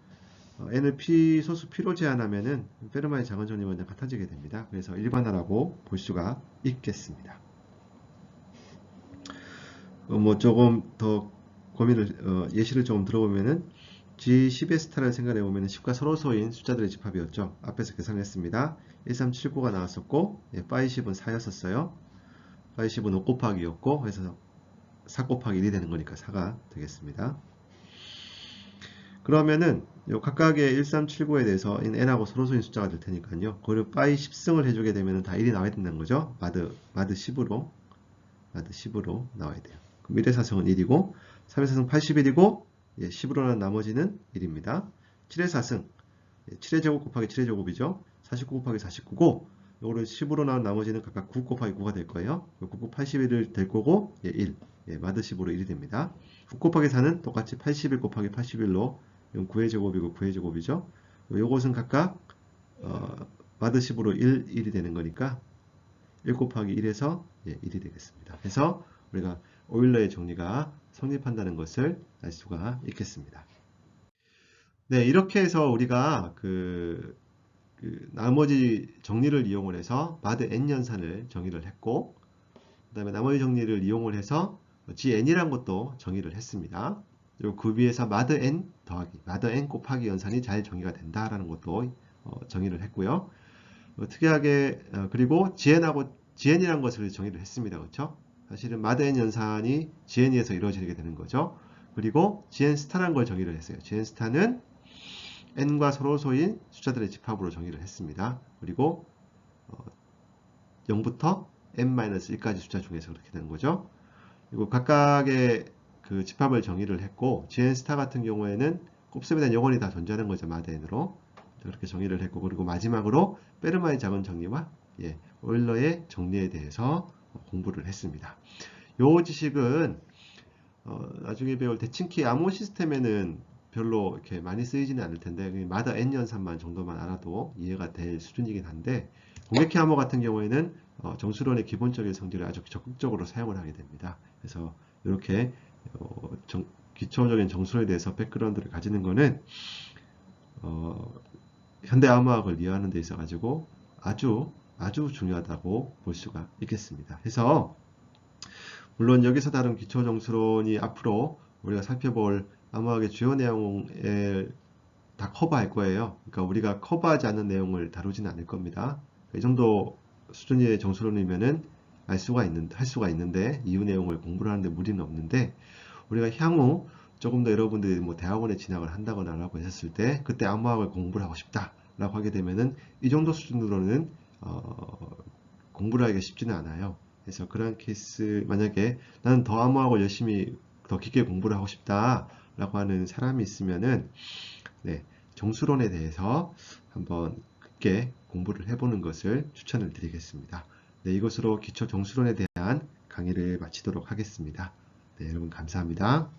n을 p 소수 p로 제한하면은 페르마의 작은 정리와 그냥 같아지게 됩니다. 그래서 일반화라고 볼 수가 있겠습니다. 뭐 조금 더 예시를 조금 들어보면은 G10의 스타를 생각해 보면은 10과 서로소인 숫자들의 집합이었죠. 앞에서 계산했습니다. 1379가 나왔었고, 예, 510은 4였었어요. 510은 5 곱하기였고, 그래서 4 곱하기 1이 되는 거니까 4가 되겠습니다. 그러면은 요 각각의 1379에 대해서 n하고 서로소인 숫자가 될 테니까요. 그걸 파이 10승을 해주게 되면 다 1이 나와야 된다는 거죠. 마드 10으로 나와야 돼요. 그럼 1의 4승은 1이고 3의 4승 81이고 10으로 난 나머지는 1입니다. 7의 4승 7의 제곱 곱하기 7의 제곱이죠. 49 곱하기 49고 요거를 10으로 나온 나머지는 각각 9 곱하기 9가 될 거예요. 9 곱 81을 될 거고 1 마드 10으로 1이 됩니다. 9 곱하기 4는 똑같이 81 곱하기 81로 9의 제곱이고 9의 제곱이죠. 요것은 각각 마드 10으로 1이 되는 거니까 1 곱하기 1에서 1이 되겠습니다. 그래서 우리가 오일러의 정리가 성립한다는 것을 알 수가 있겠습니다. 네, 이렇게 해서 우리가 나머지 정리를 이용을 해서 마드 n 연산을 정의를 했고, 그 다음에 나머지 정리를 이용을 해서 gn이란 것도 정의를 했습니다. 그리고 그 위에서 마드 n 더하기, 마드 n 곱하기 연산이 잘 정의가 된다라는 것도 정의를 했고요. 특이하게 그리고 gn이란 것을 정의를 했습니다. 그렇죠? 사실은 마드 n 연산이 gn에서 이루어지게 되는 거죠. 그리고 gn 스타라는 걸 정의를 했어요. gn 스타는 n과 서로소인 숫자들의 집합으로 정의를 했습니다. 그리고 0부터 n-1까지 숫자 중에서 그렇게 되는 거죠. 그리고 각각의 그 집합을 정의를 했고 gn 스타 같은 경우에는 곱셈에 대한 영원히 다 존재하는 거죠. 마드 n으로. 그렇게 정의를 했고, 그리고 마지막으로 페르마의 작은 정리와 오일러의 정리에 대해서 공부를 했습니다. 이 지식은 나중에 배울 대칭키 암호 시스템에는 별로 이렇게 많이 쓰이지는 않을 텐데 마다 n 연산만 정도만 알아도 이해가 될 수준이긴 한데, 공백키 암호 같은 경우에는 정수론의 기본적인 성질을 아주 적극적으로 사용을 하게 됩니다. 그래서 이렇게 기초적인 정수론에 대해서 백그라운드를 가지는 거는 현대 암호학을 이해하는 데 있어 가지고 아주 중요하다고 볼 수가 있겠습니다. 그래서 물론 여기서 다룬 기초 정수론이 앞으로 우리가 살펴볼 암호학의 주요 내용을 다 커버할 거예요. 그러니까 우리가 커버하지 않는 내용을 다루지는 않을 겁니다. 이 정도 수준의 정수론이면은 할 수가 있는데 이후 내용을 공부를 하는데 무리는 없는데, 우리가 향후 조금 더 여러분들이 뭐 대학원에 진학을 한다거나 라고 했을 때 그때 암호학을 공부를 하고 싶다 라고 하게 되면은 이 정도 수준으로는 공부를 하기가 쉽지는 않아요. 그래서 그런 케이스, 만약에 나는 더 암호학을 열심히 더 깊게 공부를 하고 싶다 라고 하는 사람이 있으면은 정수론에 대해서 한번 깊게 공부를 해보는 것을 추천을 드리겠습니다. 이것으로 기초 정수론에 대한 강의를 마치도록 하겠습니다. 여러분 감사합니다.